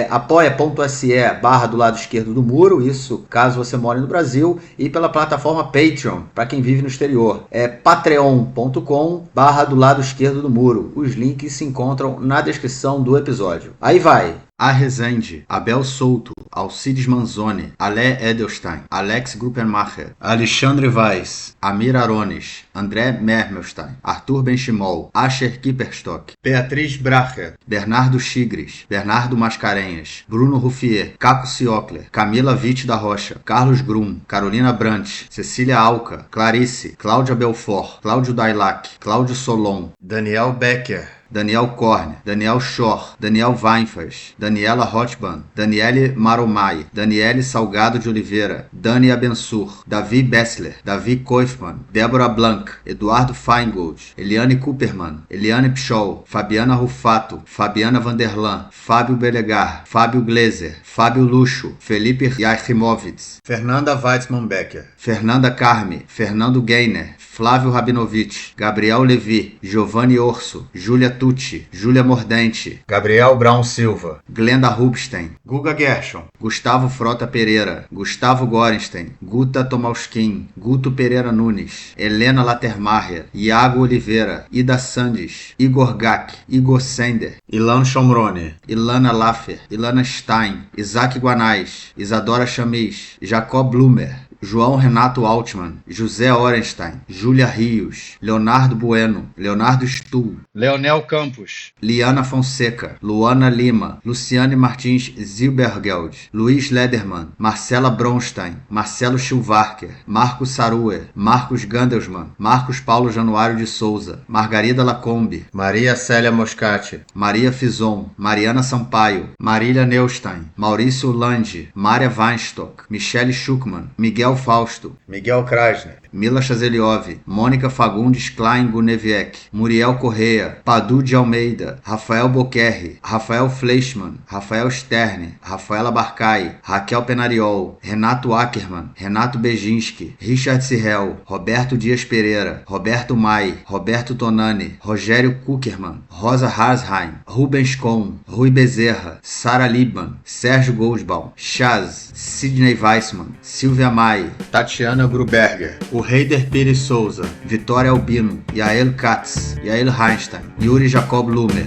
apoia.se/barra do lado esquerdo do muro, isso caso você more no Brasil, e pela plataforma Patreon, para quem vive no exterior. É patreon.com/barra do lado esquerdo do muro. Os links se encontram na descrição do episódio. Aí vai! A. Rezende, Abel Souto, Alcides Manzoni, Alé Edelstein, Alex Gruppenmacher, Alexandre Weiss, Amir Arones, André Mermelstein, Arthur Benchimol, Asher Kipperstock, Beatriz Bracher, Bernardo Chigres, Bernardo Mascarenhas, Bruno Ruffier, Caco Ciocler, Camila Witt da Rocha, Carlos Grum, Carolina Brandt, Cecília Alca, Clarice, Cláudia Belfort, Cláudio Dailac, Cláudio Solon, Daniel Becker, Daniel Korn, Daniel Schor, Daniel Weinfels, Daniela Rothban, Daniele Maromai, Daniele Salgado de Oliveira, Dani Abensur, Davi Bessler, Davi Koifman, Débora Blanc, Eduardo Feingold, Eliane Cooperman, Eliane Pschol, Fabiana Rufato, Fabiana Vanderlan, Fábio Belegar, Fábio Gleiser, Fábio Luxo, Felipe Yachimovitz, Fernanda Weitzmann Becker, Fernanda Carme, Fernando Gainer, Flávio Rabinovich, Gabriel Levi, Giovanni Orso, Júlia Tucci, Júlia Mordente, Gabriel Brown Silva, Glenda Rubstein, Guga Gershon, Gustavo Frota Pereira, Gustavo Gorenstein, Guta Tomauskin, Guto Pereira Nunes, Helena Latermacher, Iago Oliveira, Ida Sandes, Igor Gak, Igor Sender, Ilan Chomrone, Ilana Laffer, Ilana Stein, Isaac Guanais, Isadora Chamis, Jacob Blumer, João Renato Altman, José Orenstein, Júlia Rios, Leonardo Bueno, Leonardo Stuhl, Leonel Campos, Liana Fonseca, Luana Lima, Luciane Martins Zilbergeld, Luiz Lederman, Marcela Bronstein, Marcelo Schilvarker, Marcos Saruer, Marcos Gandelsman, Marcos Paulo Januário de Souza, Margarida Lacombe, Maria Célia Moscati, Maria Fison, Mariana Sampaio, Marília Neustein, Maurício Lande, Mária Weinstock, Michele Schuckmann, Miguel Fausto, Miguel Krasner, Mila Chazeliov, Mônica Fagundes Klein Guneviec, Muriel Correia, Padu de Almeida, Rafael Boquerri, Rafael Fleischmann, Rafael Sterne, Rafaela Barcai, Raquel Penariol, Renato Ackermann, Renato Bejinski, Richard Sirrel, Roberto Dias Pereira, Roberto Mai, Roberto Tonani, Rogério Kuckerman, Rosa Harsheim, Rubens Kohn, Rui Bezerra, Sara Liebman, Sérgio Goldbaum, Chaz, Sidney Weissman, Silvia Mai, Tatiana Gruberger, o Heider Pires Souza, Vitória Albino, Yael Katz, Yael Heinstein, Yuri Jacob Lumer,